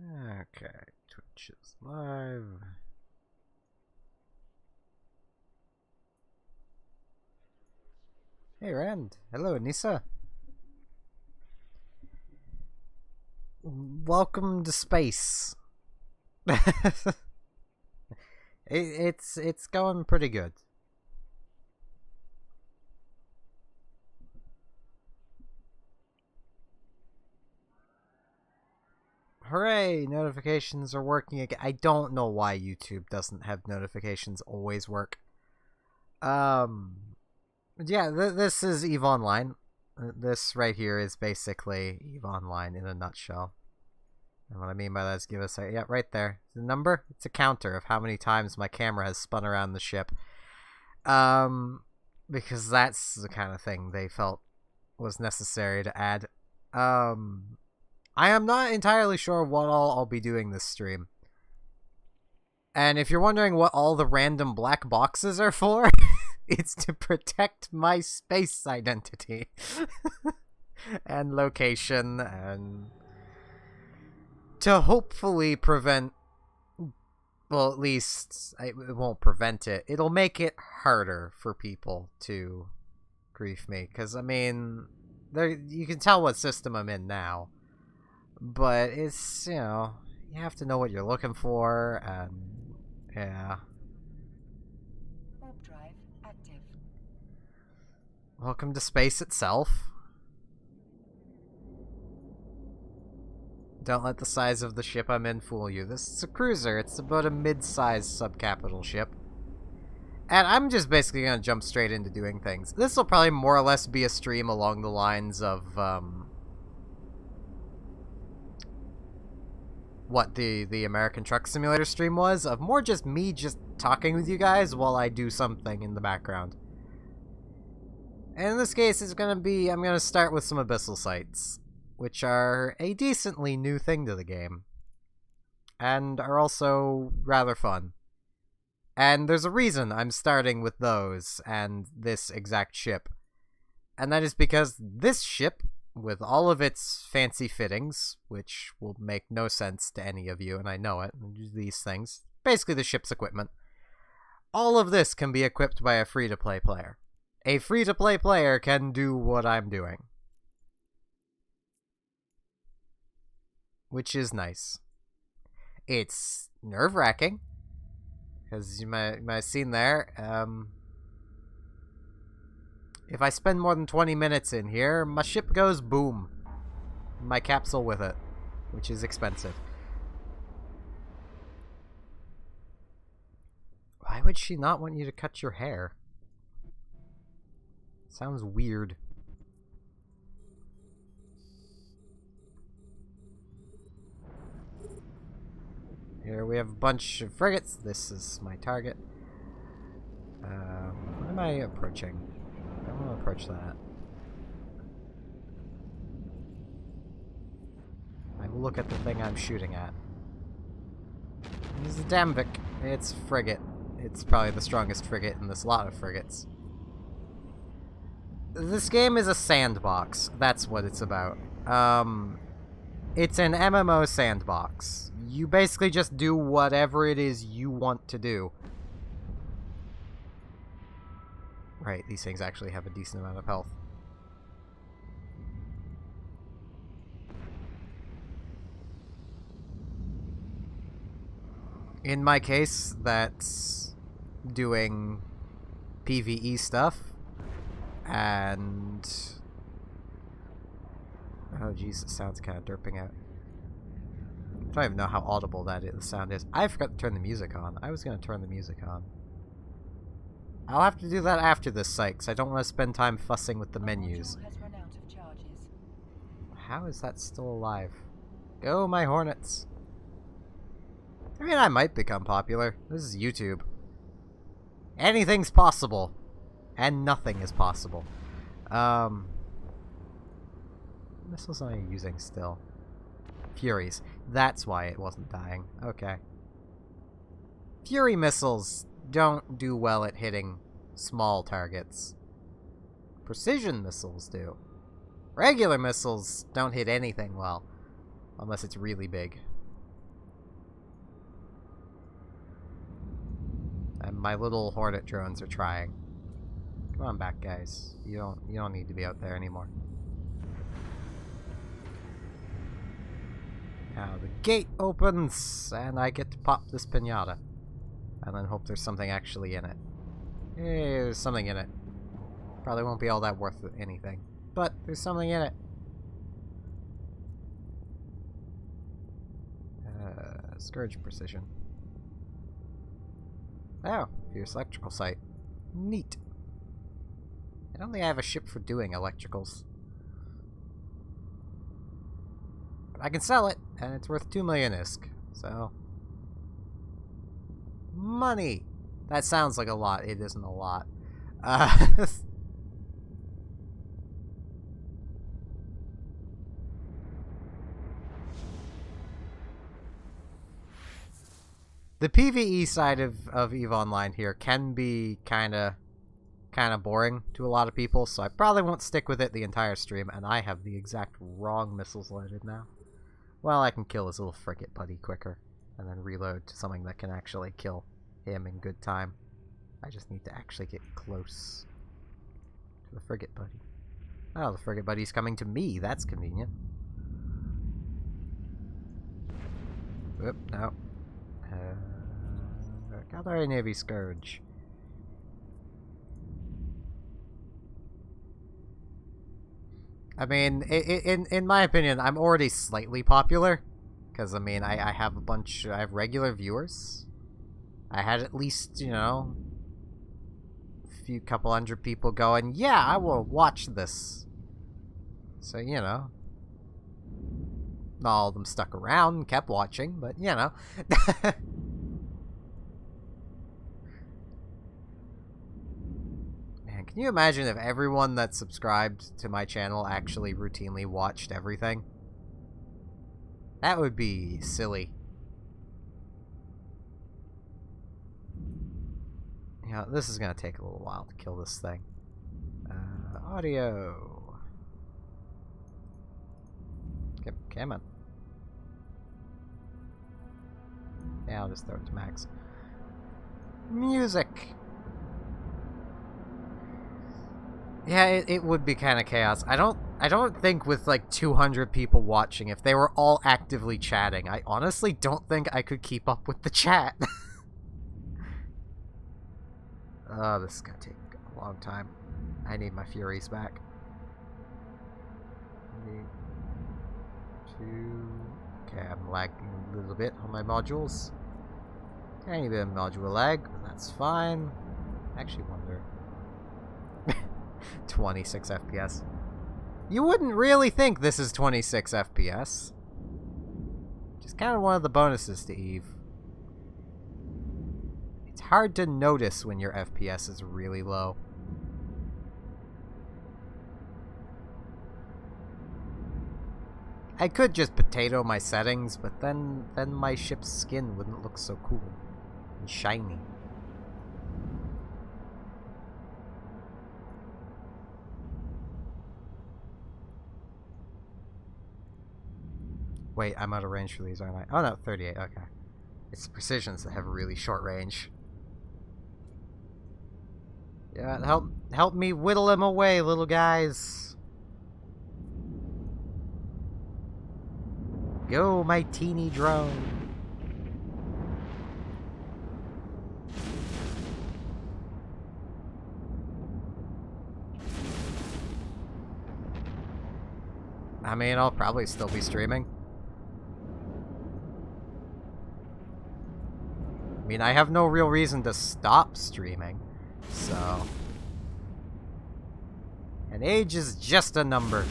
Okay, Twitch is live. Hey, Rand. Hello, Anissa. Welcome to space. It's going pretty good. Hooray! Notifications are working again. I don't know why YouTube doesn't have notifications always work. Yeah, this is EVE Online. This right here is basically EVE Online in a nutshell. And what I mean by that is give us a... Yeah, right there. The number? It's a counter of how many times my camera has spun around the ship. Because that's the kind of thing they felt was necessary to add. I am not entirely sure what all I'll be doing this stream. And if you're wondering what all the random black boxes are for, it's to protect my space identity. And location, and to hopefully prevent... Well, at least it won't prevent it. It'll make it harder for people to grief me. Because, I mean, you can tell what system I'm in now. But it's, you know, you have to know what you're looking for, and yeah. Warp drive active. Welcome to space itself. Don't let the size of the ship I'm in fool you. This is a cruiser. It's about a mid-sized subcapital ship. And I'm just basically going to jump straight into doing things. This will probably more or less be a stream along the lines of, what the American Truck Simulator stream was, of more just me just talking with you guys while I do something in the background. And in this case, it's gonna be, I'm gonna start with some abyssal sites, which are a decently new thing to the game, and are also rather fun. And there's a reason I'm starting with those and this exact ship. And that is because this ship, with all of its fancy fittings, which will make no sense to any of you, and I know it, these things, basically the ship's equipment, all of this can be equipped by a free-to-play player. A free-to-play player can do what I'm doing. Which is nice. It's nerve-wracking, because you might have seen there, if I spend more than 20 minutes in here, my ship goes boom. My capsule with it, which is expensive. Why would she not want you to cut your hair? Sounds weird. Here we have a bunch of frigates. This is my target. What am I approaching? I don't want to approach that. I look at the thing I'm shooting at. It's a Damvik. It's a frigate. It's probably the strongest frigate in this lot of frigates. This game is a sandbox. That's what it's about. It's an MMO sandbox. You basically just do whatever it is you want to do. Right, these things actually have a decent amount of health. In my case, that's doing PvE stuff. And... oh jeez, it sounds kind of derping out. I don't even know how audible the sound is. I forgot to turn the music on. I was going to turn the music on. I'll have to do that after this site, because I don't want to spend time fussing with the menus. How is that still alive? Go, my Hornets! I mean, I might become popular. This is YouTube. Anything's possible. And nothing is possible. Missiles am I using still? Furies. That's why it wasn't dying. Okay. Fury missiles don't do well at hitting small targets. Precision missiles do. Regular missiles don't hit anything well, unless it's really big. And my little Hornet drones are trying. Come on back, guys. You don't need to be out there anymore. Now the gate opens, and I get to pop this pinata. And then hope there's something actually in it. Hey, there's something in it. Probably won't be all that worth anything. But there's something in it. Scourge precision. Oh, fierce electrical sight. Neat. I don't think I have a ship for doing electricals. But I can sell it, and it's worth 2 million ISK. So... money! That sounds like a lot. It isn't a lot. The PvE side of EVE Online here can be kind of boring to a lot of people, so I probably won't stick with it the entire stream, and I have the exact wrong missiles loaded now. Well, I can kill his little frigate buddy quicker, and then reload to something that can actually kill him in good time. I just need to actually get close to the frigate buddy. Oh, the frigate buddy's coming to me. That's convenient. Whoop, no. Galilary Navy Scourge. I mean, in my opinion, I'm already slightly popular. Because, I mean, I have I have regular viewers. I had at least, you know, a couple hundred people going, yeah, I will watch this. So, you know. Not all of them stuck around and kept watching, but, you know. Man, can you imagine if everyone that subscribed to my channel actually routinely watched everything? That would be silly. Yeah, this is gonna take a little while to kill this thing. Audio. Come on. Yeah, I'll just throw it to max. Music. Yeah, it would be kind of chaos. I don't think with like 200 people watching, if they were all actively chatting, I honestly don't think I could keep up with the chat. Oh, this is gonna take a long time. I need my Furies back. 2. Okay, I'm lagging a little bit on my modules. Tiny bit of module lag, but that's fine. I actually wonder. 26 FPS. You wouldn't really think this is 26 FPS. Just kind of one of the bonuses to EVE. It's hard to notice when your FPS is really low. I could just potato my settings, but then my ship's skin wouldn't look so cool and shiny. Wait, I'm out of range for these, aren't I? Oh no, 38, okay. It's the precisions that have a really short range. Yeah, help me whittle him away, little guys. Go, my teeny drone. I mean, I'll probably still be streaming. I mean, I have no real reason to stop streaming, so... And age is just a number.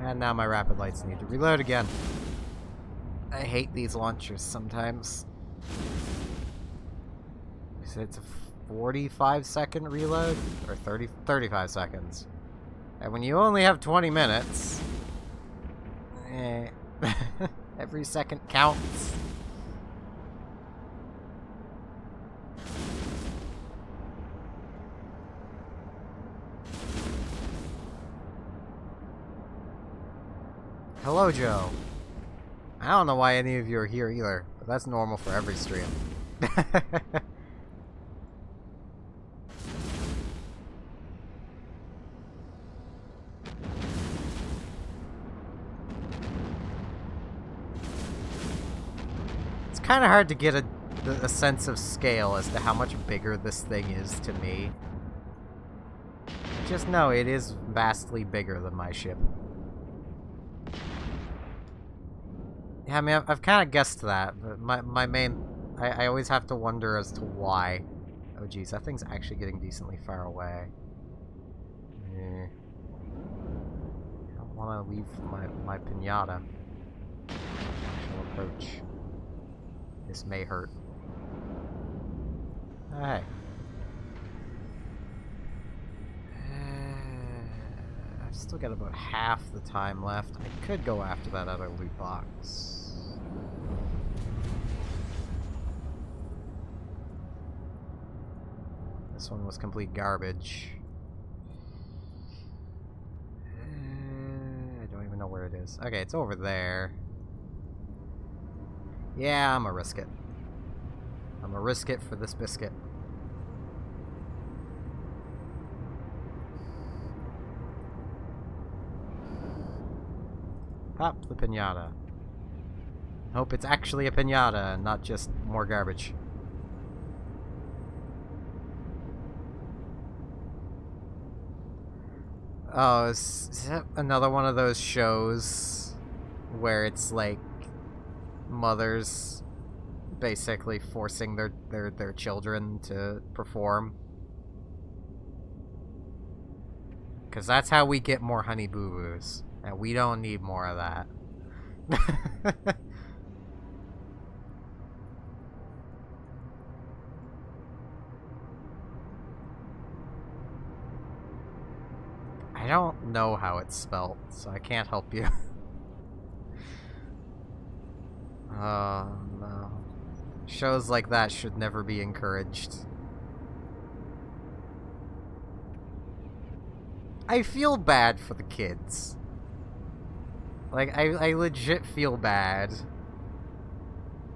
And now my rapid lights need to reload again. I hate these launchers sometimes. So it's a 45-second reload? Or 35 seconds. And when you only have 20 minutes... every second counts. Hello, Joe. I don't know why any of you are here either, but that's normal for every stream. It's kind of hard to get a sense of scale as to how much bigger this thing is to me. Just know it is vastly bigger than my ship. Yeah, I mean, I've kind of guessed that, but my main... I always have to wonder as to why. Oh geez, that thing's actually getting decently far away. I don't want to leave my pinata. Actual approach. This may hurt. Hey. I've still got about half the time left. I could go after that other loot box. This one was complete garbage. I don't even know where it is. Okay, it's over there. Yeah, I'm gonna risk it. I'm gonna risk it for this biscuit. Pop the pinata. Hope it's actually a pinata and not just more garbage. Oh, is that another one of those shows where it's like mothers basically forcing their children to perform? Because that's how we get more Honey Boo Boos. And we don't need more of that. I don't know how it's spelled, so I can't help you. Oh, no. Shows like that should never be encouraged. I feel bad for the kids. Like, I legit feel bad.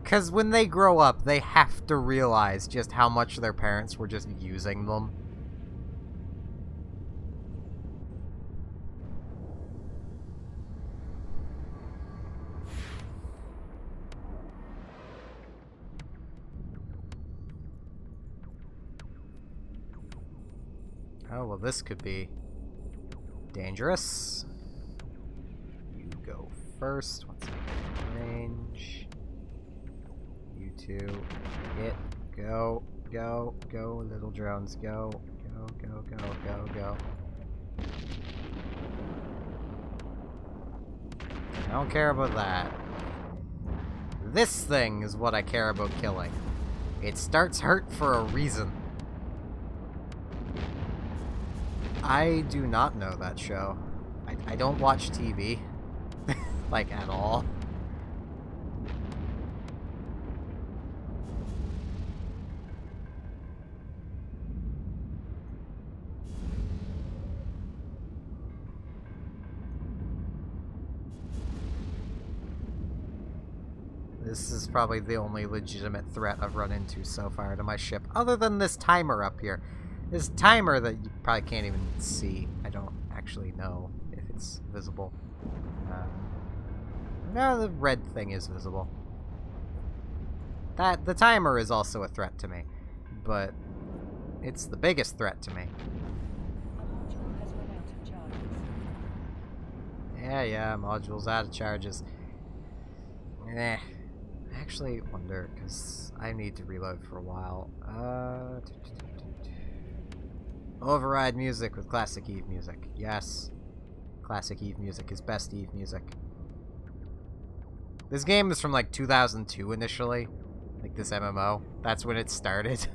Because when they grow up, they have to realize just how much their parents were just using them. Oh, well, this could be dangerous. You go first. Once I get range. You two. Hit. Go. Go. Go, little drones. Go. Go, go, go, go, go. I don't care about that. This thing is what I care about killing. It starts hurt for a reason. I do not know that show. I don't watch TV. Like, at all. This is probably the only legitimate threat I've run into so far to my ship, other than this timer up here. This timer that you probably can't even see. I don't actually know if it's visible. No, the red thing is visible. The timer is also a threat to me, but it's the biggest threat to me. A module has run out of charges. Yeah, module's out of charges. I actually wonder, because I need to reload for a while. Override music with classic Eve music. Yes. Classic Eve music is best Eve music. This game is from like 2002 initially. Like this MMO. That's when it started.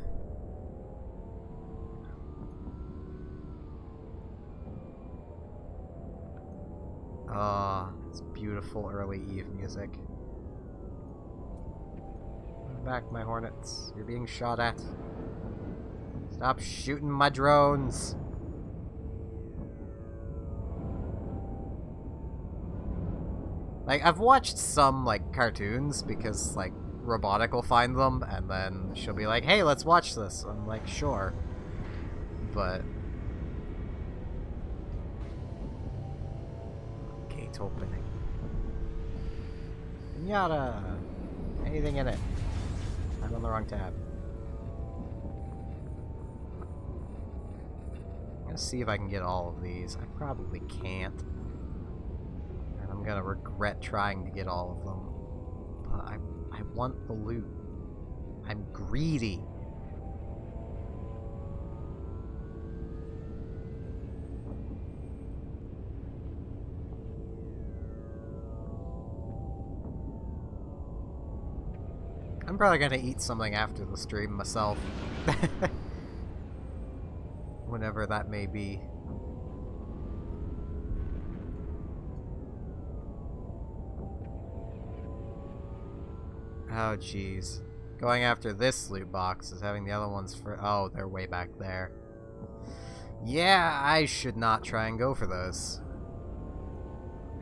Ah, it's beautiful early Eve music. Back, my Hornets. You're being shot at. Stop shooting my drones. Like, I've watched some, like, cartoons because, like, Robotic will find them, and then she'll be like, hey, let's watch this. I'm like, sure. But... Gate opening. Pinata! Anything in it? I'm on the wrong tab. I'm gonna see if I can get all of these. I probably can't. And I'm gonna regret trying to get all of them. But I want the loot. I'm greedy. I'm probably gonna eat something after the stream myself. Whenever that may be. Oh, jeez. Going after this loot box is having the other ones for... Oh, they're way back there. Yeah, I should not try and go for those.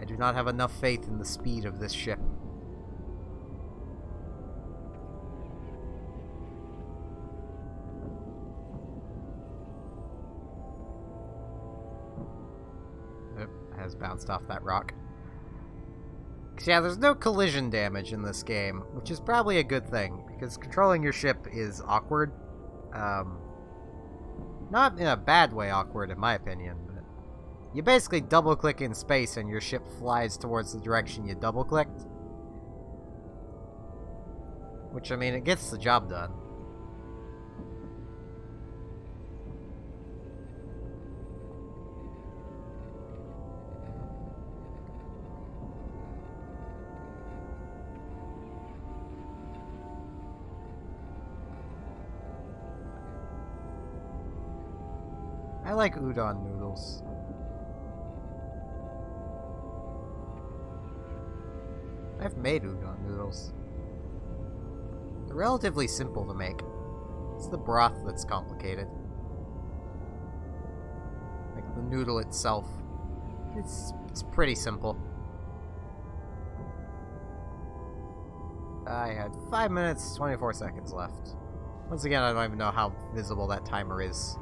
I do not have enough faith in the speed of this ship. Oop, has bounced off that rock. Yeah, there's no collision damage in this game, which is probably a good thing, because controlling your ship is awkward. Not in a bad way awkward, in my opinion, but you basically double-click in space and your ship flies towards the direction you double-clicked. Which, I mean, it gets the job done. I like udon noodles. I've made udon noodles. They're relatively simple to make. It's the broth that's complicated. Like the noodle itself. It's pretty simple. I had 5 minutes, 24 seconds left. Once again, I don't even know how visible that timer is.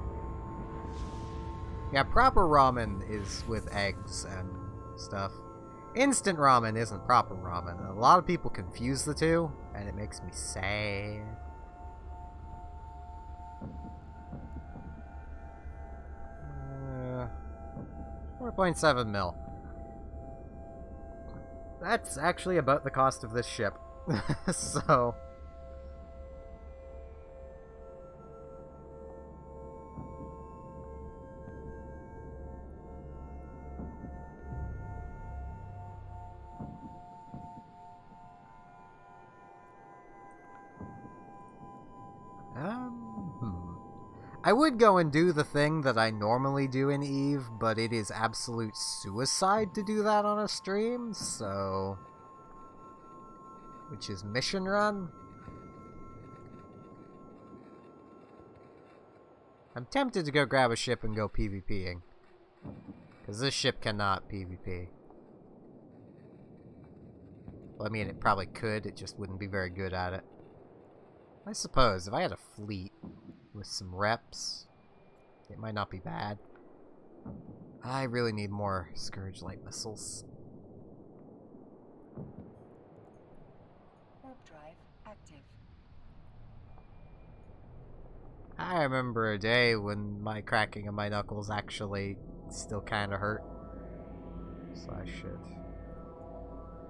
Yeah, proper ramen is with eggs and stuff. Instant ramen isn't proper ramen. A lot of people confuse the two, and it makes me sad. 4.7 mil. That's actually about the cost of this ship. So... I would go and do the thing that I normally do in EVE, but it is absolute suicide to do that on a stream, so... Which is mission run? I'm tempted to go grab a ship and go PvPing. Because this ship cannot PvP. Well, I mean, it probably could, it just wouldn't be very good at it. I suppose, if I had a fleet with some reps, it might not be bad. I really need more Scourge light missiles. Warp drive active. I remember a day when my cracking of my knuckles actually still kind of hurt. So I should...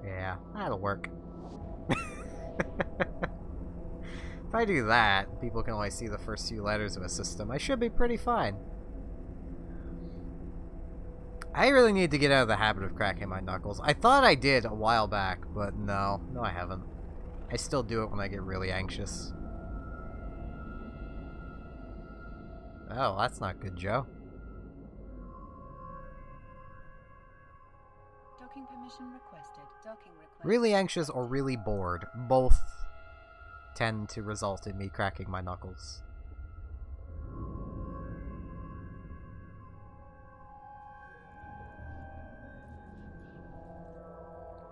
Yeah, that'll work. If I do that, people can only see the first few letters of a system. I should be pretty fine. I really need to get out of the habit of cracking my knuckles. I thought I did a while back, but no. No, I haven't. I still do it when I get really anxious. Oh, that's not good, Joe. Docking permission requested. Docking request. Really anxious or really bored. Both tend to result in me cracking my knuckles.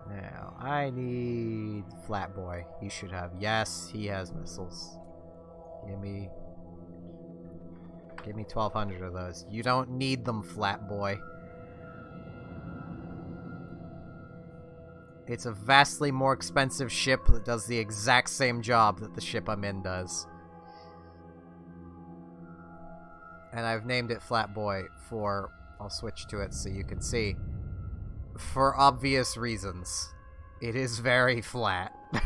Now, I need Flatboy. He should have. Yes, he has missiles. Give me 1,200 of those. You don't need them, Flatboy. It's a vastly more expensive ship that does the exact same job that the ship I'm in does. And I've named it Flatboy for... I'll switch to it so you can see. For obvious reasons. It is very flat. Oh,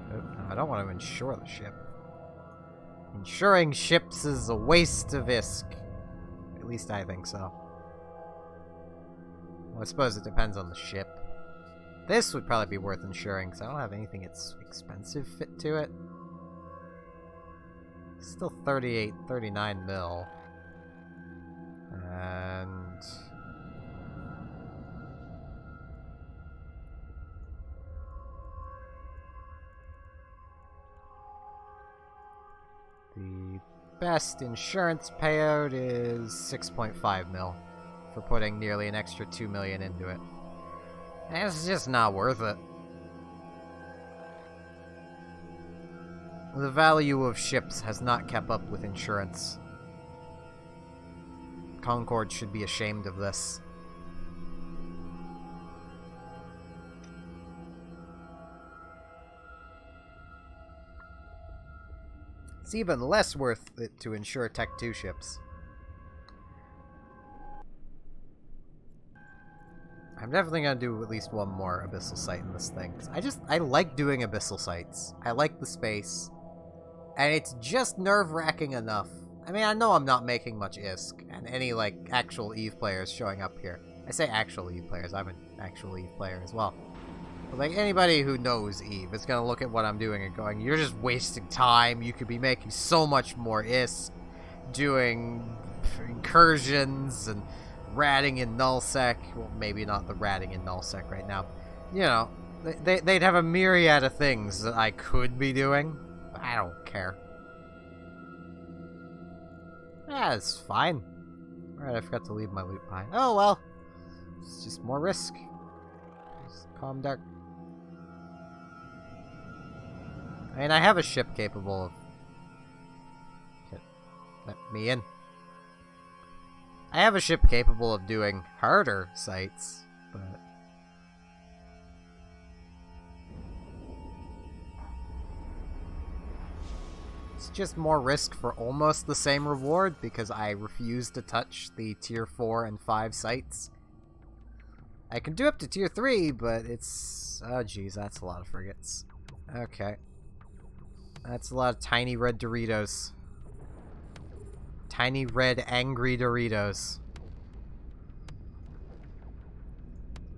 no, I don't want to insure the ship. Insuring ships is a waste of ISK. At least I think so. Well, I suppose it depends on the ship. This would probably be worth insuring, because I don't have anything that's expensive fit to it. Still 38, 39 mil. And... the best insurance payout is 6.5 mil. For putting nearly an extra 2 million into it. And it's just not worth it. The value of ships has not kept up with insurance. Concord should be ashamed of this. It's even less worth it to insure Tech 2 ships. I'm definitely gonna do at least one more Abyssal Site in this thing. I like doing Abyssal Sites. I like the space. And it's just nerve-wracking enough. I mean, I know I'm not making much ISK, and any, like, actual EVE players showing up here. I say actual EVE players, I'm an actual EVE player as well. But, like, anybody who knows EVE is gonna look at what I'm doing and going, you're just wasting time, you could be making so much more ISK, doing incursions and ratting in nullsec. Well, maybe not the ratting in nullsec right now. You know, they'd have a myriad of things that I could be doing. I don't care. Yeah, it's fine. Alright, I forgot to leave my loot behind. Oh well. It's just more risk. Just calm dark. I mean, I have a ship capable of... Let me in. I have a ship capable of doing harder sites, but... it's just more risk for almost the same reward, because I refuse to touch the tier 4 and 5 sites. I can do up to tier 3, but it's... oh geez, that's a lot of frigates. Okay. That's a lot of tiny red Doritos. Tiny red angry Doritos.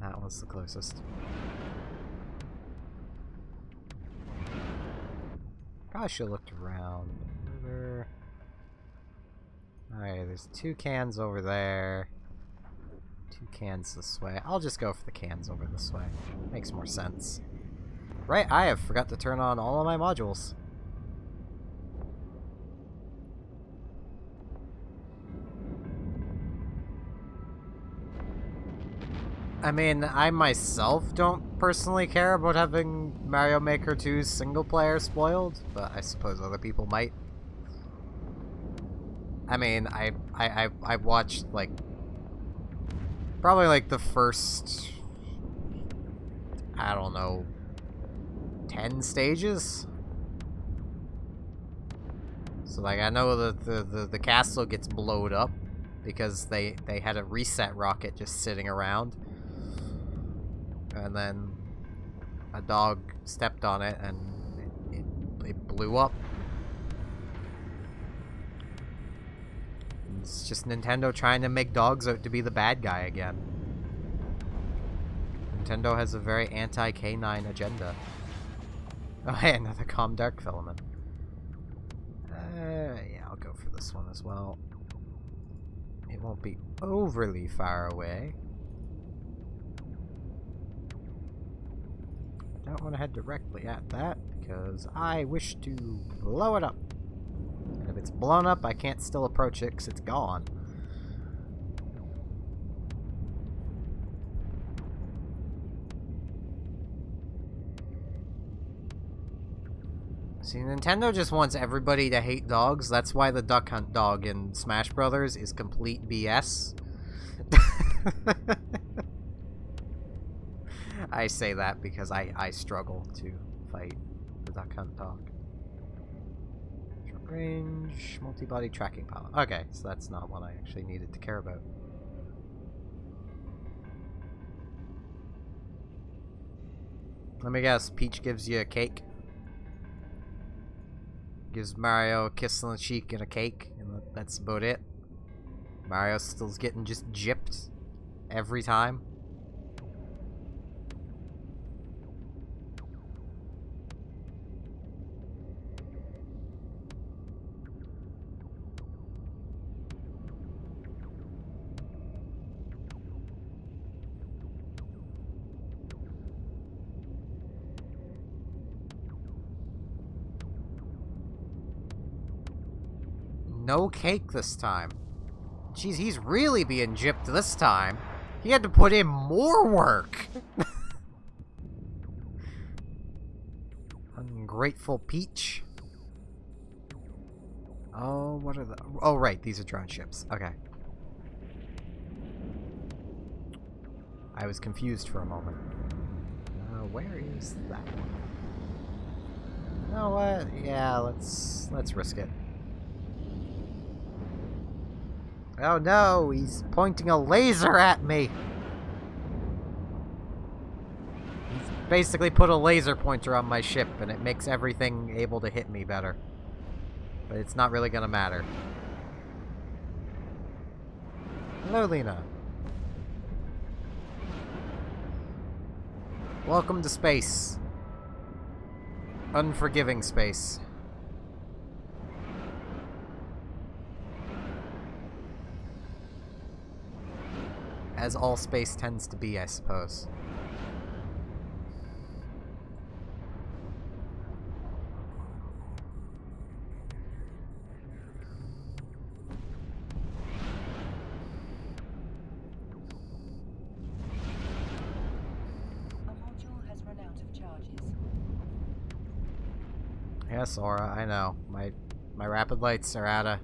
That was the closest. Probably should have looked around. Alright, there's 2 cans over there. 2 cans this way. I'll just go for the cans over this way. Makes more sense. Right, I have forgot to turn on all of my modules. I mean, I myself don't personally care about having Mario Maker 2's single player spoiled, but I suppose other people might. I mean, I watched, like, probably, like, the first, I don't know, 10 stages? So, like, I know that the castle gets blowed up because they had a reset rocket just sitting around. And then a dog stepped on it and it blew up. It's just Nintendo trying to make dogs out to be the bad guy again. Nintendo has a very anti-canine agenda. Oh hey, another calm dark filament. Yeah, I'll go for this one as well. It won't be overly far away. I don't want to head directly at that because I wish to blow it up. And if it's blown up, I can't still approach it because it's gone. See, Nintendo just wants everybody to hate dogs. That's why the Duck Hunt dog in Smash Brothers is complete BS. I say that because I struggle to fight the Duck Hunt dog. Short range, multi-body tracking pilot. Okay, so that's not what I actually needed to care about. Let me guess, Peach gives you a cake? Gives Mario a kiss on the cheek and a cake, and that's about it. Mario still's getting just gypped every time. No cake this time. Jeez, he's really being gypped this time. He had to put in more work. Ungrateful Peach. Oh, what are the... Oh, right, these are drone ships. Okay. I was confused for a moment. Where is that one? You know what? Yeah, let's risk it. Oh no, he's pointing a laser at me! He's basically put a laser pointer on my ship, and it makes everything able to hit me better. But it's not really gonna matter. Hello, Lena. Welcome to space. Unforgiving space. As all space tends to be, I suppose. A module has run out of charges. Yes, Aura, I know. My rapid lights are out of...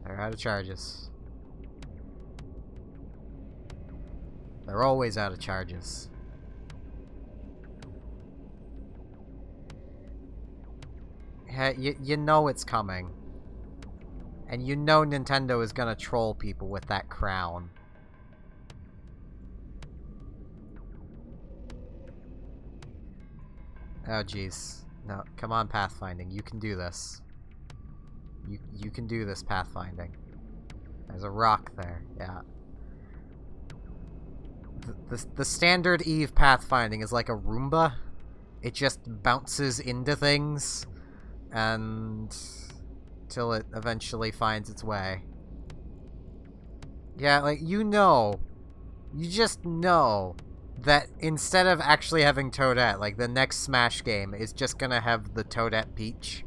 They're out of charges. They're always out of charges. Yeah, you know it's coming. And you know Nintendo is gonna troll people with that crown. Oh jeez. No, come on, pathfinding. You can do this. You can do this, pathfinding. There's a rock there, yeah. The standard Eve pathfinding is like a Roomba. It just bounces into things and till it eventually finds its way. Yeah, like, you just know that instead of actually having Toadette, like, the next Smash game is just gonna have the Toadette Peach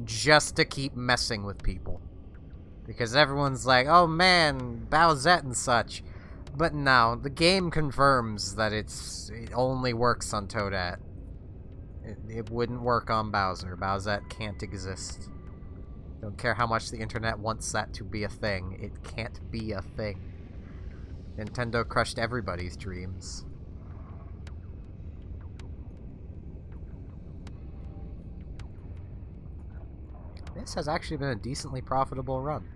just to keep messing with people. Because everyone's like, oh man, Bowsette and such. But no, the game confirms that it only works on Toadette. It wouldn't work on Bowser. Bowsette can't exist. Don't care how much the internet wants that to be a thing. It can't be a thing. Nintendo crushed everybody's dreams. This has actually been a decently profitable run.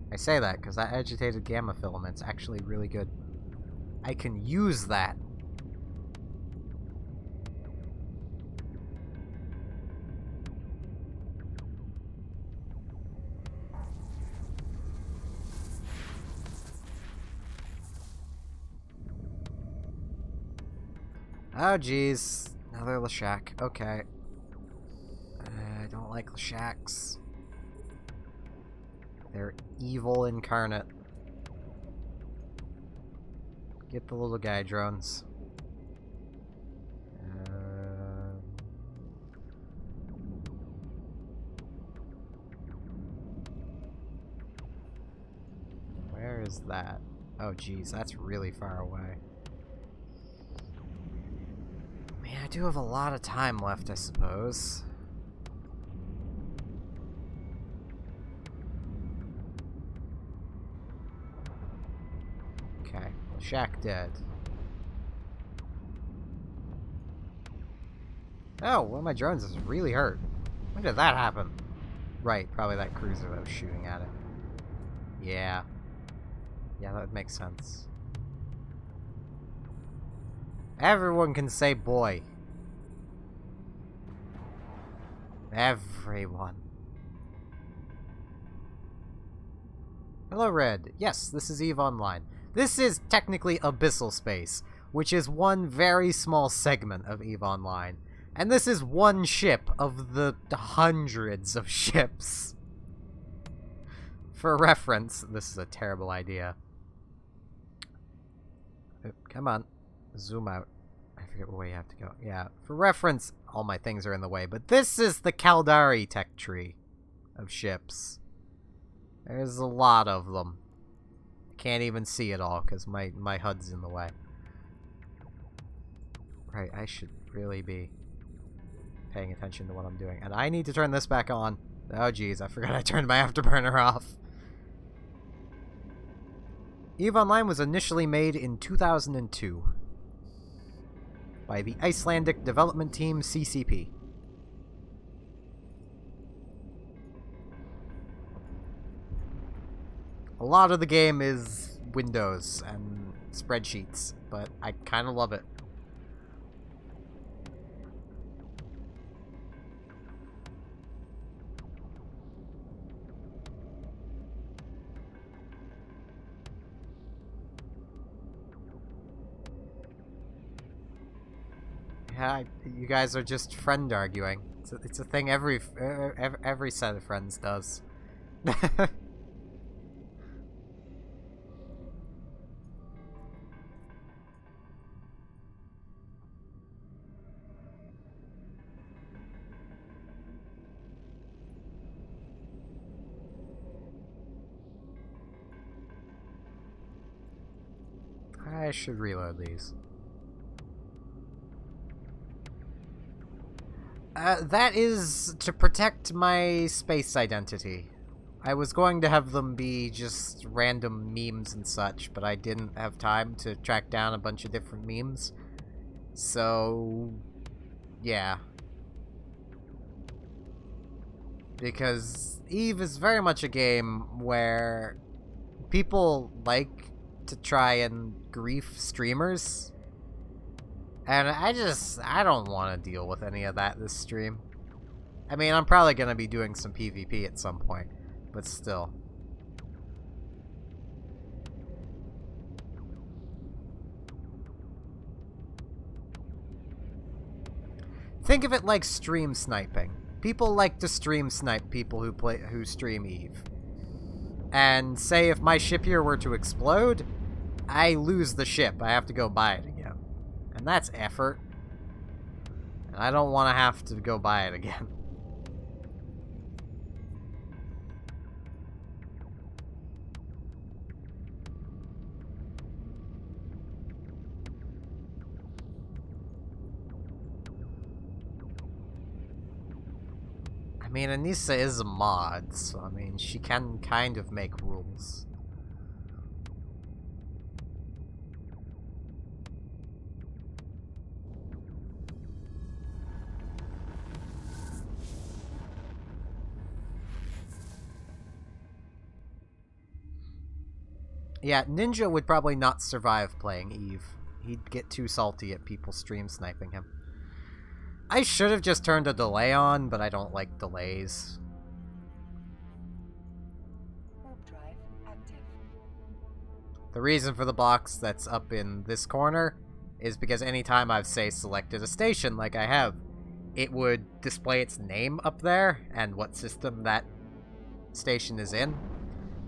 I say that because that agitated gamma filament's actually really good. I can use that. Oh jeez, another Leshak. Okay. I don't like Leshaks. They're evil incarnate. Get the little guy drones. Where is that? Oh geez, that's really far away. I do have a lot of time left, I suppose. Okay, Shack dead. Oh, one of my drones is really hurt. When did that happen? Right, probably that cruiser that was shooting at it. Yeah. Yeah, that would make sense. Everyone can say boy. Everyone. Hello, Red. Yes, this is EVE Online. This is technically Abyssal Space, which is one very small segment of EVE Online. And this is one ship of the hundreds of ships. For reference, this is a terrible idea. Come on. Zoom out. I forget what way you have to go. Yeah, for reference, all my things are in the way, but this is the Caldari tech tree of ships. There's a lot of them. Can't even see it all because my HUD's in the way. Right, I should really be paying attention to what I'm doing. And I need to turn this back on. Oh geez, I forgot I turned my afterburner off. EVE Online was initially made in 2002 by the Icelandic development team CCP. A lot of the game is Windows and spreadsheets, but I kind of love it. Yeah, you guys are just friend arguing. It's a thing every set of friends does. I should reload these. That is to protect my space identity. I was going to have them be just random memes and such, but I didn't have time to track down a bunch of different memes. So, yeah. Because EVE is very much a game where people like to try and grief streamers. And I don't want to deal with any of that this stream. I mean, I'm probably going to be doing some PvP at some point, but still. Think of it like stream sniping. People like to stream snipe people who stream EVE. And say if my ship here were to explode, I lose the ship. I have to go buy it again. And that's effort. And I don't want to have to go buy it again. I mean, Anissa is a mod, so I mean, she can kind of make rules. Yeah, Ninja would probably not survive playing EVE. He'd get too salty at people stream sniping him. I should have just turned a delay on, but I don't like delays. Warp drive active. The reason for the box that's up in this corner is because anytime I've, say, selected a station like I have, it would display its name up there and what system that station is in.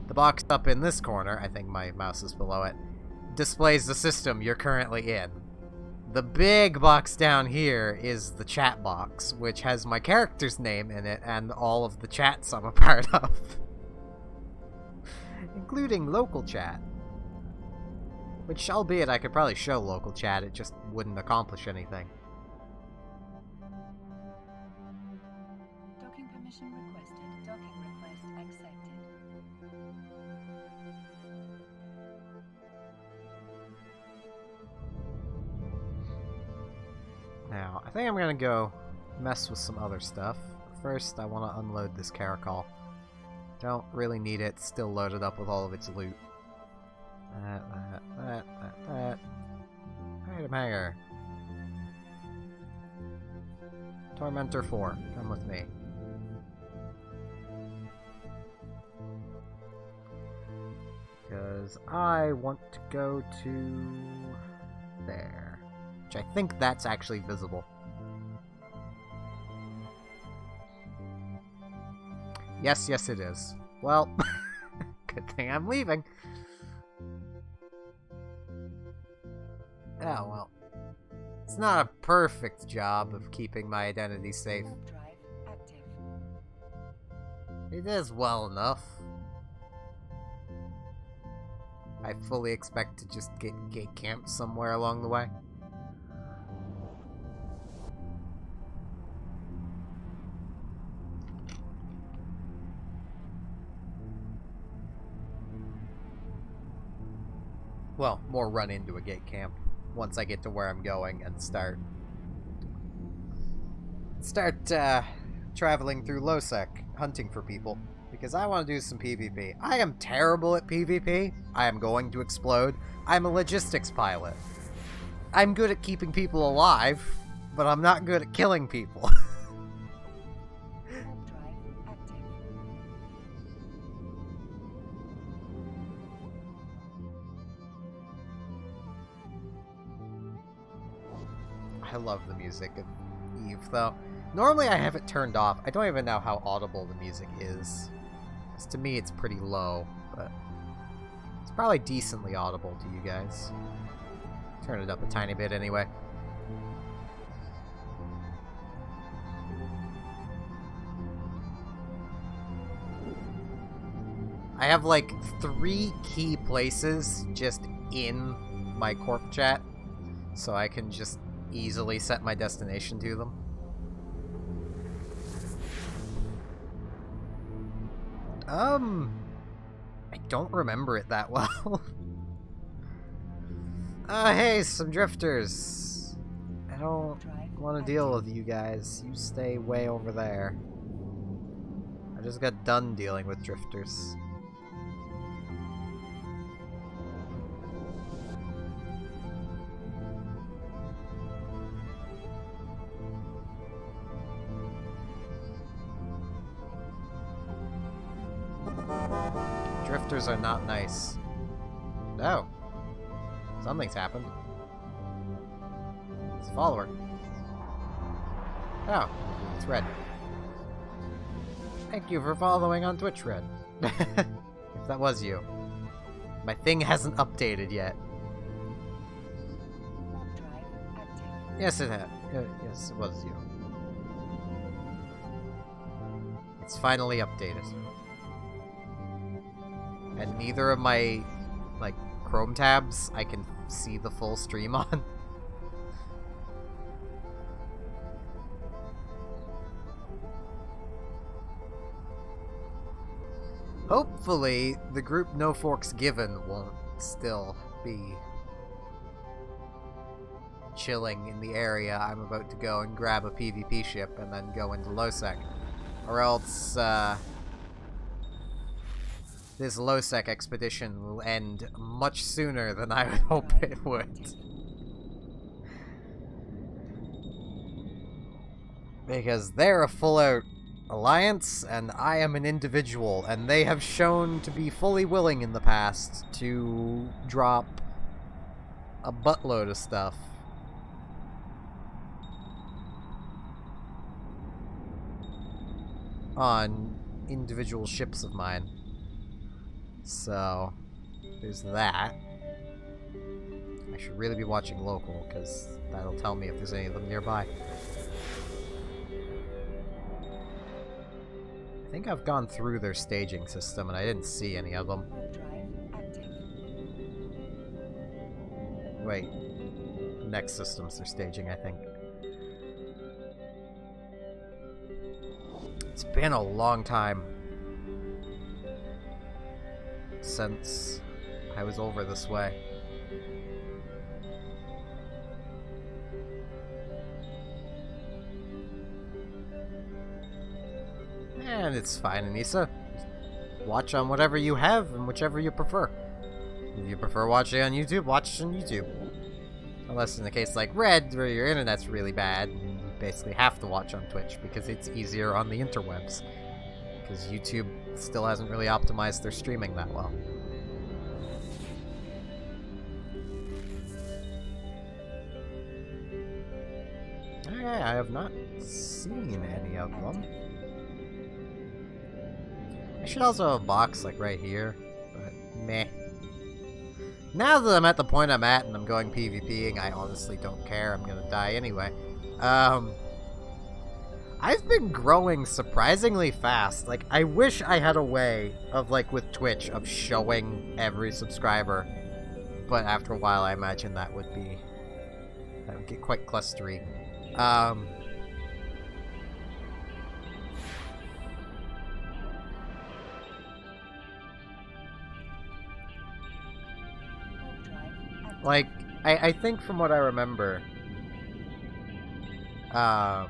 The box up in this corner, I think my mouse is below it, displays the system you're currently in. The big box down here is the chat box, which has my character's name in it and all of the chats I'm a part of. Including local chat. Which, albeit I could probably show local chat, it just wouldn't accomplish anything. Permission requested. Docking request accepted. Now, I think I'm gonna go mess with some other stuff. First, I want to unload this Caracol. Don't really need it, still loaded up with all of its loot. That. Item hanger. Tormentor 4, come with me. Because I want to go to there. Which I think that's actually visible. Yes, it is. Well, good thing I'm leaving. Oh, well. It's not a perfect job of keeping my identity safe. Warp drive active. It is well enough. I fully expect to just get gate camped somewhere along the way. Well, more run into a gate camp once I get to where I'm going and start traveling through Losec, hunting for people, because I want to do some PvP. I am terrible at PvP. I am going to explode. I'm a logistics pilot. I'm good at keeping people alive, but I'm not good at killing people. Warp drive active. I love the music of Eve, though. Normally I have it turned off. I don't even know how audible the music is. 'Cause to me it's pretty low, but it's probably decently audible to you guys. Turn it up a tiny bit anyway. I have like 3 key places just in my corp chat, so I can just easily set my destination to them. I don't remember it that well. Hey, some drifters. I don't want to deal with you guys. You stay way over there. I just got done dealing with drifters. Drifters are not nice. No. Something's happened. It's a follower. Oh, it's Red. Thank you for following on Twitch, Red. If that was you. My thing hasn't updated yet. Warp drive active. Yes, it had. Yes, it was you. It's finally updated. And neither of my, like, Chrome tabs I can see the full stream on. Hopefully, the group No Forks Given won't still be chilling in the area I'm about to go and grab a PvP ship and then go into Losec. Or else, this Losec expedition will end much sooner than I would hope it would. Because they're a full-out alliance, and I am an individual, and they have shown to be fully willing in the past to drop a buttload of stuff. On individual ships of mine. So, there's that. I should really be watching local, because that'll tell me if there's any of them nearby. I think I've gone through their staging system, and I didn't see any of them. Warp drive active. Wait. Next systems they're staging, I think. It's been a long time since I was over this way. And it's fine, Anissa. Watch on whatever you have and whichever you prefer. If you prefer watching on YouTube, watch on YouTube. Unless in a case like Red, where your internet's really bad, and you basically have to watch on Twitch because it's easier on the interwebs. Because YouTube still hasn't really optimized their streaming that well. Okay, I have not seen any of them. I should also have a box like right here, but meh. Now that I'm at the point I'm at and I'm going PvPing, I honestly don't care. I'm gonna die anyway. I've been growing surprisingly fast. Like, I wish I had a way of, like, with Twitch, of showing every subscriber. But after a while, I imagine that would get quite clustery. Like, I think from what I remember, I'm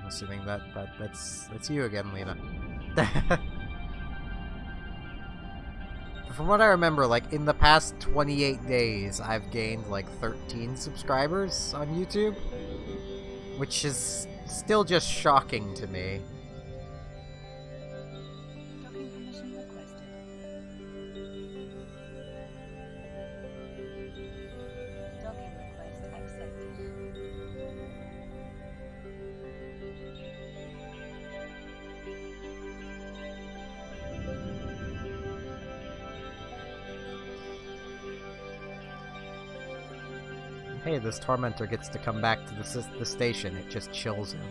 assuming that's you again, Lena. From what I remember, like, in the past 28 days, I've gained, like, 13 subscribers on YouTube, which is still just shocking to me. Docking permission requested. Docking request accepted. Hey, this Tormentor gets to come back to the station. It just chills him.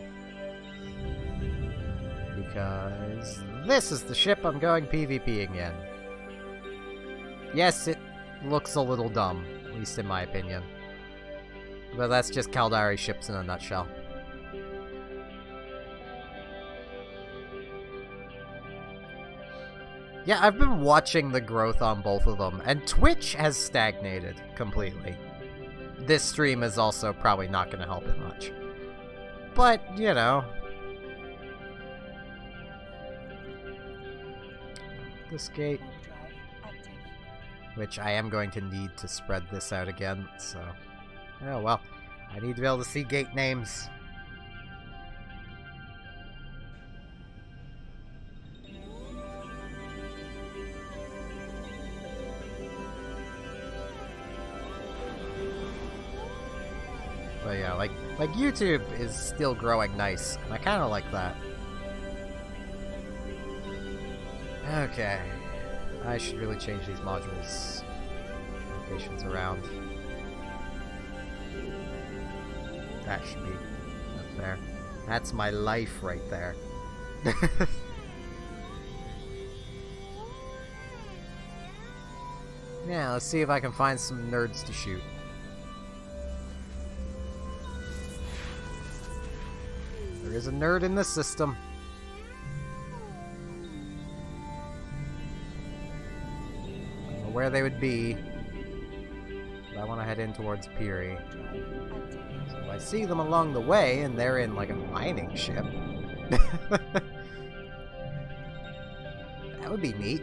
Because this is the ship I'm going PvPing in. Yes, it looks a little dumb, at least in my opinion. But that's just Caldari ships in a nutshell. Yeah, I've been watching the growth on both of them, and Twitch has stagnated completely. This stream is also probably not going to help it much. But, you know. This gate, Drive active. which I am going to need to spread this out again, so... Oh well, I need to be able to see gate names. But yeah, like YouTube is still growing nice, and I kind of like that. Okay, I should really change these modules locations around. That should be up there. That's my life right there. Yeah, let's see if I can find some nerds to shoot. There is a nerd in the system. I don't know where they would be, but I want to head in towards Peary. So if I see them along the way, and they're in like a mining ship, that would be neat.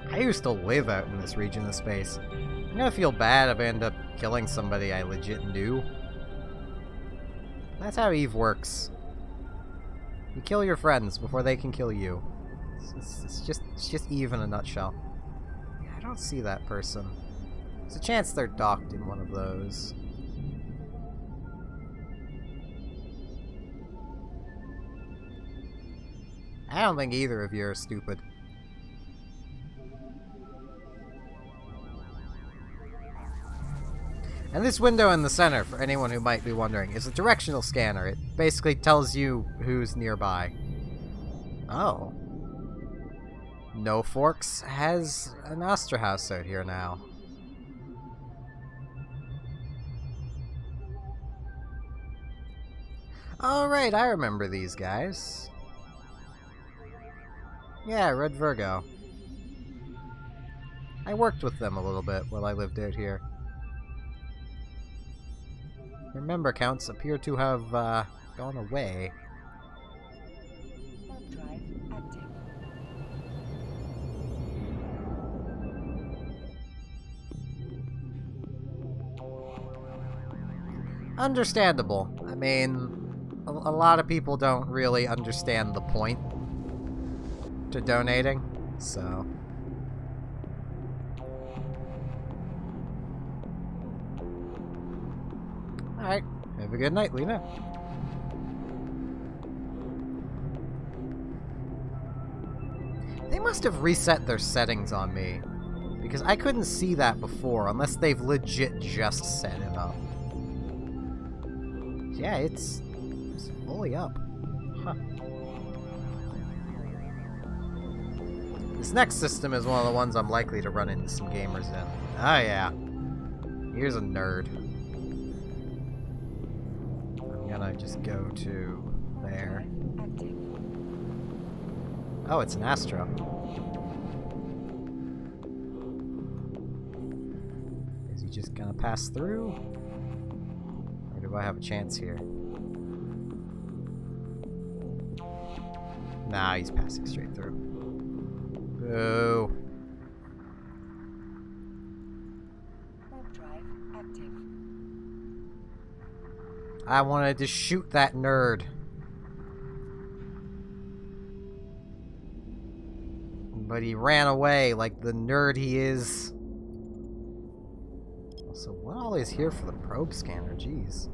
I used to live out in this region of space. I'm gonna feel bad if I end up killing somebody I legit knew. That's how Eve works. You kill your friends before they can kill you. It's just Eve in a nutshell. Yeah, I don't see that person. There's a chance they're docked in one of those. I don't think either of you are stupid. And this window in the center, for anyone who might be wondering, is a directional scanner. It basically tells you who's nearby. Oh. No Forks has an Astra house out here now. Alright, I remember these guys. Yeah, Red Virgo. I worked with them a little bit while I lived out here. Your member counts appear to have gone away. Warp drive active. Understandable. I mean, a lot of people don't really understand the point to donating, so... Alright, have a good night, Lena. They must have reset their settings on me, because I couldn't see that before, unless they've legit just set it up. Yeah, it's fully up. Huh. This next system is one of the ones I'm likely to run into some gamers in. Oh yeah. Here's a nerd. I'm gonna just go to there. Active. Oh, it's an Astro. Is he just gonna pass through? Or do I have a chance here? Nah, he's passing straight through. Boo. Warp drive active. I wanted to shoot that nerd. But he ran away like the nerd he is. So what all is here for the probe scanner? Jeez.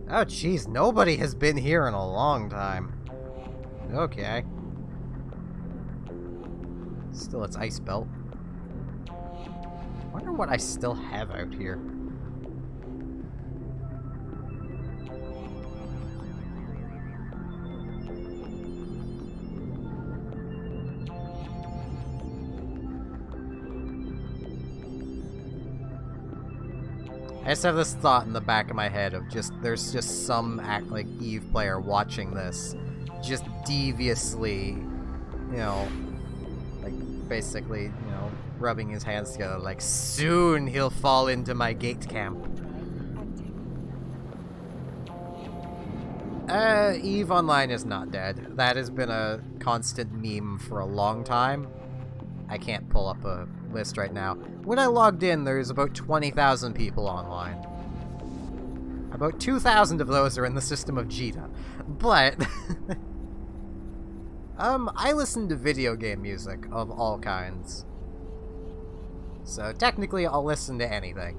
Oh, jeez. Nobody has been here in a long time. Okay. Still, it's ice belt. Wonder what I still have out here. I just have this thought in the back of my head of there's just some like EVE player watching this, just deviously, you know, like basically, you know, rubbing his hands together, like soon he'll fall into my gate camp. EVE Online is not dead. That has been a constant meme for a long time. I can't pull up a list right now. When I logged in, there's about 20,000 people online. About 2,000 of those are in the system of Jita. But, I listen to video game music of all kinds. So technically, I'll listen to anything.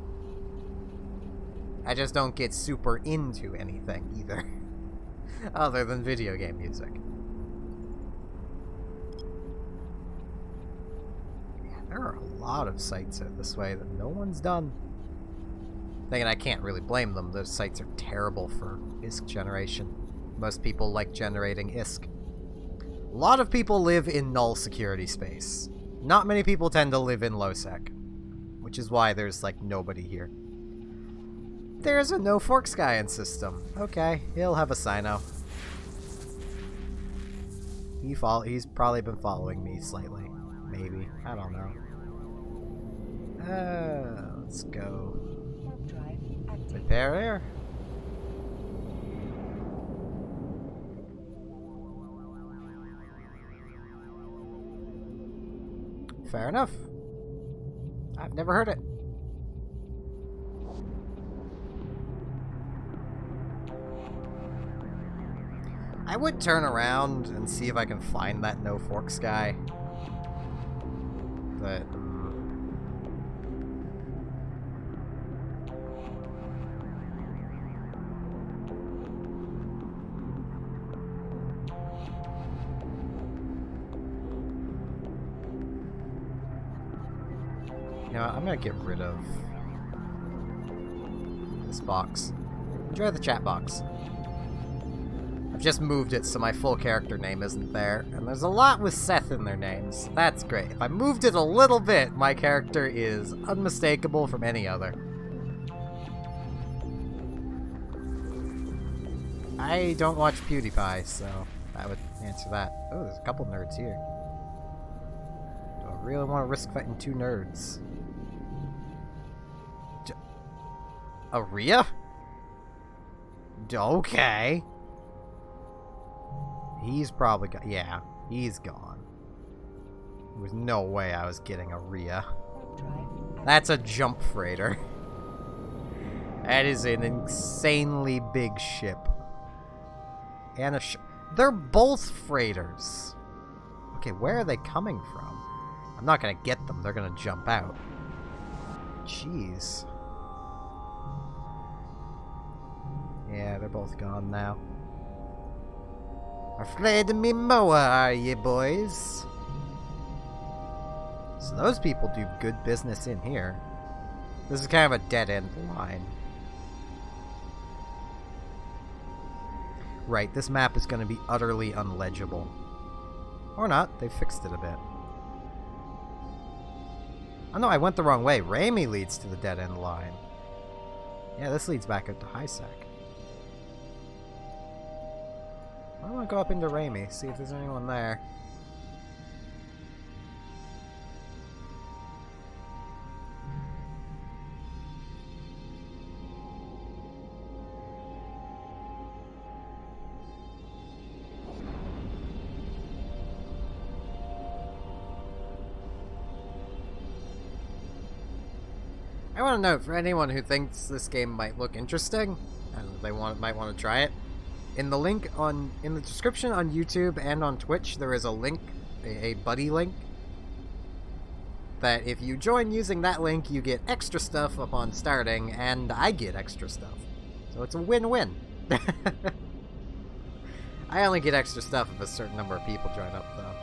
I just don't get super into anything either. Other than video game music. There are a lot of sites out this way that no one's done. Thinking I can't really blame them. Those sites are terrible for ISK generation. Most people like generating ISK. A lot of people live in null security space. Not many people tend to live in low-sec. Which is why there's, like, nobody here. There's a no fork Skyan system. Okay, he'll have a Sino. He's probably been following me slightly. Maybe. I don't know. Let's go. Warp drive active. Repair air. Fair enough. I've never heard it. I would turn around and see if I can find that no forks guy. But you know, I'm gonna get rid of this box. Enjoy the chat box. I've just moved it so my full character name isn't there, and there's a lot with Seth in their names. That's great. If I moved it a little bit, my character is unmistakable from any other. I don't watch PewDiePie, so that would answer that. Oh, there's a couple nerds here. Do I really want to risk fighting two nerds? Aria? Okay. He's probably got. Yeah, he's gone. There was no way I was getting Aria. Warp drive. That's a jump freighter. That is an insanely big ship. And a they're both freighters. Okay, where are they coming from? I'm not gonna get them. They're gonna jump out. Jeez. Yeah, they're both gone now. Afraid of me more, are you, boys? So those people do good business in here. This is kind of a dead-end line. Right, this map is going to be utterly unlegible. Or not, they fixed it a bit. Oh no, I went the wrong way. Ramie leads to the dead-end line. Yeah, this leads back up to Hysek. I want to go up into Ramie, see if there's anyone there. I want to note, for anyone who thinks this game might look interesting, and they might want to try it, in the description on YouTube and on Twitch, there is a link, a buddy link, that if you join using that link, you get extra stuff upon starting, and I get extra stuff. So it's a win-win. I only get extra stuff if a certain number of people join up, though.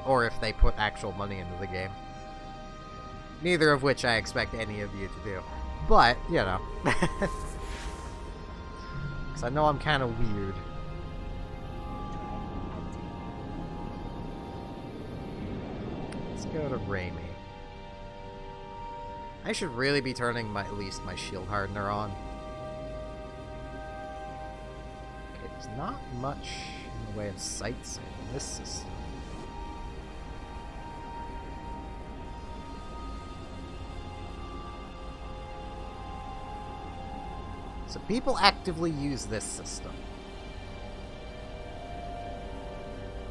Or if they put actual money into the game. Neither of which I expect any of you to do. But, you know. Because I know I'm kind of weird. Let's go to Ramie. I should really be turning at least my shield hardener on. Okay, there's not much in the way of sightseeing in this system. So people actively use this system.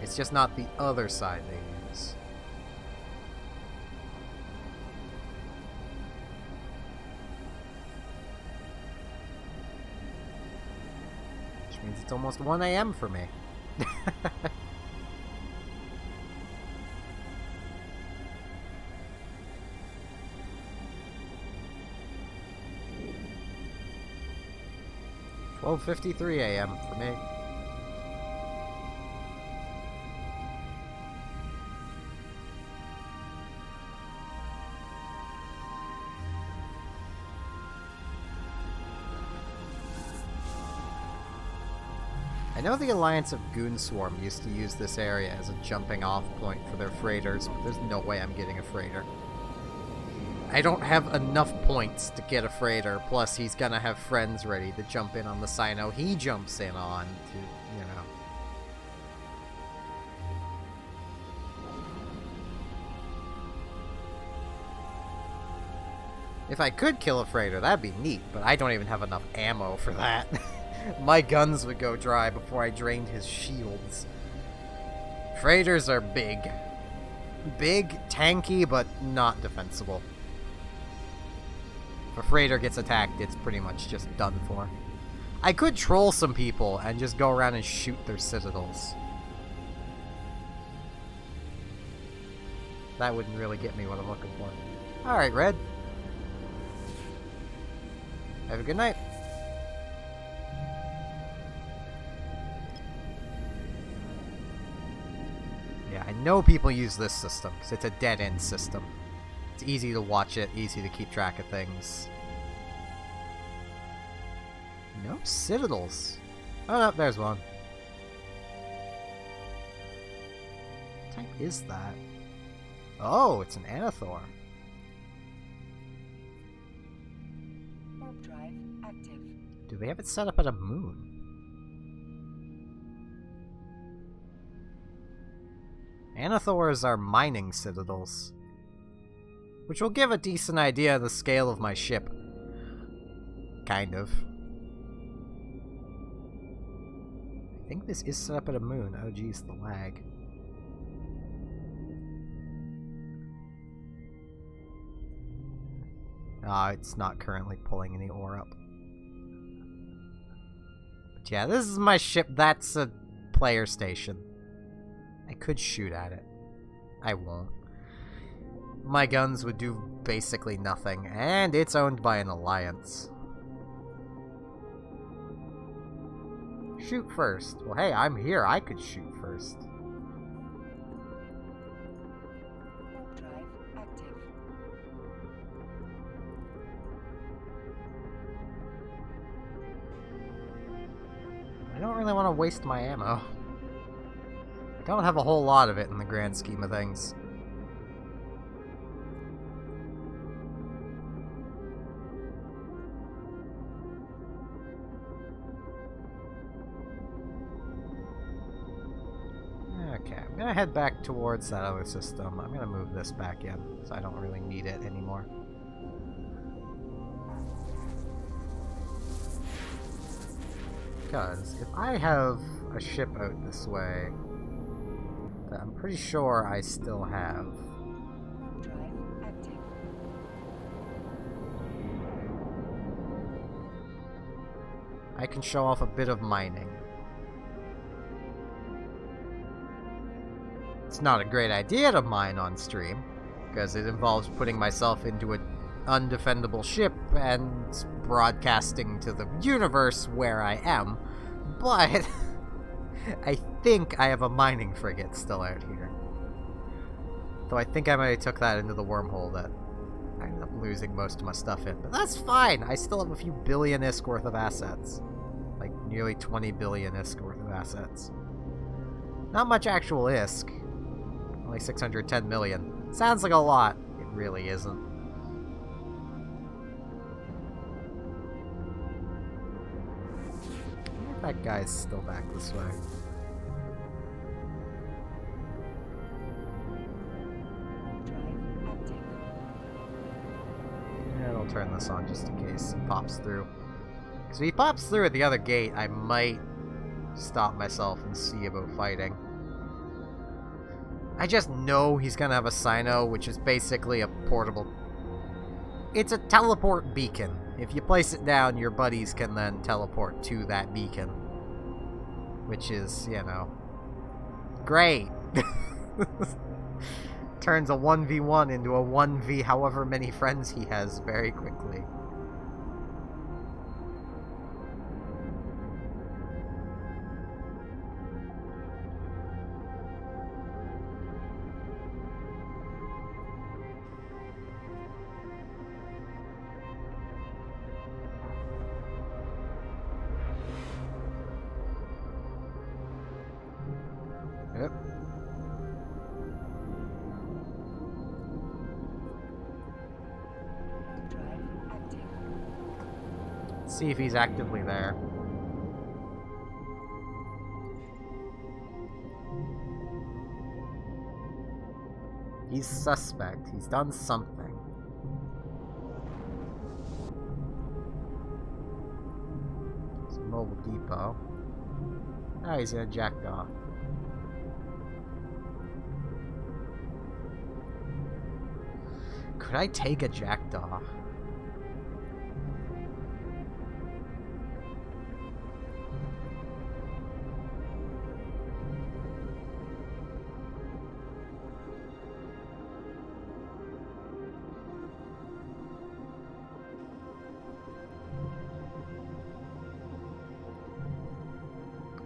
It's just not the other side they use. Which means it's almost 1 AM for me. "12:53 AM for me. I know the Alliance of Goonswarm used to use this area as a jumping off point for their freighters, but there's no way I'm getting a freighter. I don't have enough points to get a freighter, plus he's gonna have friends ready to jump in on the Sino he jumps in on to, you know. If I could kill a freighter, that'd be neat, but I don't even have enough ammo for that. My guns would go dry before I drained his shields. Freighters are big. Big, tanky, but not defensible. If a freighter gets attacked, it's pretty much just done for. I could troll some people and just go around and shoot their citadels. That wouldn't really get me what I'm looking for. Alright, Red. Have a good night. Yeah, I know people use this system, because it's a dead-end system. It's easy to watch it, easy to keep track of things. No citadels. Oh, no, there's one. What type is that? Oh, it's an Anathor. Warp drive active. Do they have it set up at a moon? Anathors are mining citadels, which will give a decent idea of the scale of my ship. Kind of. I think this is set up at a moon. Oh geez, the lag. Ah, it's not currently pulling any ore up. But yeah, this is my ship. That's a player station. I could shoot at it. I won't. My guns would do basically nothing, and it's owned by an alliance. Shoot first. Well, hey, I'm here. I could shoot first. Warp drive active. I don't really want to waste my ammo. I don't have a whole lot of it in the grand scheme of things. Okay, I'm gonna head back towards that other system. I'm gonna move this back in, so I don't really need it anymore. Because if I have a ship out this way, that I'm pretty sure I still have. Warp drive active. I can show off a bit of mining. It's not a great idea to mine on stream, because it involves putting myself into an undefendable ship and broadcasting to the universe where I am, but I think I have a mining frigate still out here. Though I think I might have took that into the wormhole that I ended up losing most of my stuff in, but that's fine! I still have a few billion ISK worth of assets. Like, nearly 20 billion ISK worth of assets. Not much actual ISK. Only 610 million. Sounds like a lot. It really isn't. I wonder if that guy's still back this way. Warp drive active. Yeah, I'll turn this on just in case he pops through. Because if he pops through at the other gate, I might stop myself and see about fighting. I just know he's gonna have a Sino, which is basically a portable... It's a teleport beacon. If you place it down, your buddies can then teleport to that beacon. Which is, you know... great! Turns a 1v1 into a 1v however many friends he has very quickly. Yep. Warp drive active. See if he's actively there. He's suspect. He's done something. It's a mobile depot. Oh, he's in a jackdaw. Could I take a jackdaw?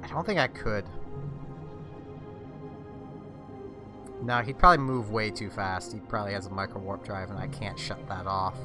I don't think I could. No, he'd probably move way too fast. He probably has a micro warp drive and I can't shut that off.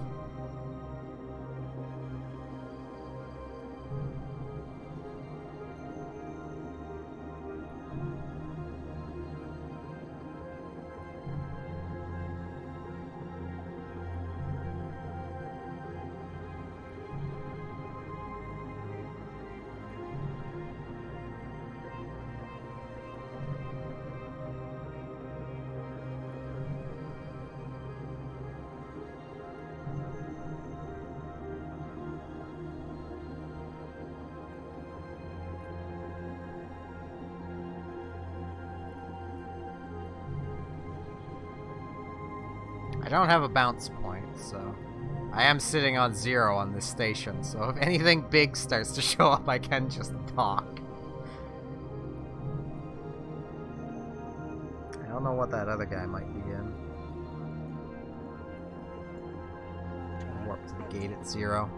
don't have a bounce point, so... I am sitting on 0 on this station, so if anything big starts to show up, I can just talk. I don't know what that other guy might be in. Warp to the gate at 0.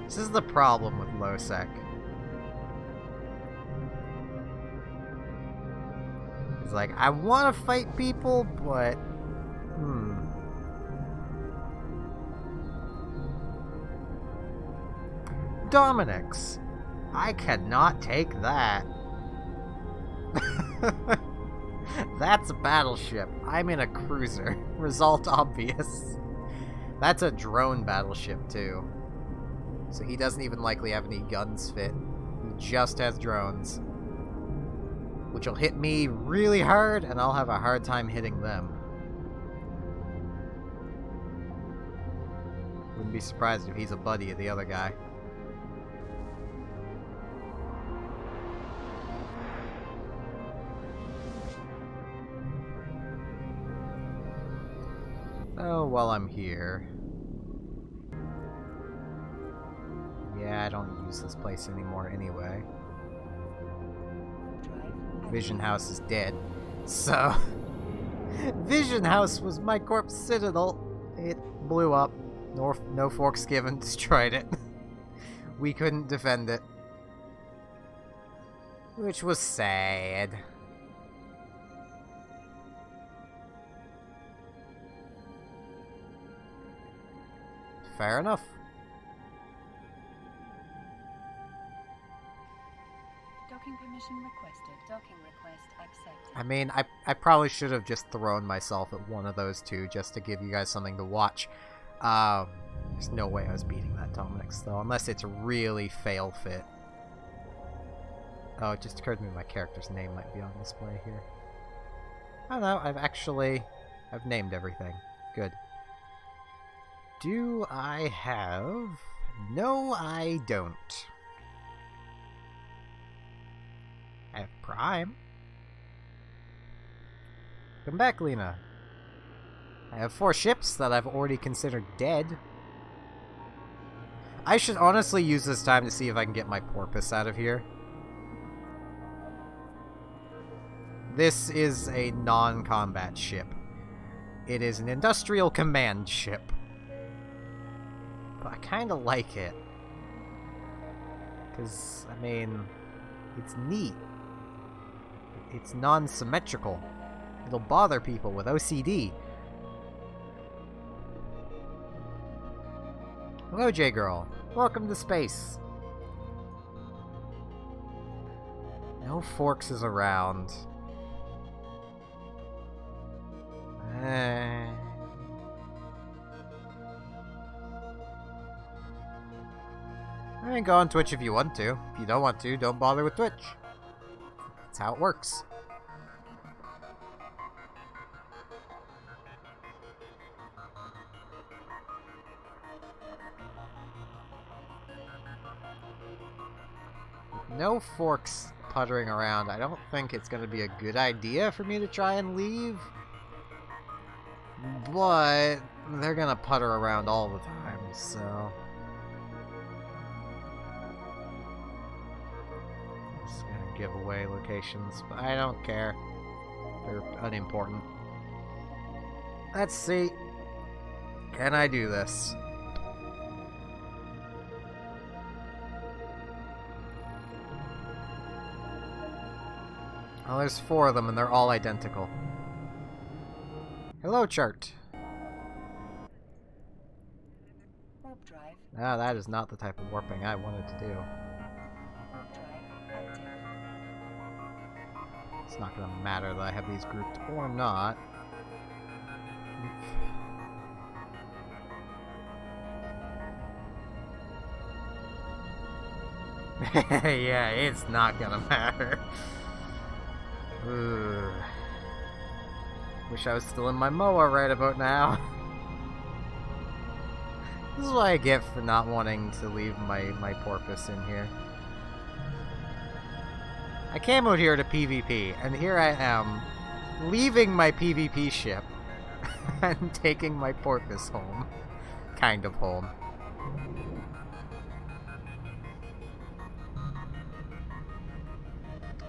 This is the problem with low-sec. It's like, I want to fight people, but... Dominix. I cannot take that. That's a battleship. I'm in a cruiser. Result obvious. That's a drone battleship, too. So he doesn't even likely have any guns fit. He just has drones. Which will hit me really hard, and I'll have a hard time hitting them. Wouldn't be surprised if he's a buddy of the other guy. Oh, while I'm here... Yeah, I don't use this place anymore anyway. Vision House is dead. So... Vision House was my corpse citadel. It blew up. No forks given. Destroyed it. We couldn't defend it. Which was sad. Fair enough. Docking permission requested. Docking request accepted. I mean, I probably should have just thrown myself at one of those two just to give you guys something to watch. There's no way I was beating that Dominix, though, unless it's really fail-fit. Oh, it just occurred to me my character's name might be on display here. I don't know, I've named everything. Good. Do I have... No, I don't. I have Prime. Come back, Lena. I have 4 ships that I've already considered dead. I should honestly use this time to see if I can get my Porpoise out of here. This is a non-combat ship. It is an industrial command ship. But I kind of like it. Because, I mean, it's neat. It's non-symmetrical. It'll bother people with OCD. Hello, J-Girl. Welcome to space. No Forks is around. I mean, go on Twitch if you want to. If you don't want to, don't bother with Twitch. That's how it works. No Forks puttering around, I don't think it's going to be a good idea for me to try and leave. But they're going to putter around all the time, so... I'm just going to give away locations, but I don't care. They're unimportant. Let's see. Can I do this? Well, there's 4 of them, and they're all identical. Hello, chart. Warp drive. Ah, that is not the type of warping I wanted to do. Warp drive active. It's not going to matter that I have these grouped or not. Yeah, it's not going to matter. Ugh. Wish I was still in my MOA right about now. This is what I get for not wanting to leave my Porpoise in here. I came out here to PvP, and here I am, leaving my PvP ship and taking my porpoise home. Kind of home.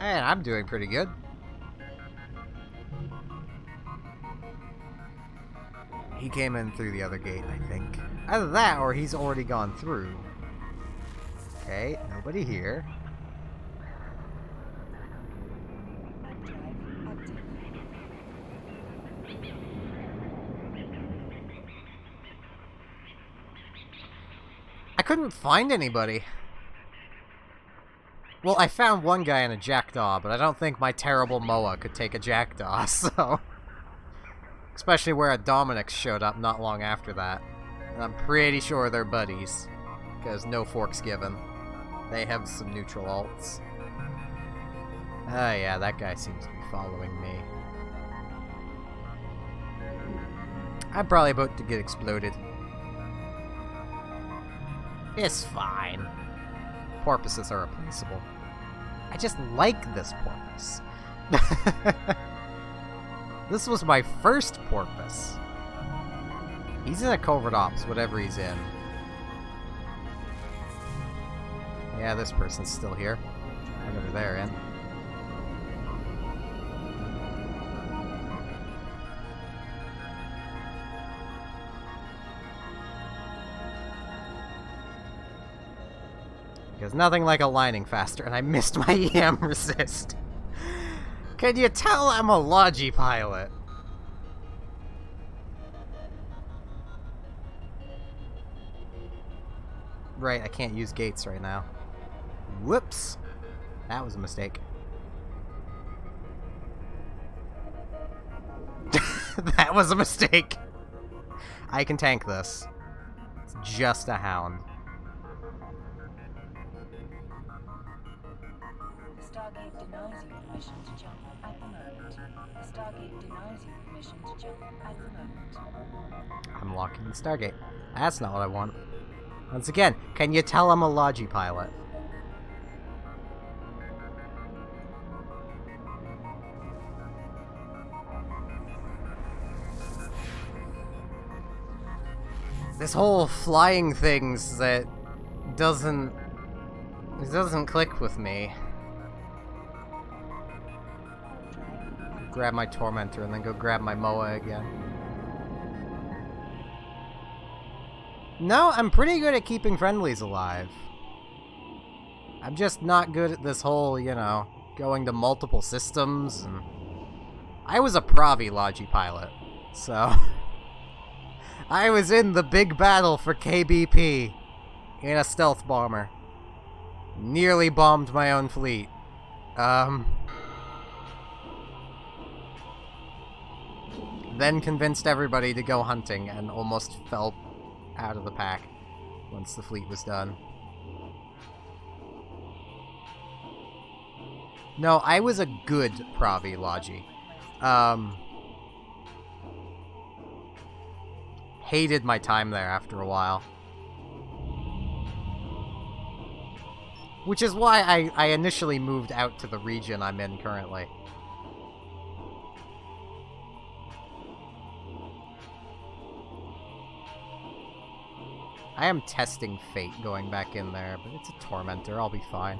And I'm doing pretty good. He came in through the other gate, I think. Either that, or he's already gone through. Okay, nobody here. I couldn't find anybody. Well, I found one guy in a jackdaw, but I don't think my terrible Moa could take a jackdaw, so... Especially where a Dominix showed up not long after that. And I'm pretty sure they're buddies, because no forks given. They have some neutral alts. Oh yeah, that guy seems to be following me. I'm probably about to get exploded. It's fine. Porpoises are replaceable. I just like this porpoise. This was my first porpoise. He's in a covert ops, whatever he's in. Yeah, this person's still here. Whatever they're in. Because nothing like aligning faster, and I missed my EM resist. Can you tell I'm a Logi pilot? Right, I can't use gates right now. Whoops. That was a mistake. That was a mistake. I can tank this. It's just a hound. Stargate denies you permission to jump at the moment. The Stargate denies you permission to jump at the moment. I'm locking the Stargate. That's not what I want. Once again, can you tell I'm a Logi pilot? This whole flying things that doesn't click with me. Grab my Tormentor and then go grab my Moa again. No, I'm pretty good at keeping friendlies alive. I'm just not good at this whole, you know, going to multiple systems. And I was a Pravi Logi pilot, so... I was in the big battle for KBP in a stealth bomber. Nearly bombed my own fleet. Then convinced everybody to go hunting and almost fell out of the pack once the fleet was done. No, I was a good Pravi Logi. Hated my time there after a while. Which is why I initially moved out to the region I'm in currently. I am testing fate going back in there, but it's a Tormentor, I'll be fine.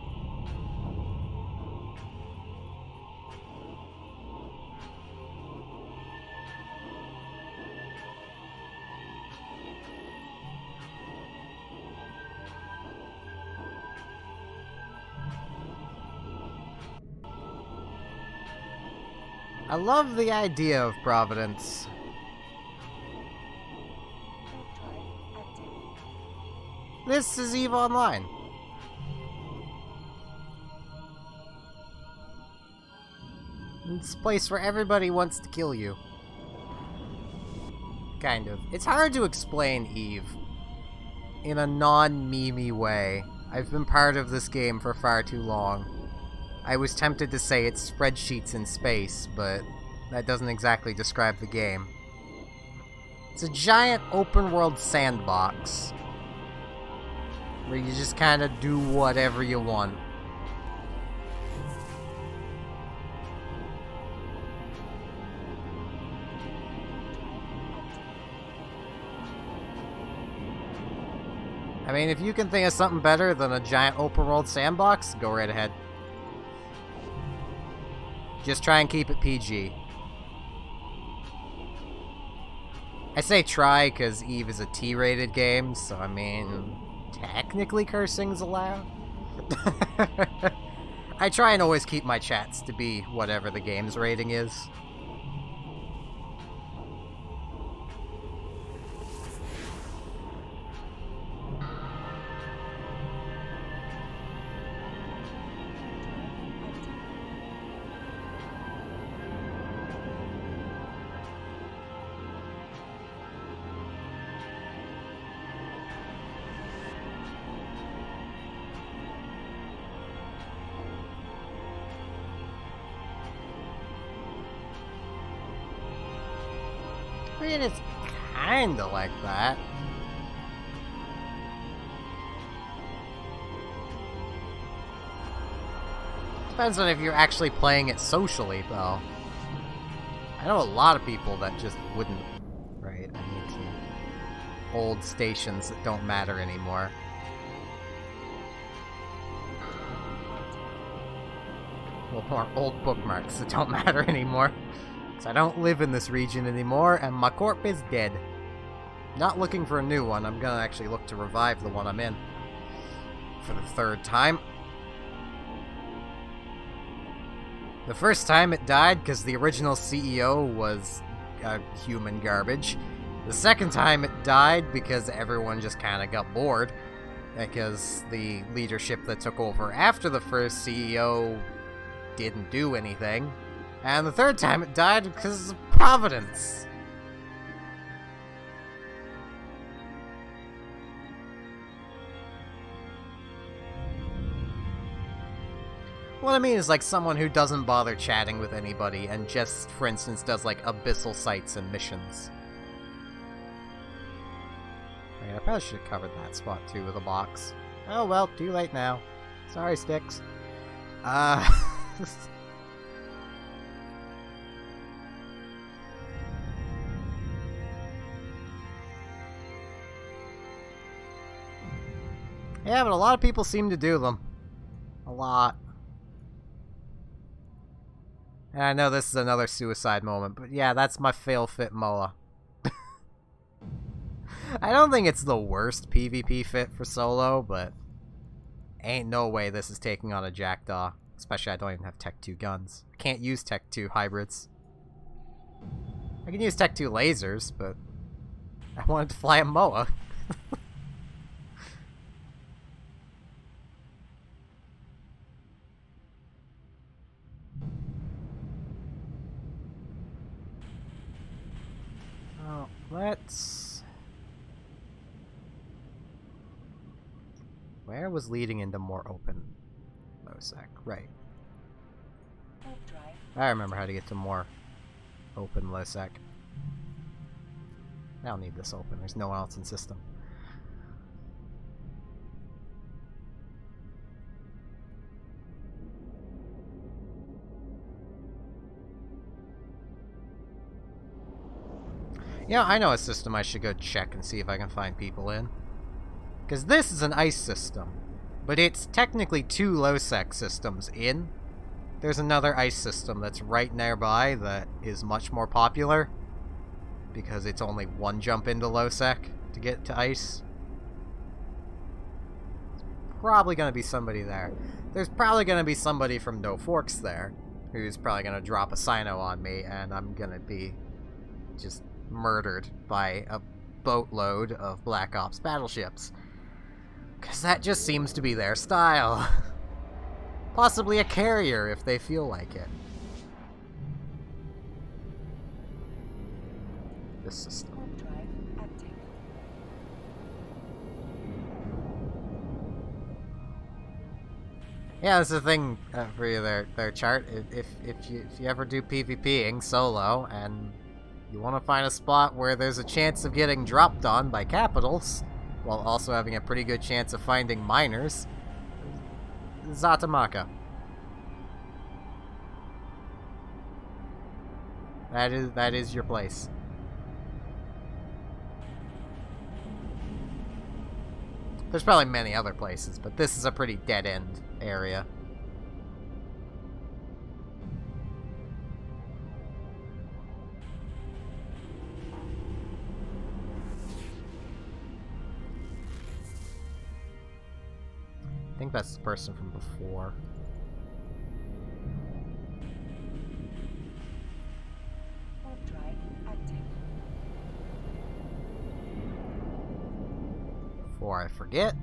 I love the idea of Providence. This is EVE Online. It's a place where everybody wants to kill you. Kind of. It's hard to explain EVE in a non-memey way. I've been part of this game for far too long. I was tempted to say it's spreadsheets in space, but that doesn't exactly describe the game. It's a giant open-world sandbox where you just kind of do whatever you want. mean, if you can think of something better than a giant open world sandbox, go right ahead. Just try and keep it PG. I say try because EVE is a T-rated game, so I mean, technically cursing's allowed. I try and always keep my chats to be whatever the game's rating is. I mean, it's kinda like that. Depends on if you're actually playing it socially, though. I know a lot of people that just wouldn't. Right, I need some old stations that don't matter anymore. Well, more old bookmarks that don't matter anymore. I don't live in this region anymore, and my corp is dead. Not looking for a new one. I'm gonna actually look to revive the one I'm in. For the third time. The first time it died because the original CEO was human garbage. The second time it died because everyone just kinda got bored. Because the leadership that took over after the first CEO didn't do anything. And the third time it died because of Providence. What I mean is like someone who doesn't bother chatting with anybody and just, for instance, does like abyssal sites and missions. I mean, I probably should have covered that spot too with a box. Oh well, too late now. Sorry, Sticks. Yeah, but a lot of people seem to do them. A lot. And I know this is another suicide moment, but yeah, that's my fail fit Moa. I don't think it's the worst PvP fit for solo, but ain't no way this is taking on a Jackdaw. Especially I don't even have Tech 2 guns. I can't use Tech 2 hybrids. I can use Tech 2 lasers, but I wanted to fly a Moa. Let's... Where was leading into more open Losec? Right. I remember how to get to more open Losec. I don't need this open. There's no one else in system. Yeah, I know a system I should go check and see if I can find people in. Because this is an ice system, but it's technically 2 low-sec systems in. There's another ice system that's right nearby that is much more popular, because it's only 1 jump into low-sec to get to ice. There's probably going to be somebody there. There's probably going to be somebody from No Forks there, who's probably going to drop a Sino on me, and I'm going to be just murdered by a boatload of Black Ops battleships. Because that just seems to be their style. Possibly a carrier if they feel like it. This system. Yeah, that's the thing for you there, Chart. If you ever do PvPing solo and you want to find a spot where there's a chance of getting dropped on by capitals, while also having a pretty good chance of finding miners, Zatamaka. That is your place. There's probably many other places, but this is a pretty dead-end area. I think that's the person from before. Warp drive active. Before I forget.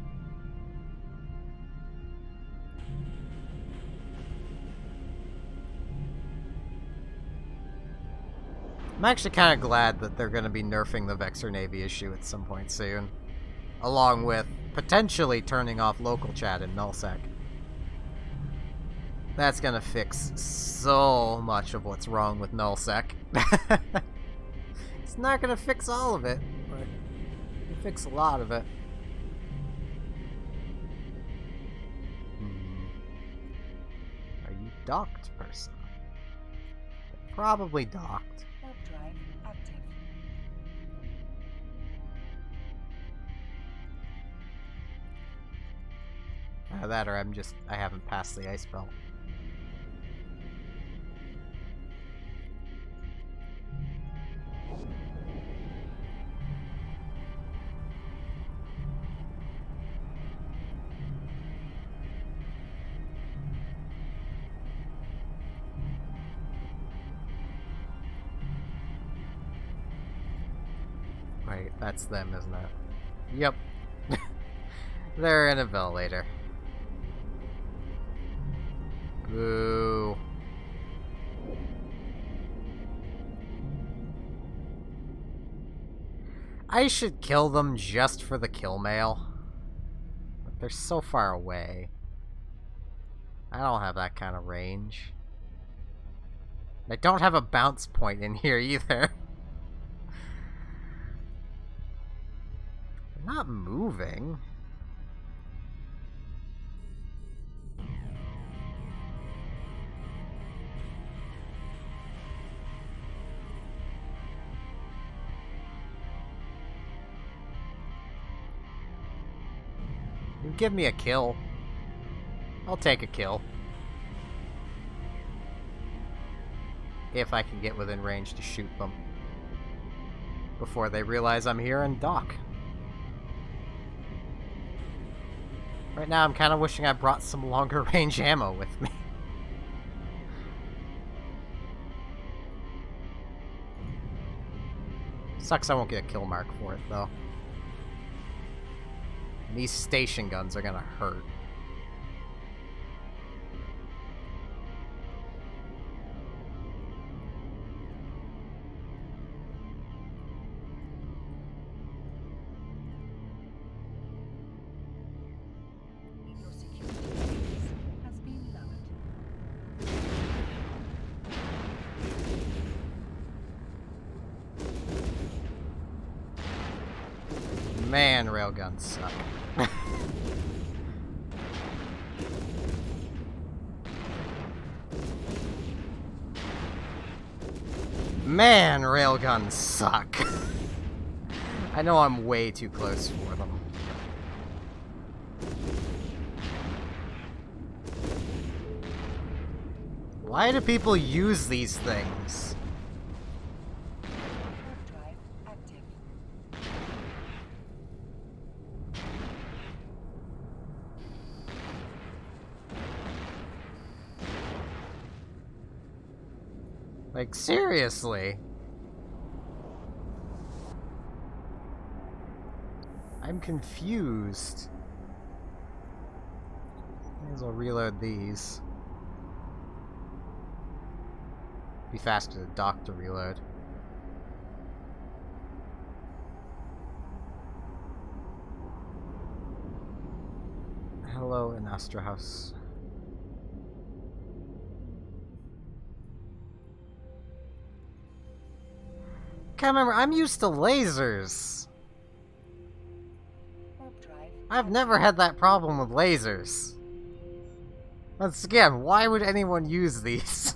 I'm actually kind of glad that they're going to be nerfing the Vexor Navy issue at some point soon. Along with potentially turning off local chat in nullsec. That's going to fix so much of what's wrong with nullsec. It's not going to fix all of it, but it'll fix a lot of it. Are you docked, person? Probably docked. Warp drive active. That or I haven't passed the ice belt. Wait, that's them, isn't it? Yep. They're in a ventilator. Boo. I should kill them just for the kill mail. But they're so far away. I don't have that kind of range. I don't have a bounce point in here either. They're not moving. You give me a kill. I'll take a kill. If I can get within range to shoot them. Before they realize I'm here and dock. Right now I'm kind of wishing I brought some longer range ammo with me. Sucks I won't get a kill mark for it though. And these station guns are gonna hurt. Your security clearance has been lowered. Man, railguns suck. Man, railguns suck. I know I'm way too close for them. Why do people use these things? Warp drive active. Like, seriously? I'm confused. May as well reload these. Be faster to dock to reload. Hello in Astra House. Can't remember, I'm used to lasers. Warp drive. I've never had that problem with lasers. Once again, why would anyone use these?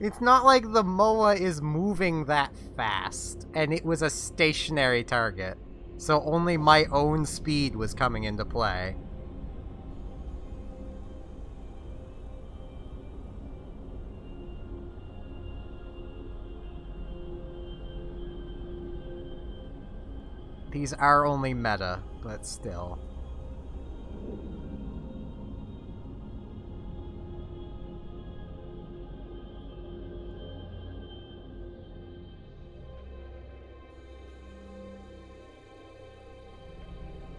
It's not like the MOA is moving that fast, and it was a stationary target. So only my own speed was coming into play. These are only meta, but still.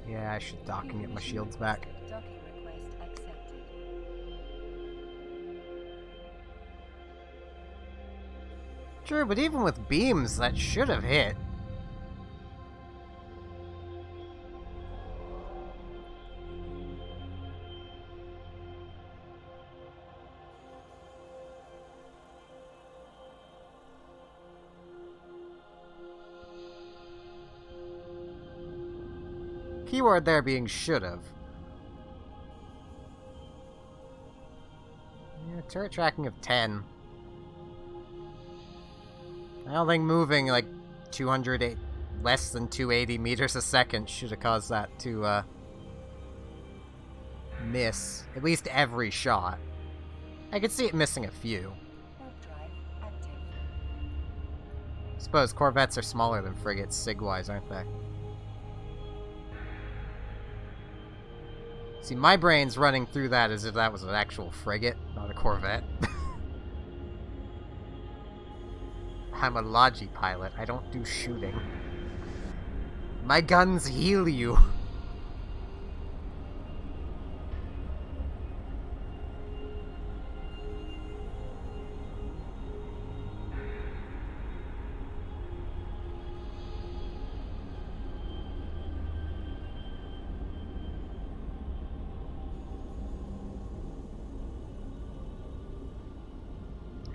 Yeah, I should dock and get my shields back. Docking request accepted. True, but even with beams, that should have hit. Keyword there being should've. Yeah, turret tracking of 10. I don't think moving like 200, less than 280 meters a second should have caused that to miss at least every shot. I could see it missing a few. Warp drive active. I suppose corvettes are smaller than frigates, sig-wise, aren't they? See, my brain's running through that as if that was an actual frigate, not a corvette. I'm a Logi pilot. I don't do shooting. My guns heal you.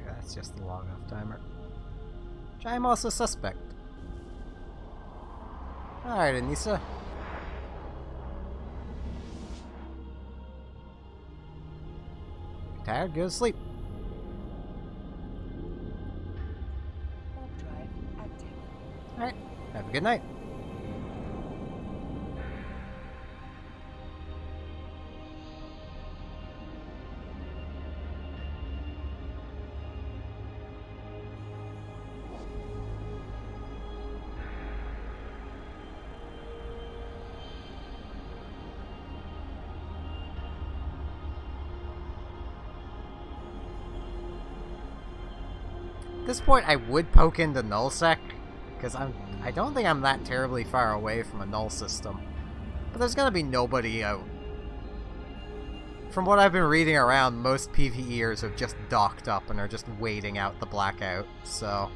That's just a long enough timer. Which I'm also suspect. Alright, Anissa. Tired? Go to sleep. Warp drive active. Alright, have a good night. At this point, I would poke into nullsec, because I don't think I'm that terribly far away from a null system. But there's gonna be nobody out. From what I've been reading around, most PvEers have just docked up and are just waiting out the blackout, so...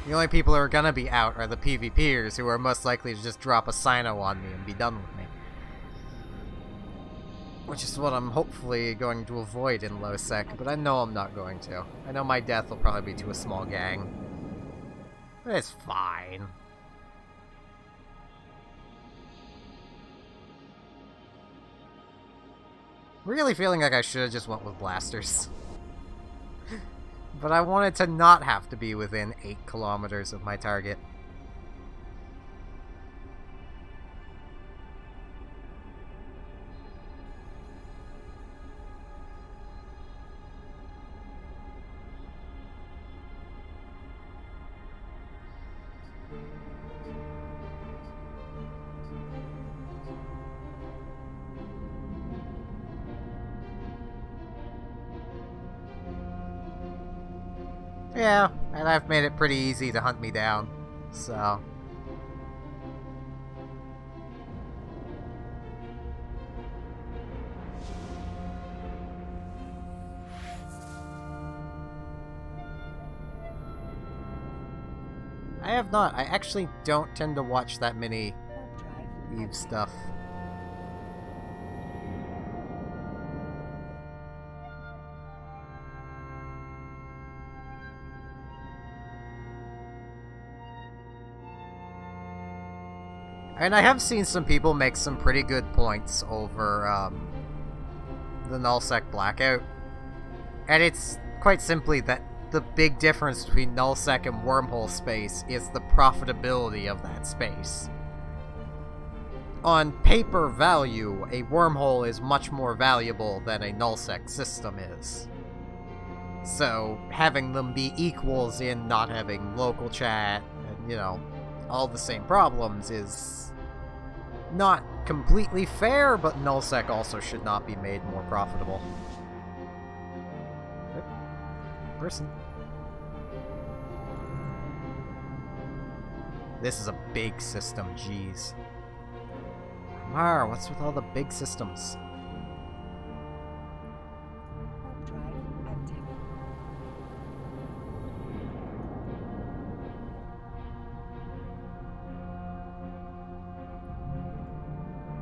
The only people who are gonna be out are the PvPers, who are most likely to just drop a Sino on me and be done with me. Which is what I'm hopefully going to avoid in low sec, but I know I'm not going to. I know my death will probably be to a small gang. But it's fine. Really feeling like I should have just went with blasters. But I wanted to not have to be within 8 kilometers of my target. Yeah, and I've made it pretty easy to hunt me down, so... I have not. I actually don't tend to watch that many Warp drive Eve stuff. And I have seen some people make some pretty good points over the nullsec blackout. And it's quite simply that the big difference between nullsec and wormhole space is the profitability of that space. On paper value, a wormhole is much more valuable than a nullsec system is. So, having them be equals in not having local chat, and, all the same problems is not completely fair, but nullsec also should not be made more profitable. Yep. Person. This is a big system, jeez. Mar, what's with all the big systems? Warp drive active.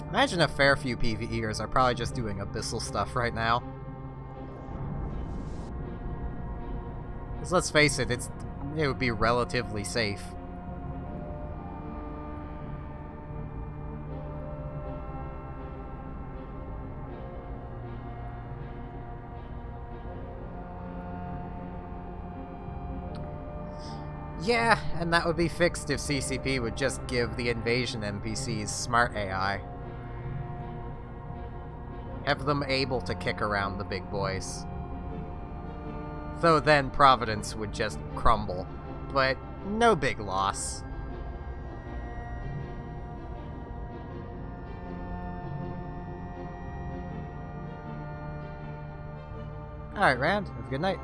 Imagine a fair few PvEers are probably just doing abyssal stuff right now. Because let's face it, it would be relatively safe. Yeah, and that would be fixed if CCP would just give the invasion NPCs smart AI. Have them able to kick around the big boys. Though then Providence would just crumble. But no big loss. Alright, Rand. Have a good night.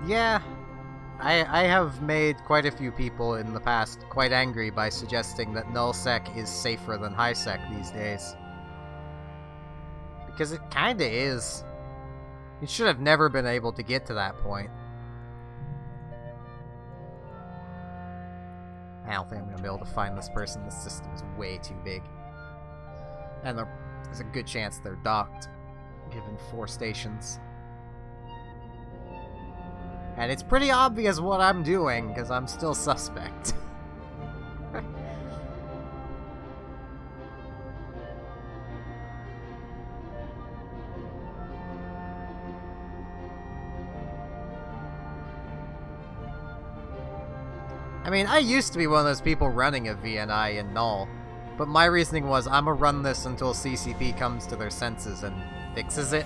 Yeah, I have made quite a few people in the past quite angry by suggesting that nullsec is safer than highsec these days. Because it kinda is. You should have never been able to get to that point. I don't think I'm gonna be able to find this person. This system's way too big. And there's a good chance they're docked, given 4 stations. And it's pretty obvious what I'm doing, because I'm still suspect. I mean, I used to be one of those people running a VNI in Null, but my reasoning was I'm gonna run this until CCP comes to their senses and fixes it.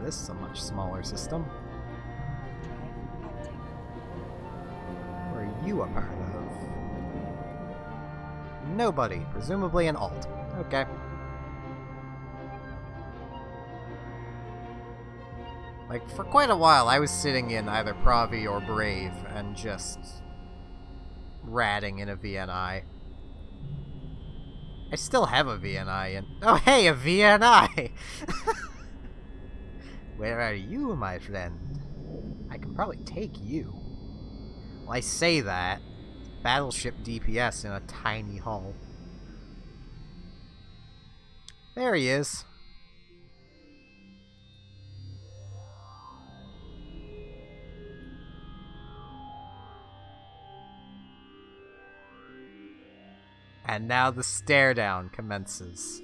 This is a much smaller system. Drive active. Where are you a part of? Nobody. Presumably an alt. Okay. Like, for quite a while, I was sitting in either Pravi or Brave and just ratting in a VNI. I still have a VNI in... Oh, hey, a VNI! Where are you, my friend? I can probably take you. Well, I say that. Battleship DPS in a tiny hull. There he is. And now the stare down commences.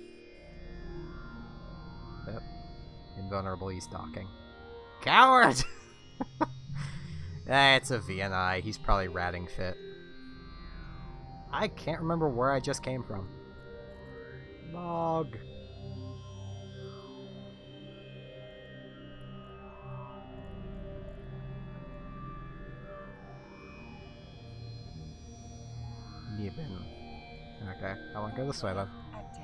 Yep. Invulnerable, he's talking. Coward! It's a VNI. He's probably ratting fit. I can't remember where I just came from. Log. Niven. Okay, I won't go this way then. Active.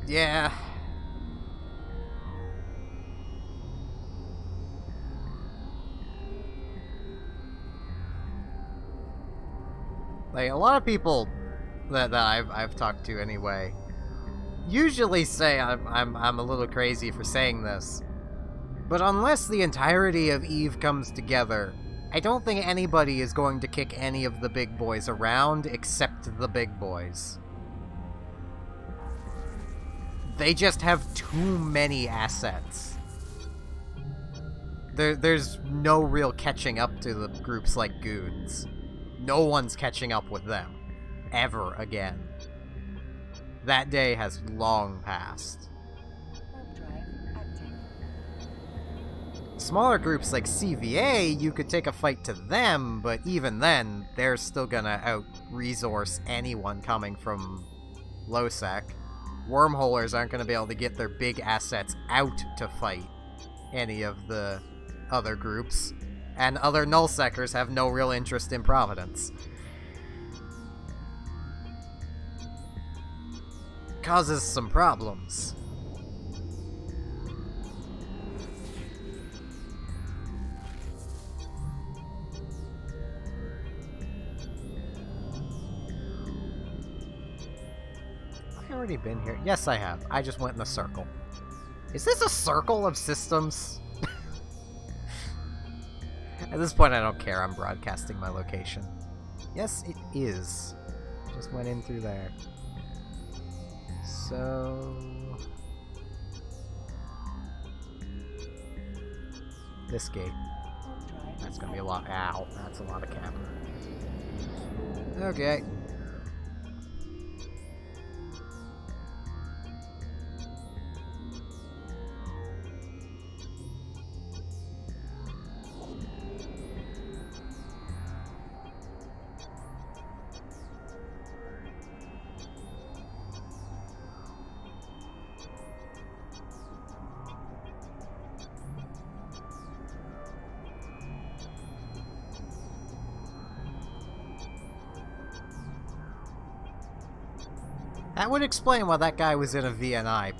Yeah. Like, a lot of people that I've talked to anyway usually say I'm a little crazy for saying this, but unless the entirety of EVE comes together, I don't think anybody is going to kick any of the big boys around except the big boys. They just have too many assets. There's no real catching up to the groups like Goons. No one's catching up with them. Ever again. That day has long passed. Warp drive active. Smaller groups like CVA, you could take a fight to them, but even then, they're still gonna out-resource anyone coming from Losec. Wormholers aren't gonna be able to get their big assets out to fight any of the other groups, and other nullsecers have no real interest in Providence. Causes some problems. Have I already been here? Yes, I have. I just went in a circle. Is this a circle of systems? At this point, I don't care. I'm broadcasting my location. Yes, it is. Just went in through there. So... this gate. Warp drive That's gonna be a lot. Ow. That's a lot of camera. Okay. That would explain why that guy was in a VNI,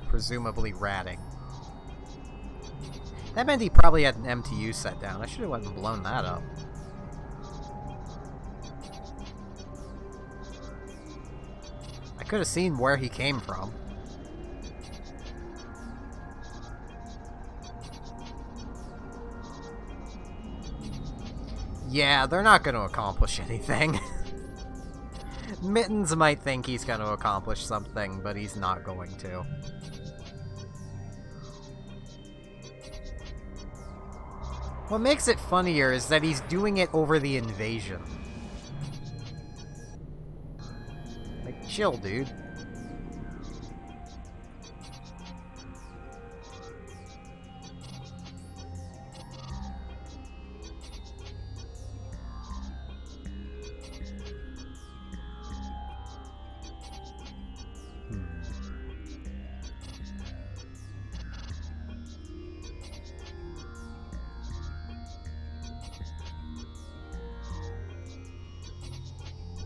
presumably ratting. That meant he probably had an MTU set down. I should have went and blown that up. I could have seen where he came from. Yeah, they're not going to accomplish anything. Mittens might think he's going to accomplish something, but he's not going to. What makes it funnier is that he's doing it over the invasion. Like, chill, dude.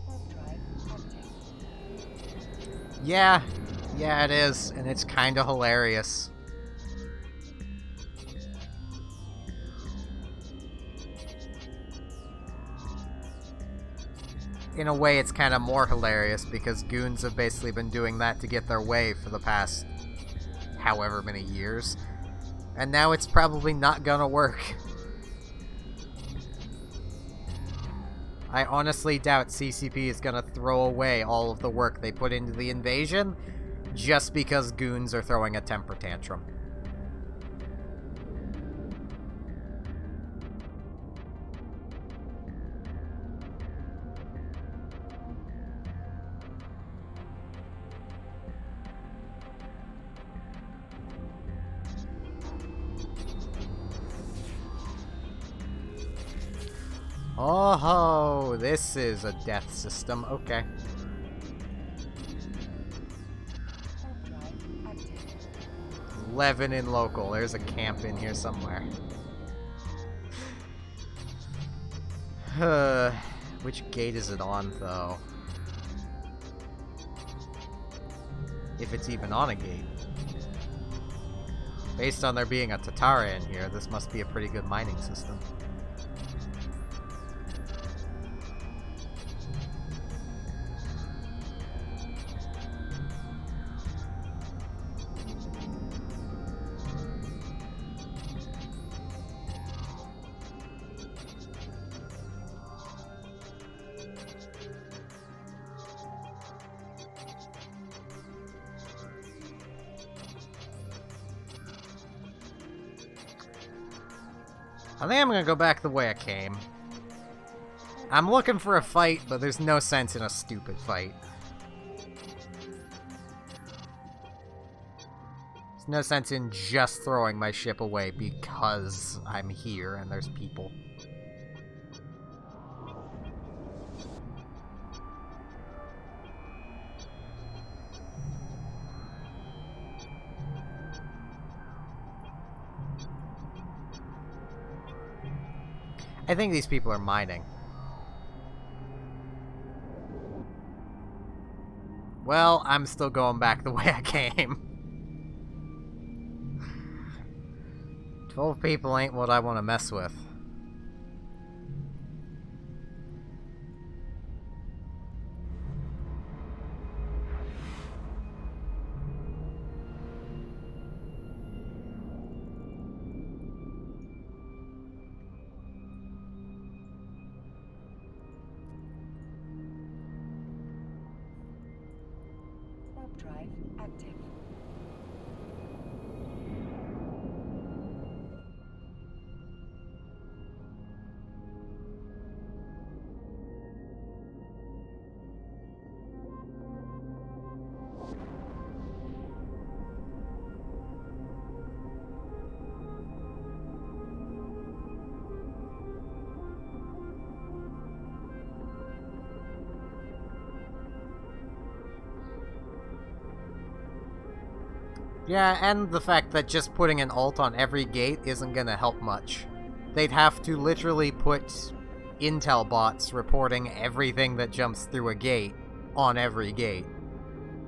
Warp drive active. Yeah, it is, and it's kinda hilarious. In a way, it's kinda more hilarious because Goons have basically been doing that to get their way for the past however many years. And now it's probably not gonna work. I honestly doubt CCP is gonna throw away all of the work they put into the invasion just because Goons are throwing a temper tantrum. Oh ho, this is a death system. Okay. Warp drive active. 11 in local. There's a camp in here somewhere. Which gate is it on, though? If it's even on a gate. Based on there being a Tatara in here, this must be a pretty good mining system. I think I'm gonna go back the way I came. I'm looking for a fight, but there's no sense in a stupid fight. There's no sense in just throwing my ship away because I'm here and there's people. I think these people are mining. Well, I'm still going back the way I came. 12 people ain't what I want to mess with. Warp drive active. Yeah, and the fact that just putting an alt on every gate isn't gonna help much. They'd have to literally put intel bots reporting everything that jumps through a gate on every gate,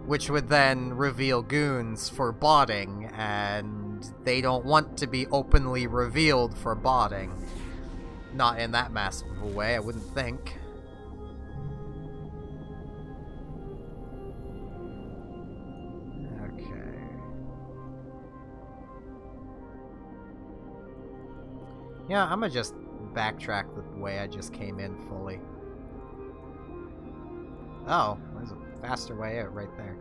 which would then reveal goons for botting, and they don't want to be openly revealed for botting. Not in that massive of a way, I wouldn't think. Yeah, I'm gonna just backtrack the way I just came in fully. Oh, there's a faster way out right there.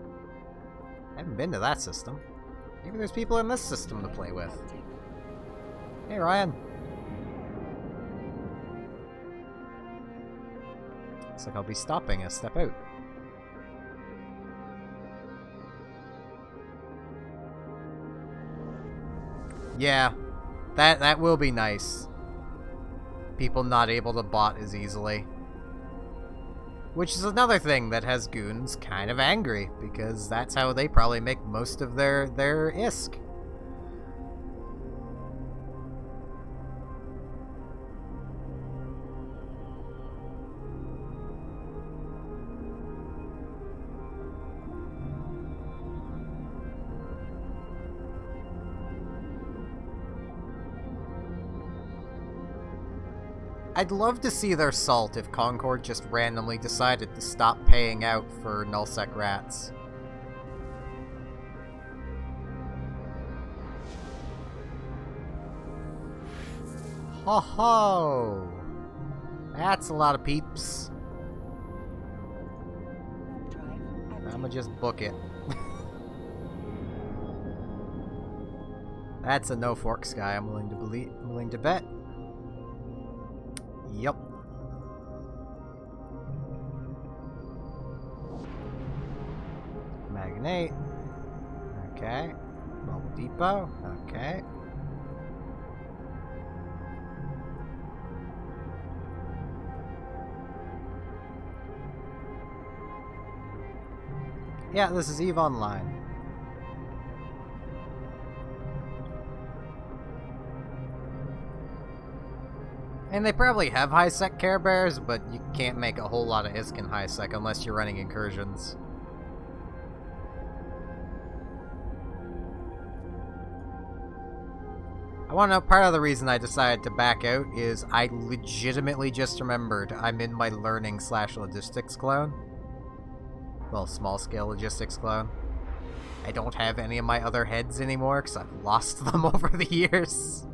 I haven't been to that system. Maybe there's people in this system to play with. Hey, Ryan. Looks like I'll be stopping a step out. Yeah. That will be nice. People not able to bot as easily. Which is another thing that has goons kind of angry, because that's how they probably make most of their ISK. I'd love to see their salt if Concord just randomly decided to stop paying out for nullsec rats. Ho ho! That's a lot of peeps. I'ma just book it. That's a no forks guy I'm willing to bet. Yep. Magnate. Okay. Mobile depot. Okay. Yeah, this is EVE Online. And they probably have high-sec Care Bears, but you can't make a whole lot of ISK in high-sec unless you're running incursions. I want to know, part of the reason I decided to back out is I legitimately just remembered I'm in my learning/logistics clone. Well, small-scale logistics clone. I don't have any of my other heads anymore because I've lost them over the years.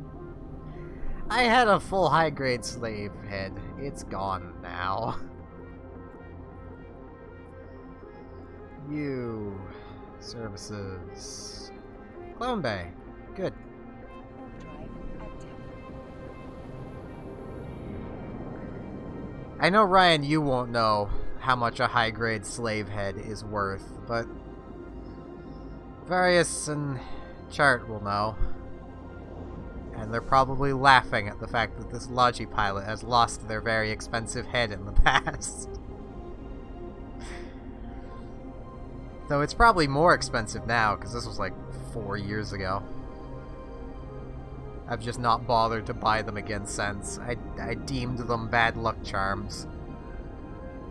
I had a full high-grade slave head. It's gone now. You. Services. Clone Bay. Good. I know, Ryan, you won't know how much a high-grade slave head is worth, but Various and Chart will know. And they're probably laughing at the fact that this Logi pilot has lost their very expensive head in the past. Though it's probably more expensive now, because this was like 4 years ago. I've just not bothered to buy them again since. I deemed them bad luck charms.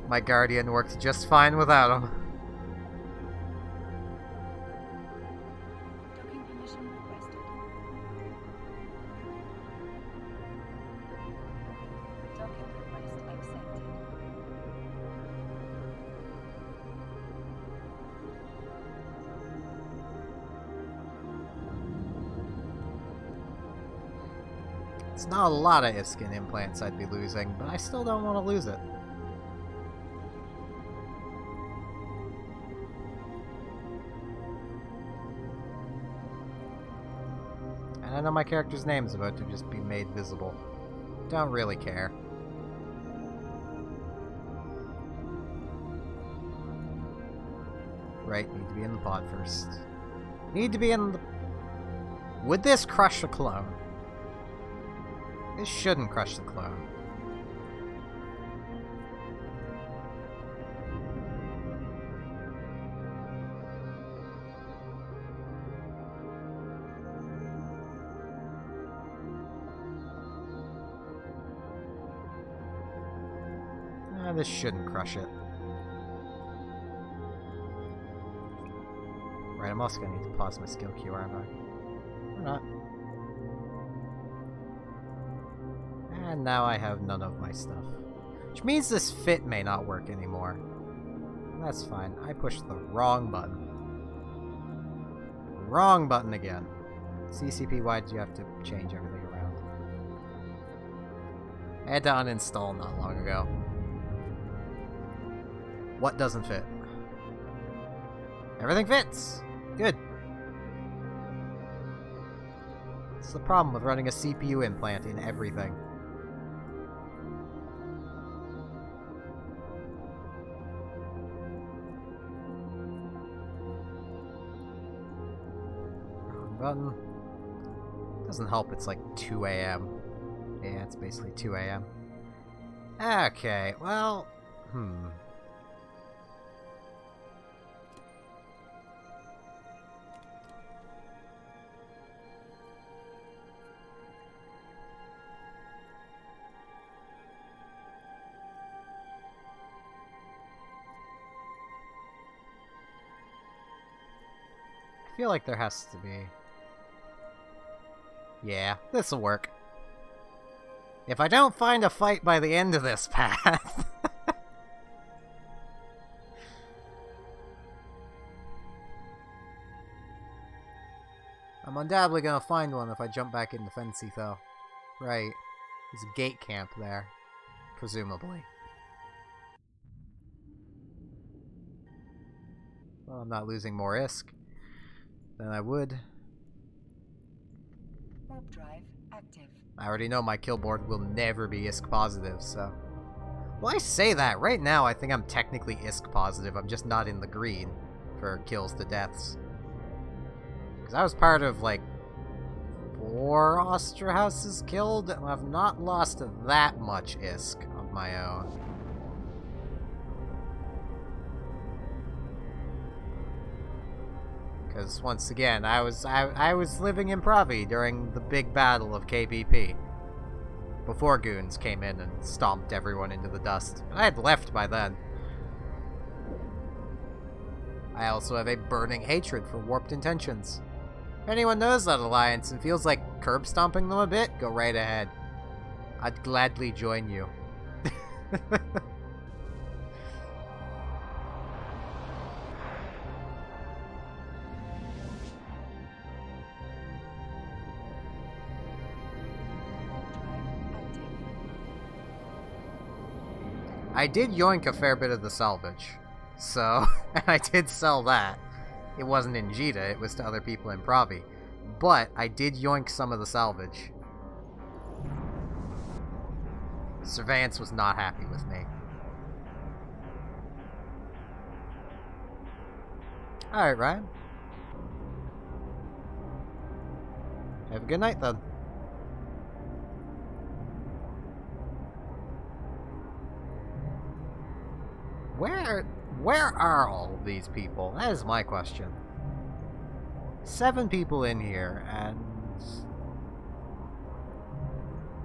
My Guardian worked just fine without them. Docking permission requested. Docking request accepted. It's not a lot of Iskin implants I'd be losing, but I still don't want to lose it. And I know my character's name is about to just be made visible. Don't really care. Right, need to be in the pod first. Need to be in the... Would this crush a clone? This shouldn't crush the clone. This shouldn't crush it. Right, I'm also gonna need to pause my skill queue, aren't I? Or not. And now I have none of my stuff. Which means this fit may not work anymore. That's fine. I pushed the wrong button. Wrong button again. CCP, why did you have to change everything around? I had to uninstall not long ago. What doesn't fit? Everything fits! Good. It's the problem with running a CPU implant in everything. Wrong button. Doesn't help it's like 2 AM. Yeah, it's basically 2 AM. Okay, well... I feel like there has to be... Yeah, this'll work. If I don't find a fight by the end of this path... I'm undoubtedly gonna find one if I jump back into Fency, though. Right. There's a gate camp there. Presumably. Well, I'm not losing more ISK than I would. Warp drive active. I already know my kill board will never be ISK positive, so... Well, I say that. Right now, I think I'm technically ISK positive. I'm just not in the green for kills to deaths. Because I was part of, like, 4 Osterhauses killed, and I've not lost that much ISK of my own. Because, once again, I was living in Pravi during the big battle of KBP. Before goons came in and stomped everyone into the dust. I had left by then. I also have a burning hatred for Warped Intentions. If anyone knows that alliance and feels like curb stomping them a bit, go right ahead. I'd gladly join you. I did yoink a fair bit of the salvage, so I did sell that. It wasn't in Jita, it was to other people in Pravi. But I did yoink some of the salvage. Surveillance was not happy with me. Alright, Ryan. Have a good night, then. Where are all of these people? That is my question. 7 people in here, and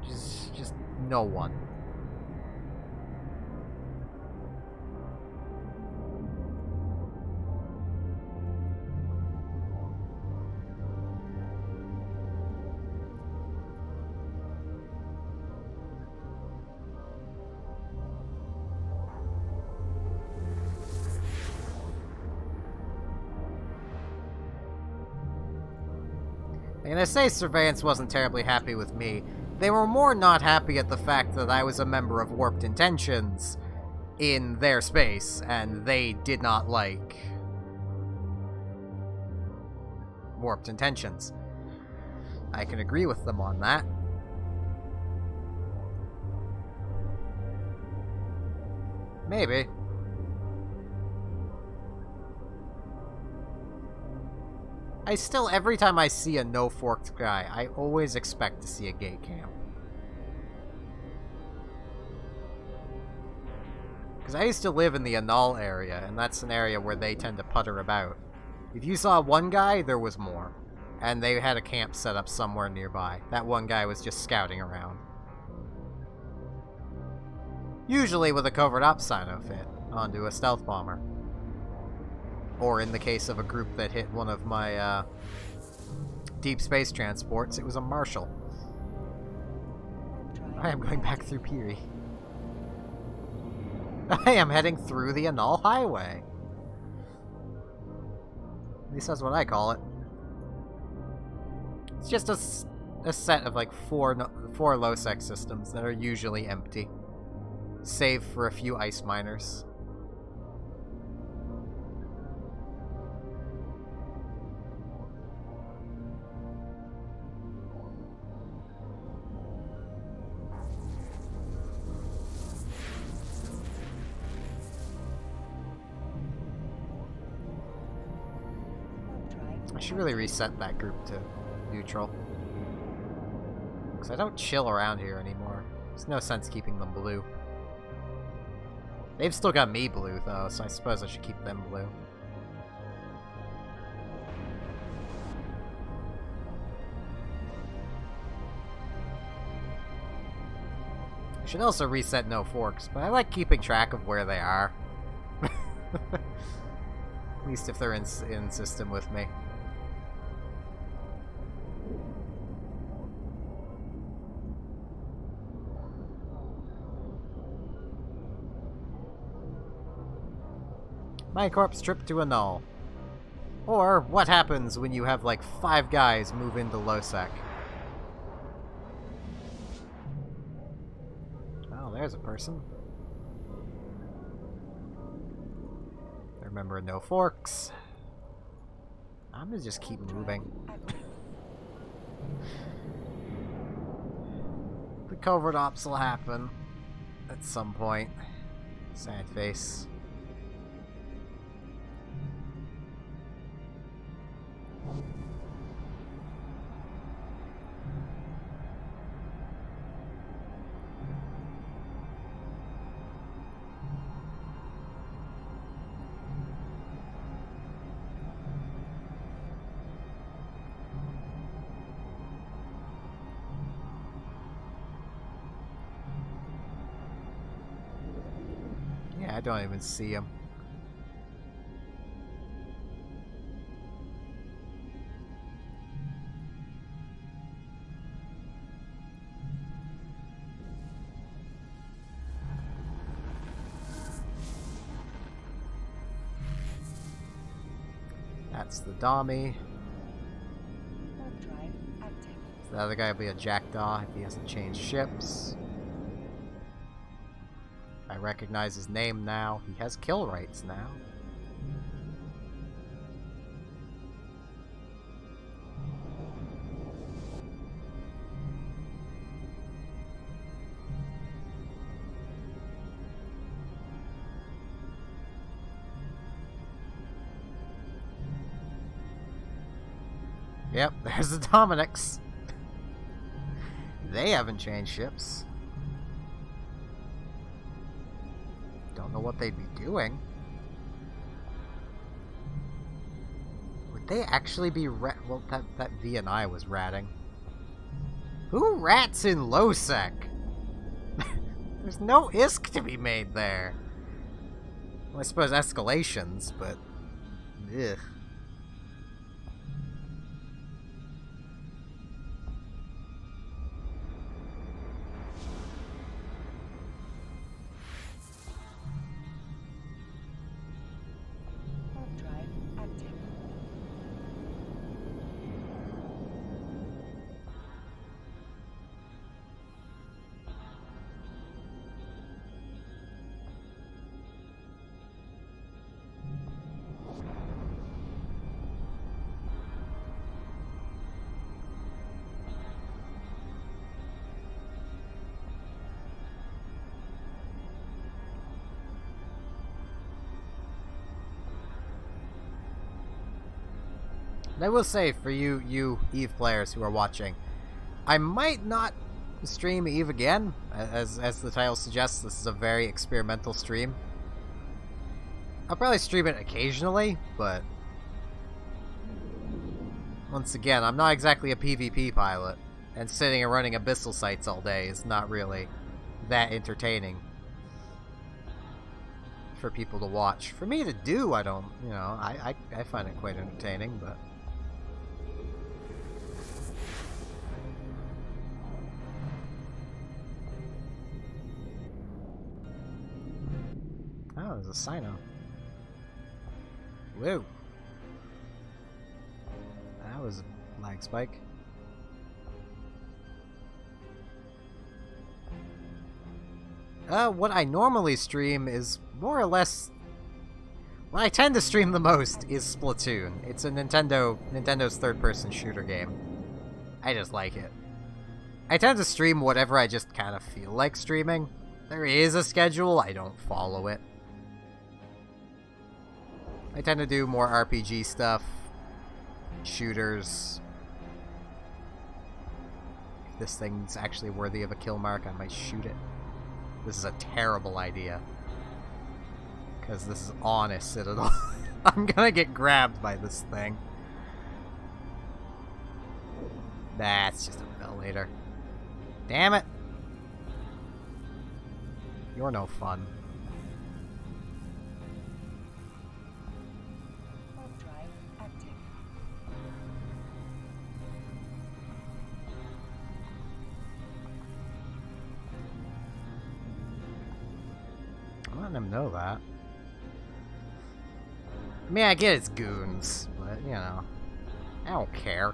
just no one. And I say Surveillance wasn't terribly happy with me. They were more not happy at the fact that I was a member of Warped Intentions in their space, and they did not like Warped Intentions. I can agree with them on that. Maybe. I still, every time I see a no-forked guy, I always expect to see a gate cam. Because I used to live in the Annual area, and that's an area where they tend to putter about. If you saw one guy, there was more. And they had a camp set up somewhere nearby. That one guy was just scouting around. Usually with a covert ops sino fit onto a stealth bomber. Or in the case of a group that hit one of my deep space transports, it was a Marshal. I am going back through Peary. I am heading through the Annual Highway. At least that's what I call it. It's just a set of like four low-sec systems that are usually empty. Save for a few ice miners. I should really reset that group to neutral. Because I don't chill around here anymore. There's no sense keeping them blue. They've still got me blue, though, so I suppose I should keep them blue. I should also reset no forks, but I like keeping track of where they are. At least if they're in system with me. My corpse trip to Annual. Or, what happens when you have like 5 guys move into low-sec? Oh, there's a person. Remember, no forks. I'm gonna just keep moving. The covert ops will happen at some point. Sad face. Yeah, I don't even see him. That's the Dami. So the other guy will be a Jackdaw if he hasn't changed ships. I recognize his name now. He has kill rights now. Yep, there's the Dominics. They haven't changed ships. Don't know what they'd be doing. Would they actually be well, that V&I was ratting. Who rats in Losec? There's no ISK to be made there. Well, I suppose escalations, but... ugh. Warp drive active. And I will say, for you EVE players who are watching, I might not stream EVE again. As the title suggests, this is a very experimental stream. I'll probably stream it occasionally, but... once again, I'm not exactly a PvP pilot, and sitting and running abyssal sites all day is not really that entertaining for people to watch. For me to do, I don't, you know, I find it quite entertaining, but... oh, there's a Sino. Whoa. That was a lag spike. What I normally stream is more or less... what I tend to stream the most is Splatoon. It's a Nintendo's third-person shooter game. I just like it. I tend to stream whatever I just kind of feel like streaming. There is a schedule, I don't follow it. I tend to do more RPG stuff, shooters. If this thing's actually worthy of a kill mark, I might shoot it. This is a terrible idea. Because this is on a Citadel. I'm gonna get grabbed by this thing. That's just a ventilator. Damn it! You're no fun. Warp drive active. I'm letting him know that. I mean, I get it's goons, but, you know, I don't care.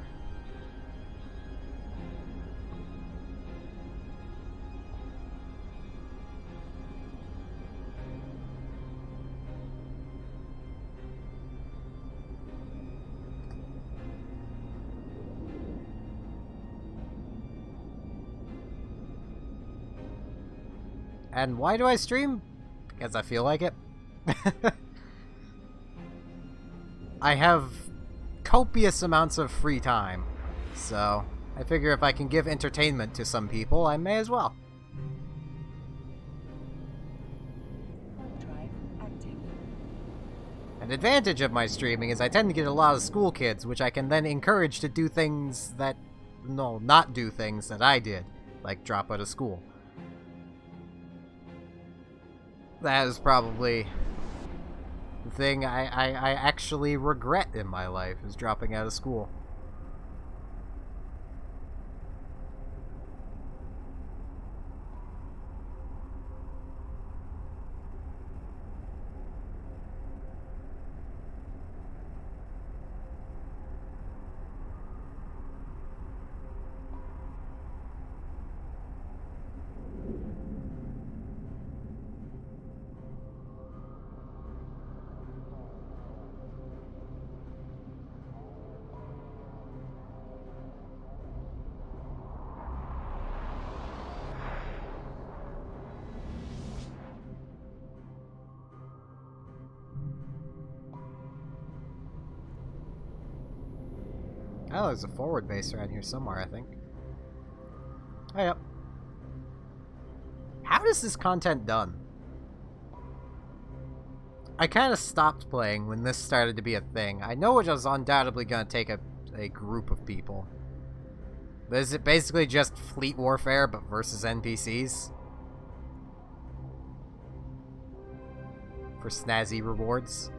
And why do I stream? Because I feel like it. I have copious amounts of free time, so I figure if I can give entertainment to some people, I may as well. Warp drive active. An advantage of my streaming is I tend to get a lot of school kids, which I can then encourage to do things that... no, not do things that I did, like drop out of school. That is probably the thing I actually regret in my life, is dropping out of school. Oh, there's a forward base around here somewhere, I think. Oh, yep. How is this content done? I kind of stopped playing when this started to be a thing. I know it was undoubtedly going to take a group of people. But is it basically just fleet warfare, but versus NPCs? For snazzy rewards?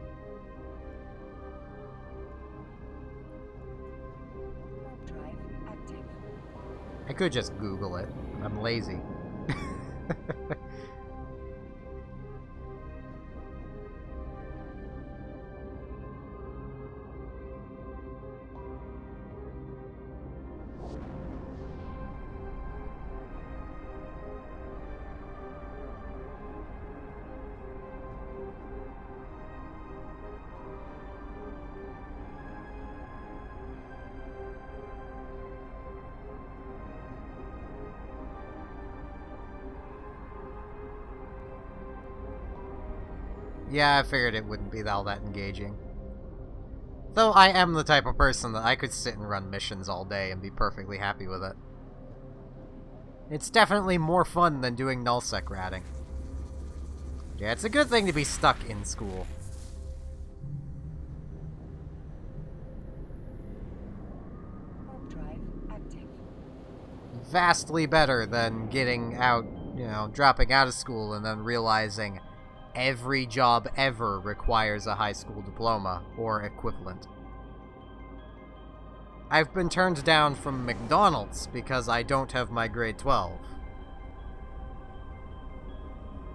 Warp drive active. I could just Google it. I'm lazy. Yeah, I figured it wouldn't be all that engaging. Though I am the type of person that I could sit and run missions all day and be perfectly happy with it. It's definitely more fun than doing nullsec ratting. Yeah, it's a good thing to be stuck in school. Warp drive active. Vastly better than getting out, you know, dropping out of school and then realizing every job ever requires a high school diploma or equivalent. I've been turned down from McDonald's because I don't have my grade 12.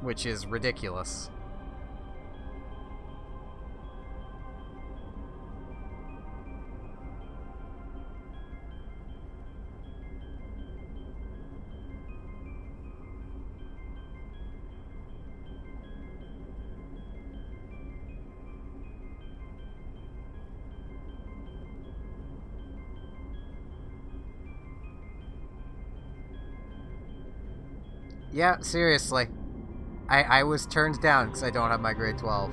Which is ridiculous. Yeah, seriously. I was turned down because I don't have my grade 12.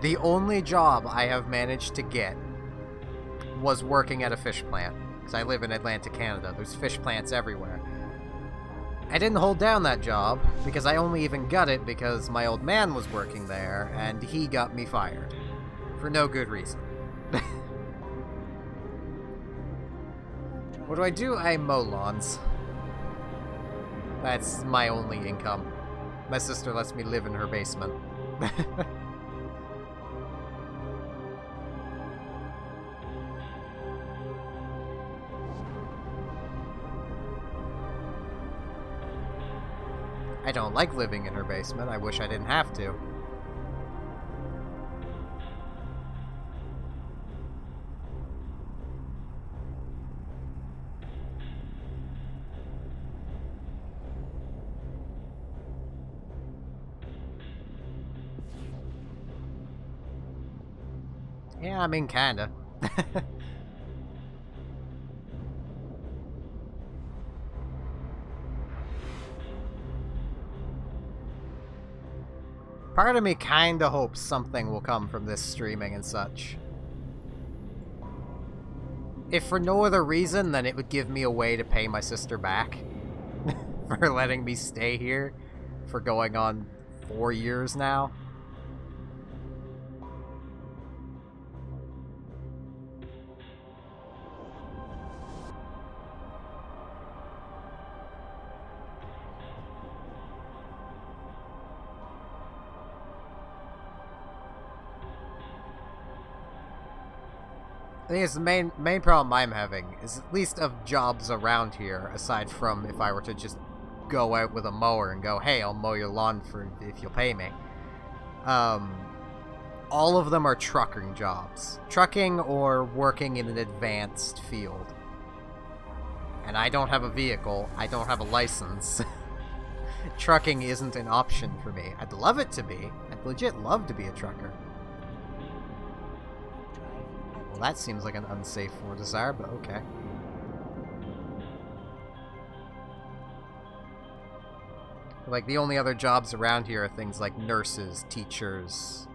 The only job I have managed to get was working at a fish plant. Because I live in Atlantic Canada. There's fish plants everywhere. I didn't hold down that job because I only even got it because my old man was working there and he got me fired. For no good reason. What do? I mow lawns. That's my only income. My sister lets me live in her basement. I don't like living in her basement. I wish I didn't have to. Yeah, I mean, kinda. Part of me kinda hopes something will come from this streaming and such. If for no other reason, then it would give me a way to pay my sister back for letting me stay here for going on 4 years now. I think it's the main problem I'm having is at least of jobs around here, aside from if I were to just go out with a mower and go, hey, I'll mow your lawn for if you'll pay me. All of them are trucking jobs. Trucking or working in an advanced field. And I don't have a vehicle. I don't have a license. Trucking isn't an option for me. I'd love it to be. I'd legit love to be a trucker. Well, that seems like an unsafe Fortizar, but okay. Like, the only other jobs around here are things like nurses, teachers.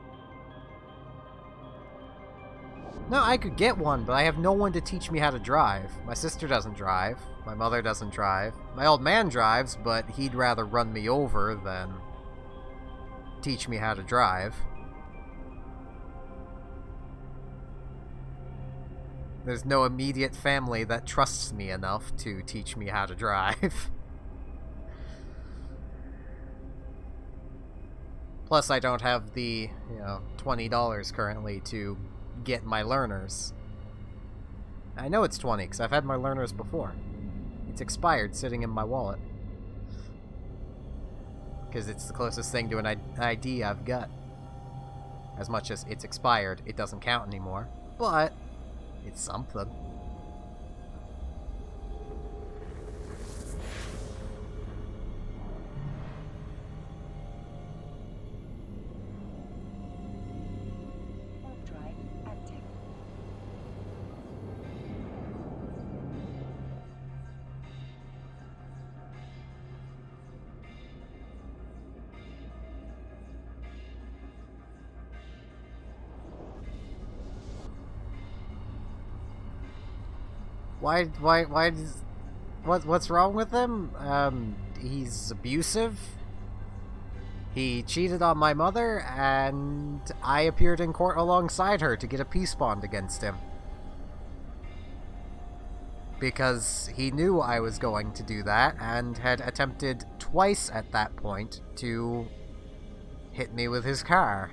No, I could get one, but I have no one to teach me how to drive. My sister doesn't drive. My mother doesn't drive. My old man drives, but he'd rather run me over than teach me how to drive. There's no immediate family that trusts me enough to teach me how to drive. Plus, I don't have the, $20 currently to get my learners. I know it's 20 because I've had my learners before. It's expired sitting in my wallet. Because it's the closest thing to an ID I've got. As much as it's expired, it doesn't count anymore. But it's something. Warp drive active. What's wrong with him? He's abusive. He cheated on my mother, and I appeared in court alongside her to get a peace bond against him. Because he knew I was going to do that, and had attempted twice at that point to hit me with his car.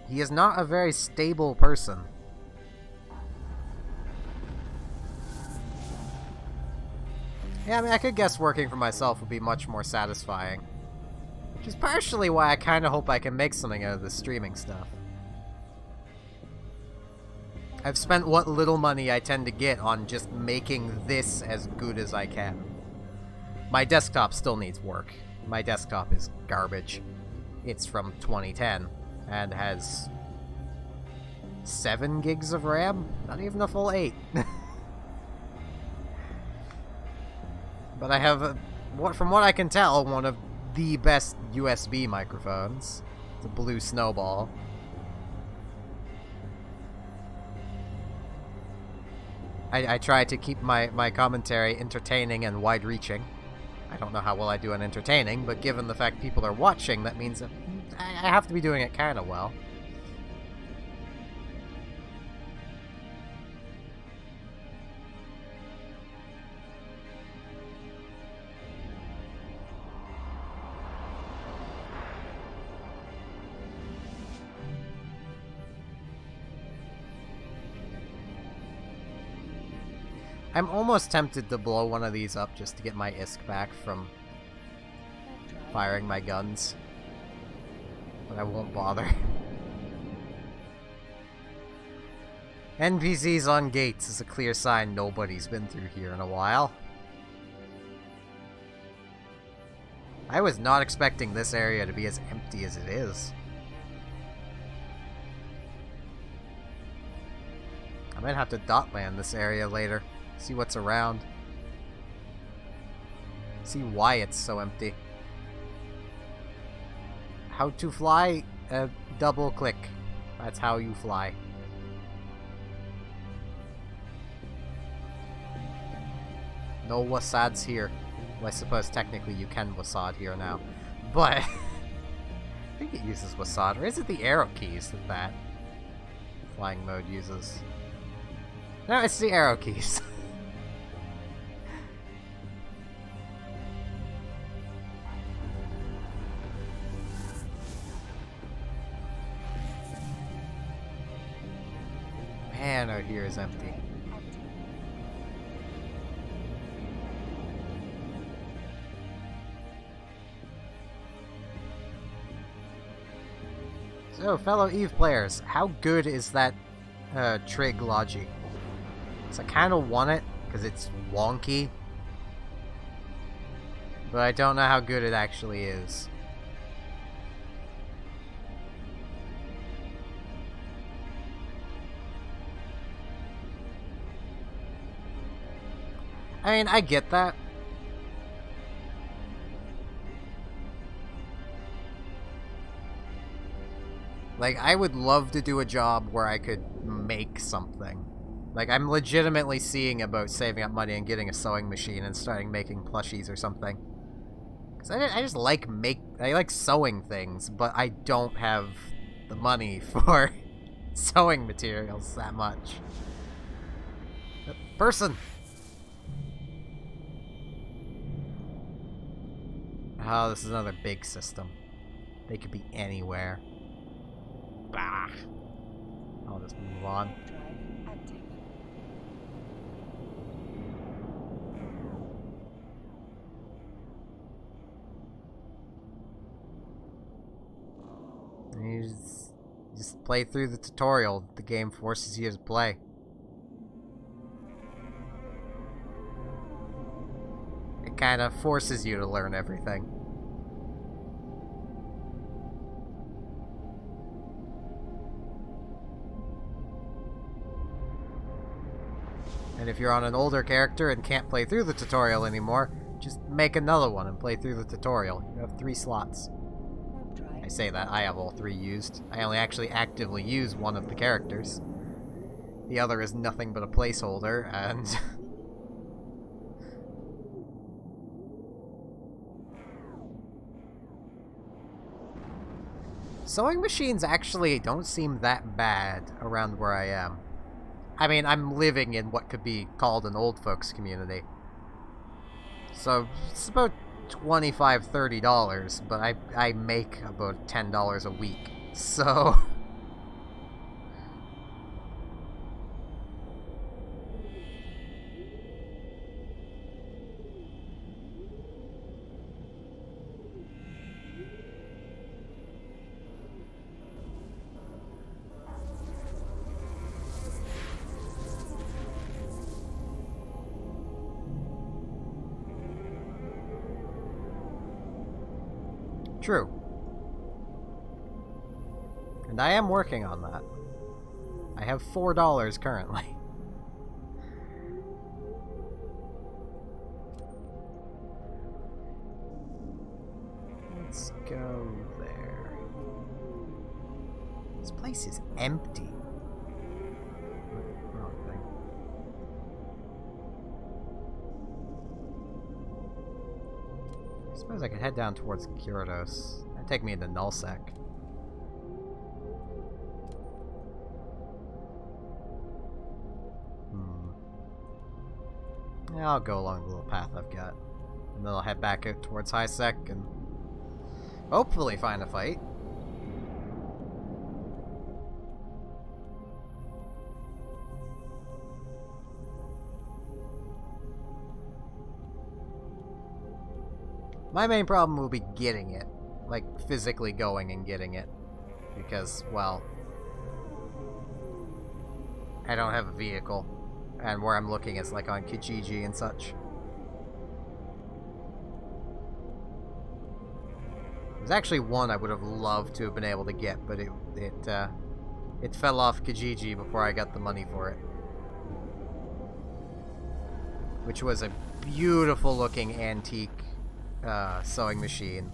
He is not a very stable person. Yeah, I mean, I could guess working for myself would be much more satisfying. Which is partially why I kind of hope I can make something out of this streaming stuff. I've spent what little money I tend to get on just making this as good as I can. My desktop still needs work. My desktop is garbage. It's from 2010 and has 7 gigs of RAM? Not even a full 8. But I have, from what I can tell, one of the best USB microphones. It's a Blue Snowball. I try to keep my commentary entertaining and wide-reaching. I don't know how well I do on entertaining, but given the fact people are watching, that means that I have to be doing it kind of well. I'm almost tempted to blow one of these up just to get my ISK back from firing my guns. But I won't bother. NPCs on gates is a clear sign nobody's been through here in a while. I was not expecting this area to be as empty as it is. I might have to dot land this area later. See what's around. See why it's so empty. How to fly? Double click. That's how you fly. No wasads here. Well, I suppose technically you can wasad here now. But I think it uses wasad. Or is it the arrow keys that flying mode uses? No, it's the arrow keys. Man, out here is empty. So, fellow EVE players, how good is that trig logi? So I kind of want it, because it's wonky. But I don't know how good it actually is. I mean, I get that. Like, I would love to do a job where I could make something. Like, I'm legitimately seeing about saving up money and getting a sewing machine and starting making plushies or something. Because I just like I like sewing things, but I don't have the money for sewing materials that much. Person! Oh, this is another big system. They could be anywhere. Bah! I'll just move on. Drive active. You just play through the tutorial the game forces you to play. It kind of forces you to learn everything. And if you're on an older character and can't play through the tutorial anymore, just make another one and play through the tutorial. You have 3 slots. Warp drive. I say that, I have all 3 used. I only actually actively use one of the characters. The other is nothing but a placeholder, and... Sewing machines actually don't seem that bad around where I am. I mean, I'm living in what could be called an old folks community. So, it's about $25, $30, but I make about $10 a week. So... True. And I am working on that. I have $4 currently. Let's go there. This place is empty. Wrong thing. I suppose I could head down towards Gyarados. That'd take me into Nullsec. Yeah, I'll go along the little path I've got. And then I'll head back out towards Highsec and hopefully find a fight. My main problem will be getting it. Like, physically going and getting it. Because, well... I don't have a vehicle. And where I'm looking is, like, on Kijiji and such. There's actually one I would have loved to have been able to get, but it fell off Kijiji before I got the money for it. Which was a beautiful looking antique sewing machine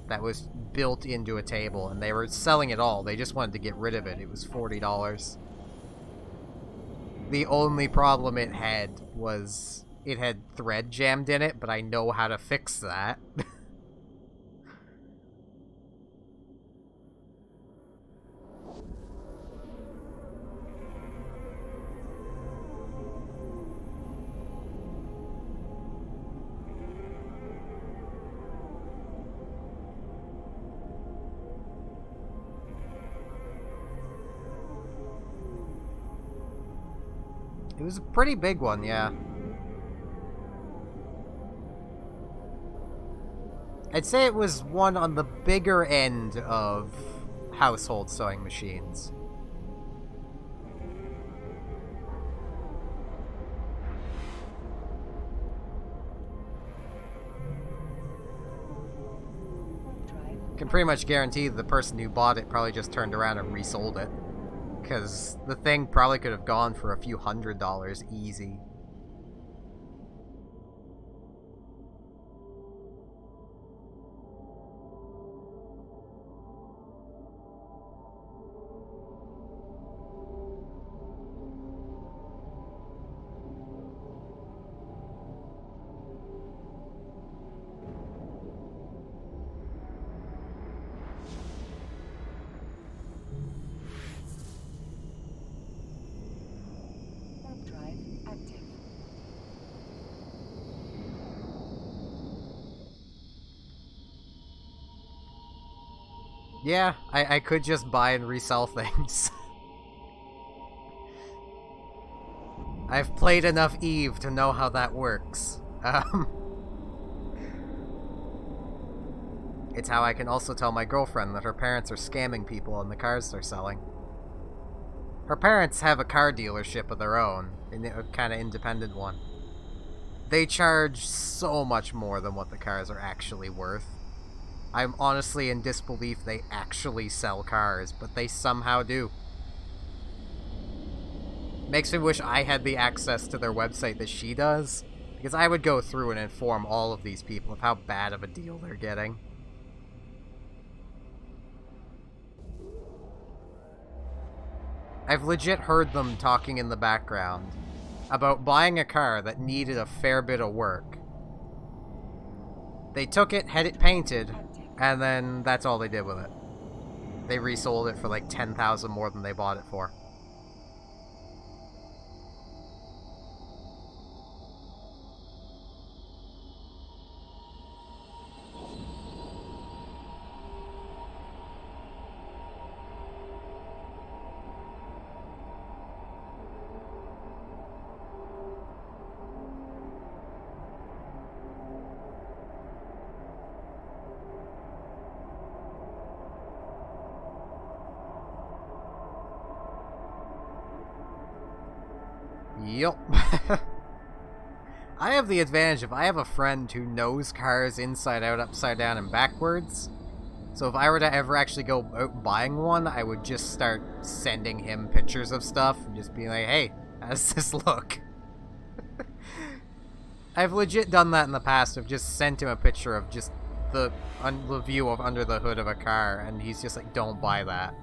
that was built into a table, and they were selling it all. They just wanted to get rid of it. It was $40. The only problem it had was it had thread jammed in it, but I know how to fix that. It was a pretty big one, yeah. I'd say it was one on the bigger end of household sewing machines. Can pretty much guarantee the person who bought it probably just turned around and resold it. Because the thing probably could have gone for a few $100s easy. Yeah, I could just buy and resell things. I've played enough EVE to know how that works. It's how I can also tell my girlfriend that her parents are scamming people on the cars they're selling. Her parents have a car dealership of their own, a kind of independent one. They charge so much more than what the cars are actually worth. I'm honestly in disbelief they actually sell cars, but they somehow do. Makes me wish I had the access to their website that she does, because I would go through and inform all of these people of how bad of a deal they're getting. I've legit heard them talking in the background about buying a car that needed a fair bit of work. They took it, had it painted, and then that's all they did with it. They resold it for like 10,000 more than they bought it for. Yup. I have the advantage if I have a friend who knows cars inside out, upside down, and backwards. So if I were to ever actually go out buying one, I would just start sending him pictures of stuff and just be like, hey, how does this look? I've legit done that in the past. I've just sent him a picture of just the view of under the hood of a car, and he's just like, don't buy that.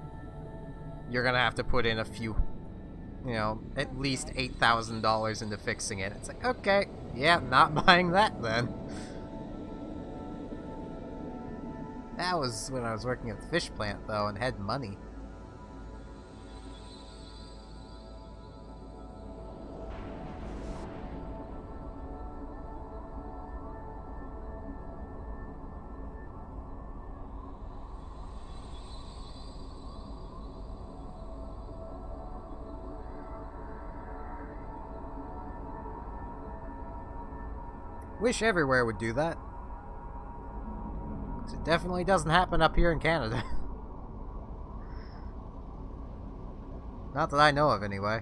You're gonna have to put in a few, you know, at least $8,000 into fixing it. It's like, okay, yeah, not buying that then. That was when I was working at the fish plant, though, and had money. Wish everywhere would do that. 'Cause it definitely doesn't happen up here in Canada. Not that I know of, anyway.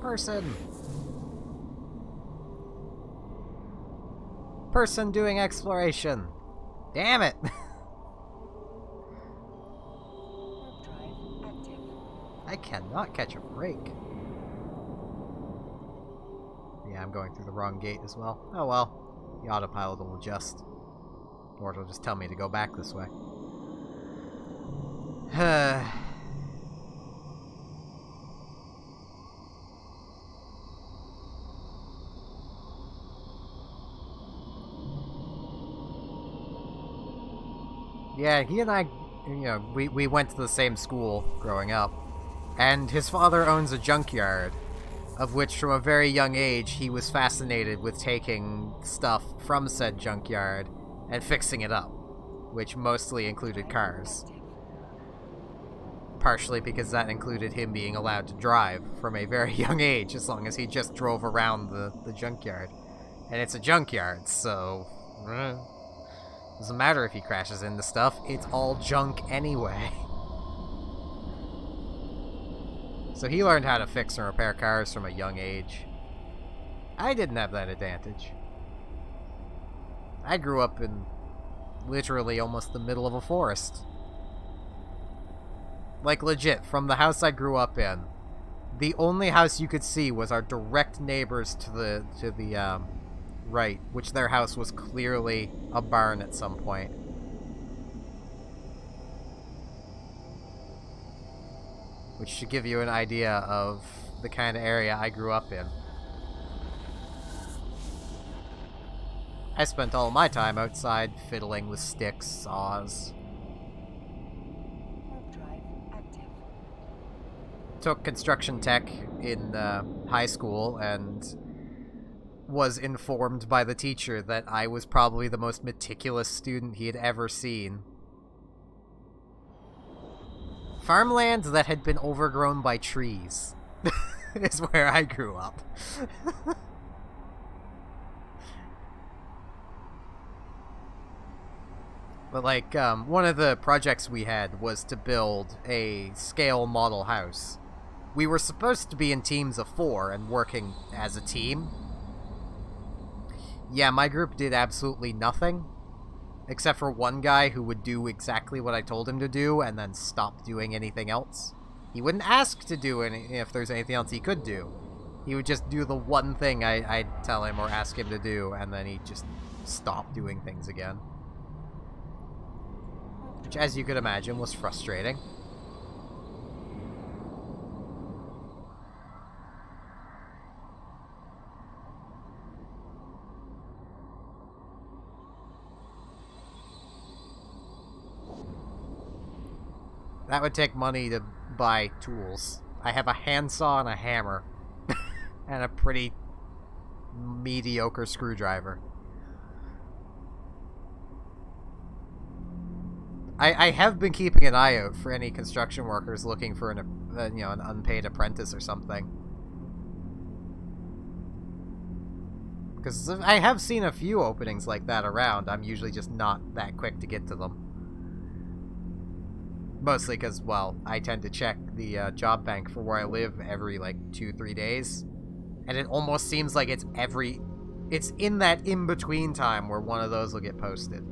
Person doing exploration. Damn it! I cannot catch a break. Yeah, I'm going through the wrong gate as well. Oh well. The autopilot will adjust. Or it'll just tell me to go back this way. Yeah, he and I, you know, we went to the same school growing up. And his father owns a junkyard, of which from a very young age he was fascinated with taking stuff from said junkyard and fixing it up, which mostly included cars. Partially because that included him being allowed to drive from a very young age, as long as he just drove around the junkyard. And it's a junkyard, so doesn't matter if he crashes into stuff, it's all junk anyway. So he learned how to fix and repair cars from a young age. I didn't have that advantage. I grew up in literally almost the middle of a forest. Like legit, from the house I grew up in, the only house you could see was our direct neighbors to the right, which their house was clearly a barn at some point. Which should give you an idea of the kind of area I grew up in. I spent all my time outside fiddling with sticks, saws. took construction tech in high school and was informed by the teacher that I was probably the most meticulous student he had ever seen. Farmland that had been overgrown by trees is where I grew up. But, like, one of the projects we had was to build a scale model house. We were supposed to be in teams of 4 and working as a team. Yeah, my group did absolutely nothing, except for one guy who would do exactly what I told him to do and then stop doing anything else. He wouldn't ask to do if there's anything else he could do. He would just do the one thing I'd tell him or ask him to do, and then he'd just stop doing things again. Which, as you could imagine, was frustrating. That would take money to buy tools. I have a handsaw and a hammer. And a pretty mediocre screwdriver. I have been keeping an eye out for any construction workers looking for an unpaid apprentice or something. Because I have seen a few openings like that around. I'm usually just not that quick to get to them. Mostly because, well, I tend to check the job bank for where I live every, like, 2-3 days. And it almost seems like it's in that in-between time where one of those will get posted.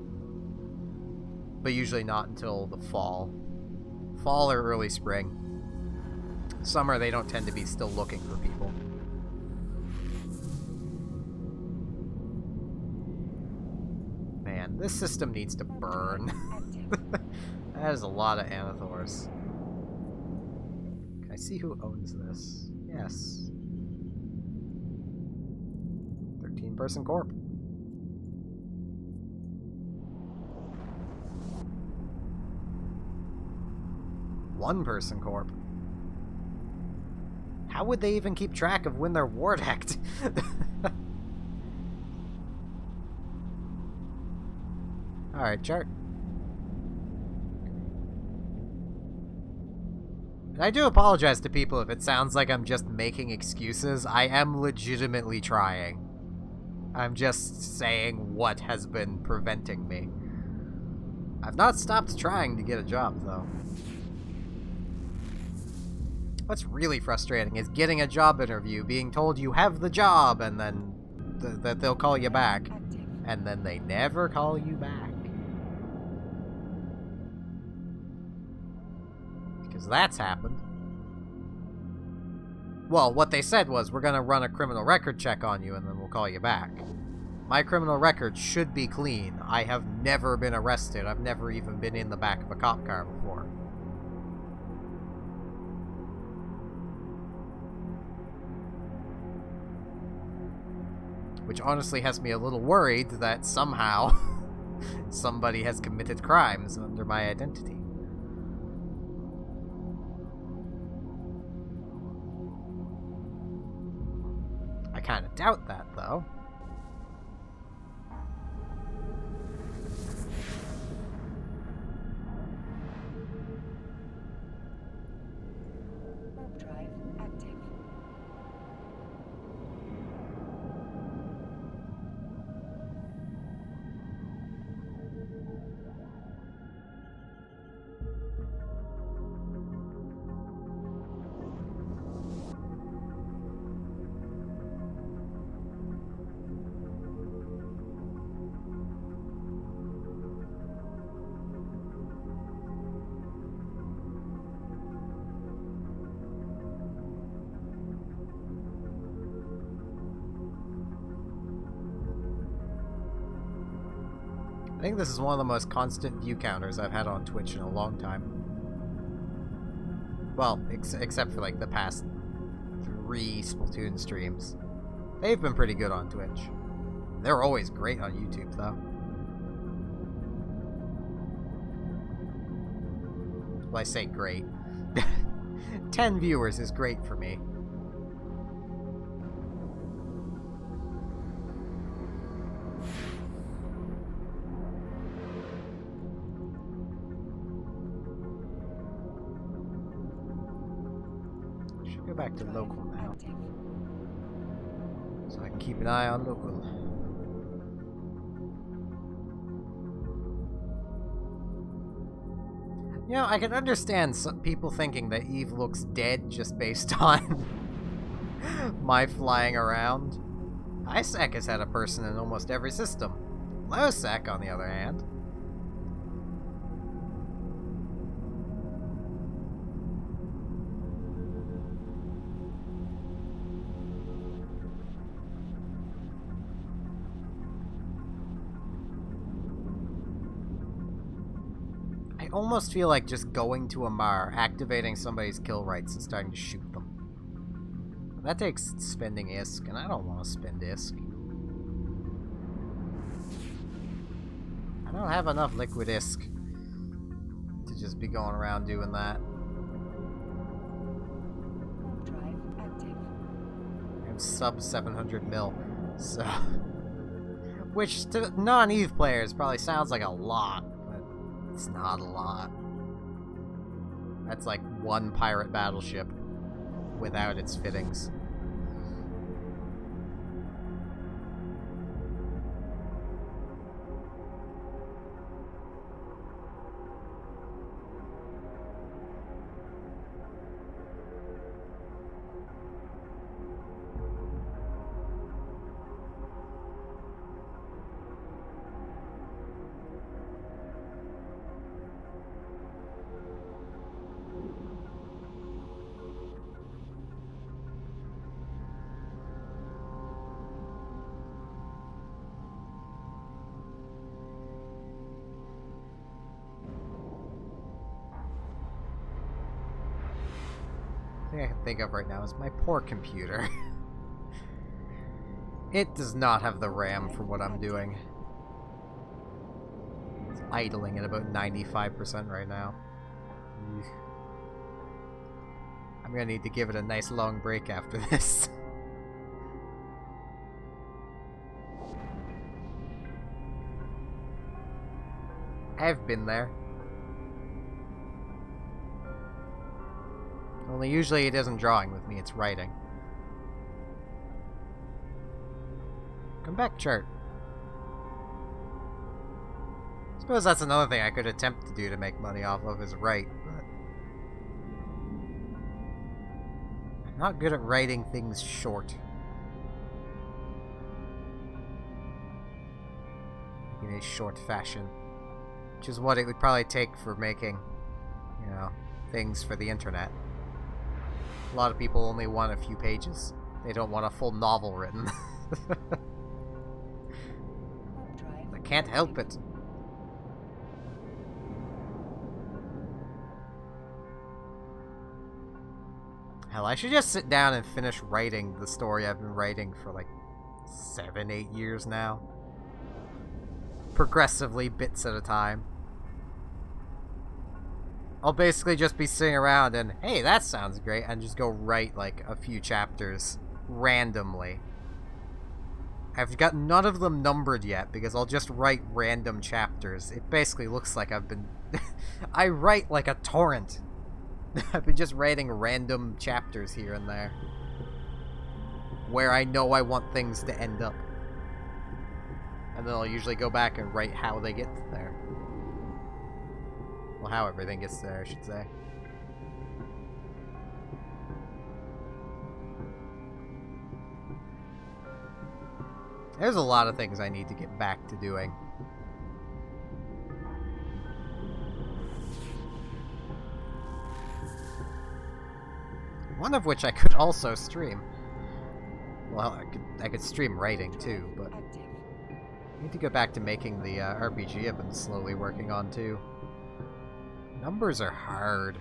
But usually not until the fall. Fall or early spring. Summer, they don't tend to be still looking for people. Man, this system needs to burn. That is a lot of Anathors. Can I see who owns this? Yes. 13-person corp. One-person corp. How would they even keep track of when they're war decked? Alright, chart. And I do apologize to people if it sounds like I'm just making excuses. I am legitimately trying. I'm just saying what has been preventing me. I've not stopped trying to get a job, though. What's really frustrating is getting a job interview, being told you have the job, and then that they'll call you back. And then they never call you back. Because that's happened. Well, what they said was, we're gonna run a criminal record check on you, and then we'll call you back. My criminal record should be clean. I have never been arrested. I've never even been in the back of a cop car before. Which honestly has me a little worried that somehow somebody has committed crimes under my identity. I kind of doubt that, though. Warp drive active. I think this is one of the most constant view counters I've had on Twitch in a long time. Well, except for like the past 3 Splatoon streams. They've been pretty good on Twitch. They're always great on YouTube, though. Well, I say great. 10 viewers is great for me. Should go back to local now, Active. so I can keep an eye on local. You know, I can understand some people thinking that Eve looks dead just based on my flying around. ISAC has had a person in almost every system. Losec, on the other hand. I almost feel like just going to Amar, activating somebody's kill rights, and starting to shoot them. That takes spending ISK, and I don't want to spend ISK. I don't have enough liquid ISK to just be going around doing that. Warp drive active. I have sub 700 mil, so... Which, to non-EVE players, probably sounds like a lot, but it's not a lot. That's like one pirate battleship without its fittings. The thing I can think of right now is my poor computer. It does not have the RAM for what I'm doing. It's idling at about 95% right now. Eugh. I'm gonna need to give it a nice long break after this. I've been there. Only usually it isn't drawing with me, it's writing. Come back, chart. Suppose that's another thing I could attempt to do to make money off of is write, but... I'm not good at writing things short. In a short fashion. Which is what it would probably take for making, you know, things for the internet. A lot of people only want a few pages. They don't want a full novel written. I can't help it. Hell, I should just sit down and finish writing the story I've been writing for like 7-8 years now. Progressively, bits at a time. I'll basically just be sitting around and, hey, that sounds great, and just go write like a few chapters randomly. I've got none of them numbered yet because I'll just write random chapters. It basically looks like I've been... I write like a torrent. I've been just writing random chapters here and there. Where I know I want things to end up. And then I'll usually go back and write how they get there. Well, how everything gets there, I should say. There's a lot of things I need to get back to doing. One of which I could also stream. Well, I could stream writing too, but I need to go back to making the RPG I've been slowly working on too. Numbers are hard.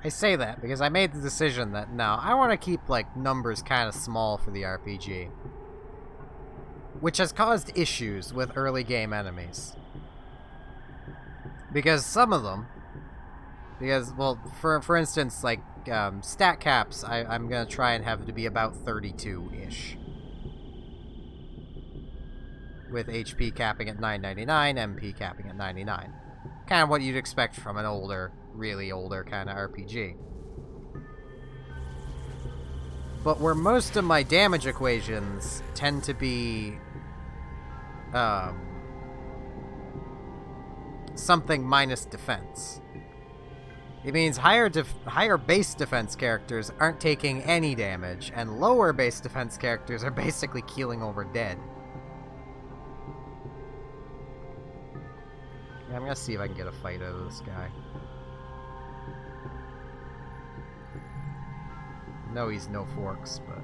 I say that because I made the decision that no, I want to keep like numbers kind of small for the RPG. Which has caused issues with early game enemies. Because some of them, well, for instance, like stat caps, I'm gonna try and have it to be about 32-ish. With HP capping at 999, MP capping at 99. Kind of what you'd expect from an older, really older kind of RPG. But where most of my damage equations tend to be something minus defense. It means higher base defense characters aren't taking any damage, and lower base defense characters are basically keeling over dead. Yeah, I'm gonna see if I can get a fight out of this guy. No, he's no forks, but...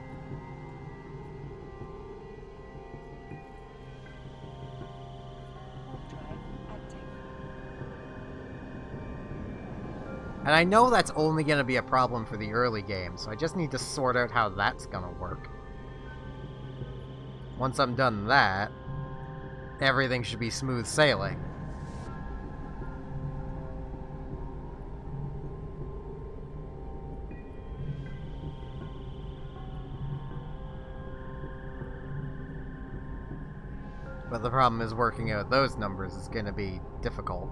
And I know that's only going to be a problem for the early game, so I just need to sort out how that's going to work. Once I'm done that, everything should be smooth sailing. But the problem is working out those numbers is going to be difficult.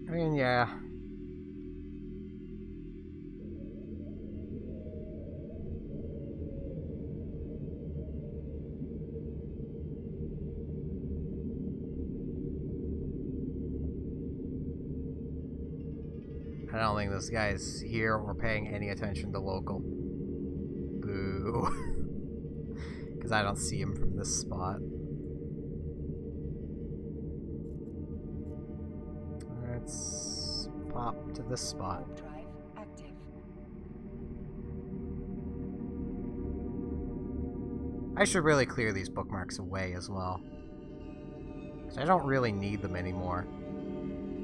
I mean, yeah. I don't think this guy's here or paying any attention to local. Boo. Because I don't see him from this spot. Let's pop to this spot. Drive active. I should really clear these bookmarks away as well. 'Cause I don't really need them anymore.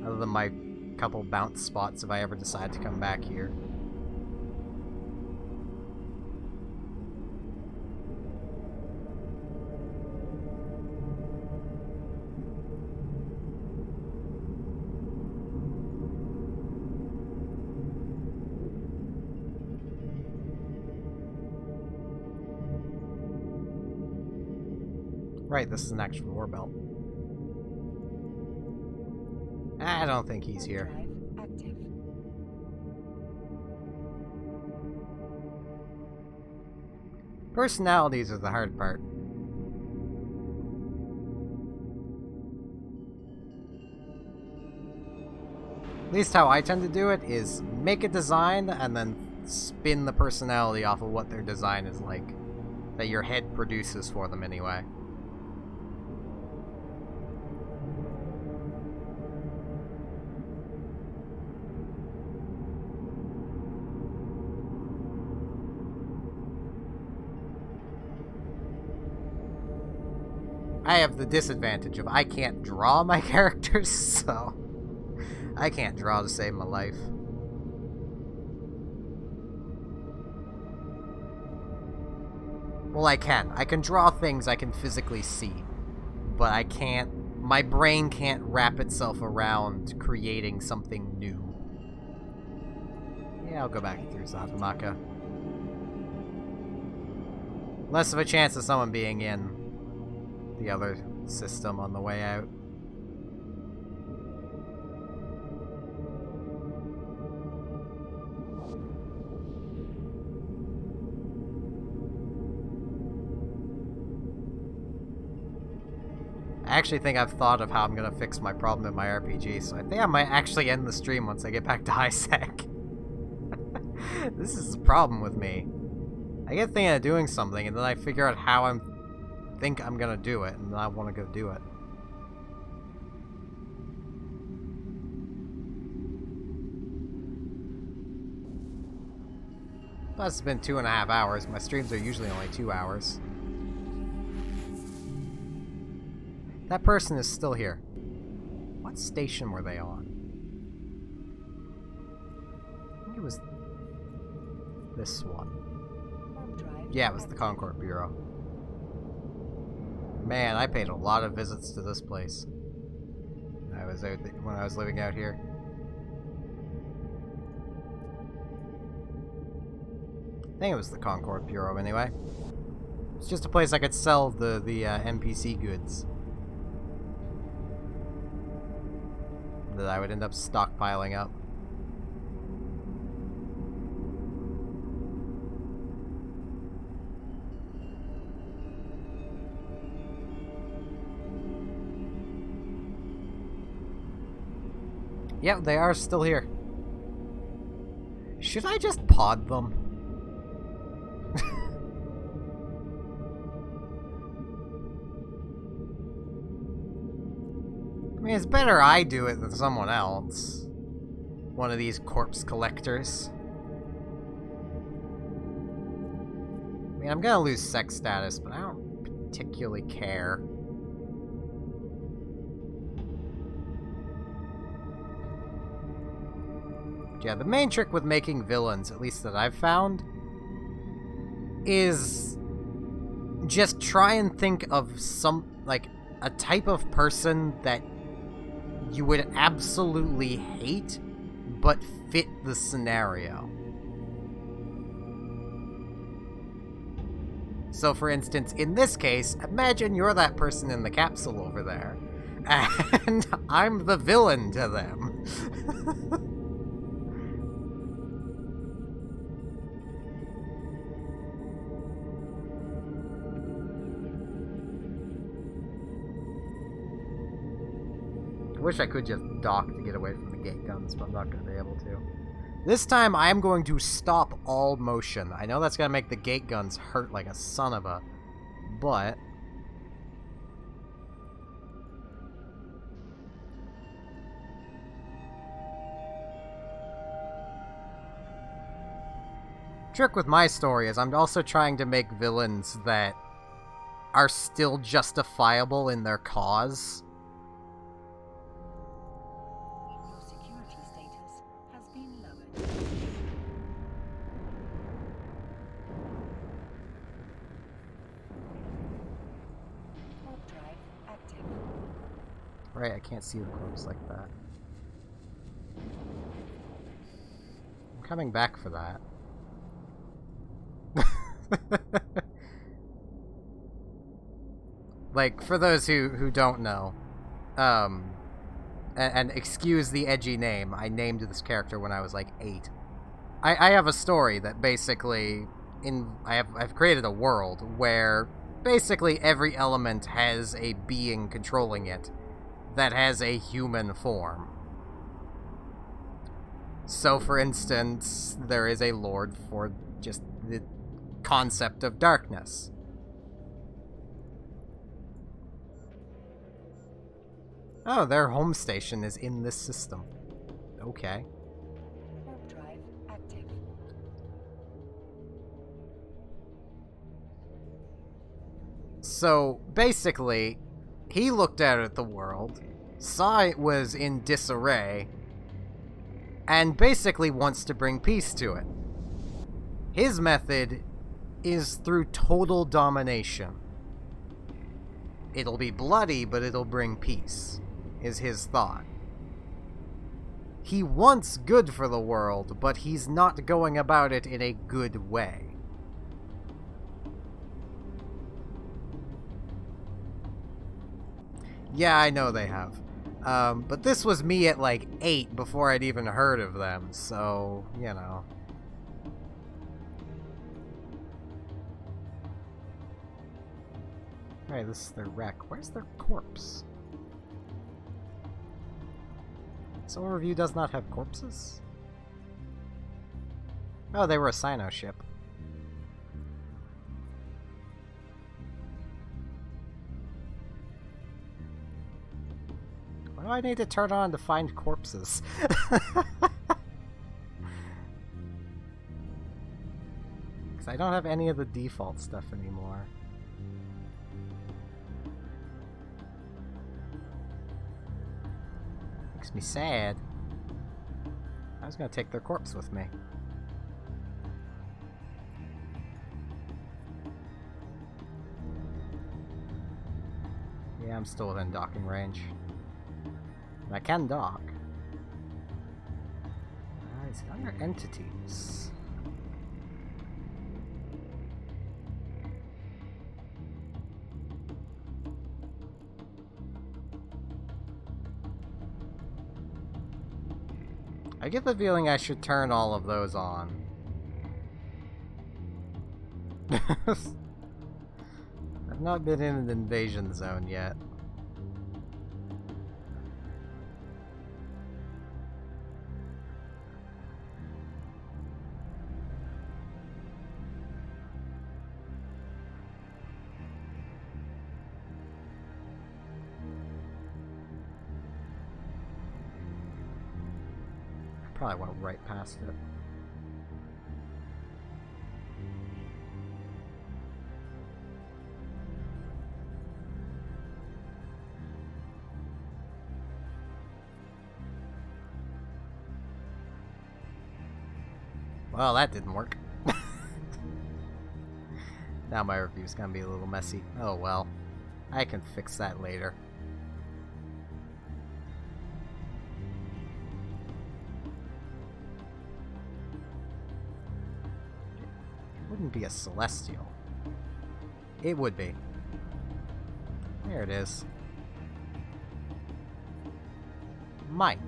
Other than my couple bounce spots if I ever decide to come back here. Right, this is an actual ore belt. I don't think he's here. Drive active. Personalities are the hard part. At least how I tend to do it is make a design and then spin the personality off of what their design is like. That your head produces for them anyway. I have the disadvantage of I can't draw my characters, so I can't draw to save my life. Well, I can. I can draw things I can physically see, but I can't... My brain can't wrap itself around creating something new. Yeah, I'll go back through Zatamaka. Less of a chance of someone being in the other system on the way out. I actually think I've thought of how I'm gonna fix my problem in my RPG, so I think I might actually end the stream once I get back to HiSec. This is a problem with me. I get thinking of doing something, and then I figure out how I think I'm gonna do it, and then I want to go do it. Plus, it's been 2.5 hours. My streams are usually only 2 hours. That person is still here. What station were they on? I think it was this one. Yeah, it was the Concord Bureau. Man, I paid a lot of visits to this place. When I was living out here. I think it was the Concord Bureau anyway. It's just a place I could sell the NPC goods that I would end up stockpiling up. Yep, they are still here. Should I just pod them? I mean, it's better I do it than someone else. One of these corpse collectors. I mean, I'm gonna lose sex status, but I don't particularly care. Yeah, the main trick with making villains, at least that I've found, is just try and think of a type of person that you would absolutely hate, but fit the scenario. So, for instance, in this case, imagine you're that person in the capsule over there, and I'm the villain to them. I wish I could just dock to get away from the gate guns, but I'm not going to be able to. This time, I am going to stop all motion. I know that's going to make the gate guns hurt like a son of a... but... trick with my story is I'm also trying to make villains that are still justifiable in their cause. Right, I can't see the corpse like that. I'm coming back for that. Like, for those who don't know, and excuse the edgy name, I named this character when I was like 8. I have a story that basically, I've created a world where basically every element has a being controlling it that has a human form. So, for instance, there is a lord for just the concept of darkness. Oh, their home station is in this system. Okay. Warp drive active. So, basically, he looked out at the world, saw it was in disarray, and basically wants to bring peace to it. His method is through total domination. It'll be bloody, but it'll bring peace, is his thought. He wants good for the world, but he's not going about it in a good way. Yeah, I know they have. But this was me at like 8 before I'd even heard of them, so, you know. Right, this is their wreck. Where's their corpse? Solar Review does not have corpses? Oh, they were a Sino ship. What do I need to turn on to find corpses? Because I don't have any of the default stuff anymore. Makes me sad. I was gonna take their corpse with me. Yeah, I'm still within docking range. And I can dock. Is it under entities? I get the feeling I should turn all of those on. I've not been in an invasion zone yet. Probably went right past it. Well, that didn't work. Now my review's gonna be a little messy. Oh well. I can fix that later. Wouldn't be a celestial. It would be. There it is. Mine.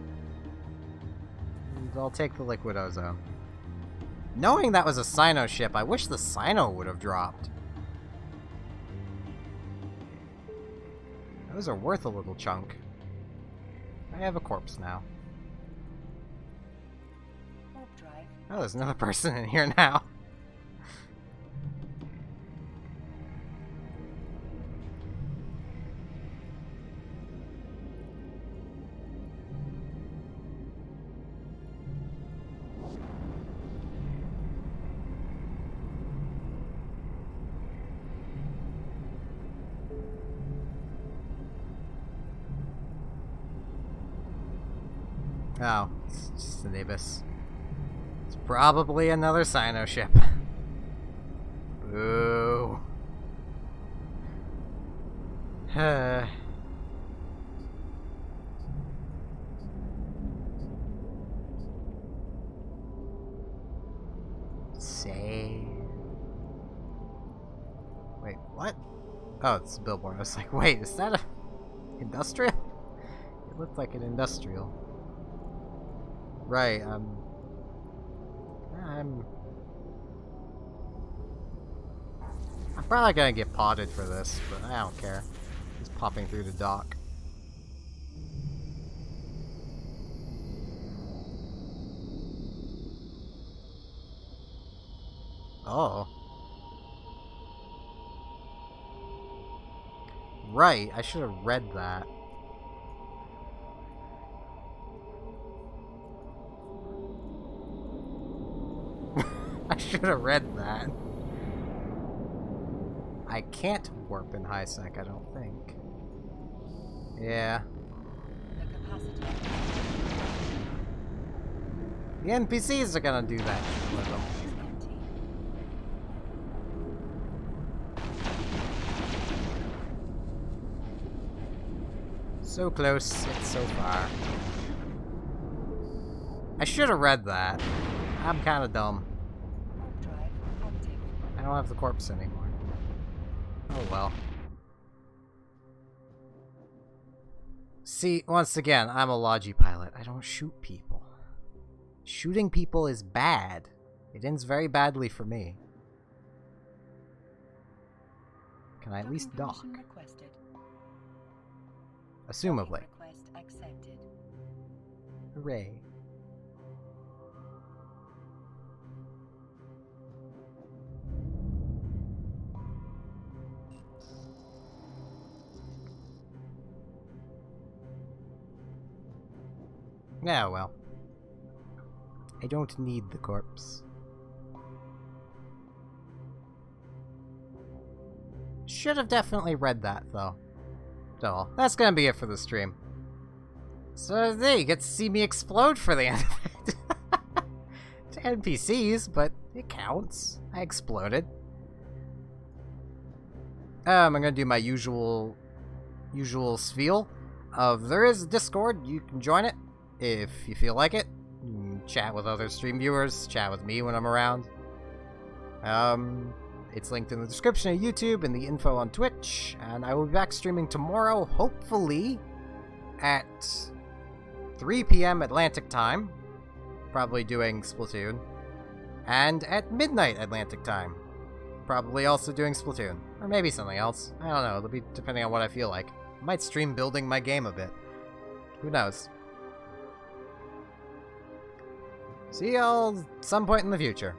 And I'll take the liquid ozone. Knowing that was a Sino ship, I wish the Sino would have dropped. Those are worth a little chunk. I have a corpse now. Warp drive. Oh, there's another person in here now. Oh, it's just an Ibis. It's probably another Sino ship. Boo. Save. Wait, what? Oh, it's a billboard. I was like, wait, is that a industrial? It looked like an industrial. Right, I'm probably gonna get potted for this, but I don't care. Just popping through the dock. Oh. Right, I should have read that. I should have read that. I can't warp in high sec, I don't think. Yeah. The capacity. The NPCs are gonna do that shit with them. Is empty. So close, yet so far. I should have read that. I'm kinda dumb. Warp drive active. I don't have the corpse anymore. Oh well. See, once again, I'm a Logi pilot. I don't shoot people. Shooting people is bad. It ends very badly for me. Can I at least dock? Docking permission requested. Assumably. Docking request accepted. Hooray. Yeah, well. I don't need the corpse. Should have definitely read that, though. So, that's gonna be it for the stream. So there, you get to see me explode for the end of it. To NPCs, but it counts. I exploded. I'm gonna do my usual spiel of there is a Discord, you can join it if you feel like it. Chat with other stream viewers, chat with me when I'm around. It's linked in the description of YouTube and the info on Twitch, and I will be back streaming tomorrow, hopefully at 3 p.m. Atlantic time, probably doing Splatoon, and at midnight Atlantic time, probably also doing Splatoon, or maybe something else. I don't know, it'll be depending on what I feel like. I might stream building my game a bit. Who knows? See y'all some point in the future.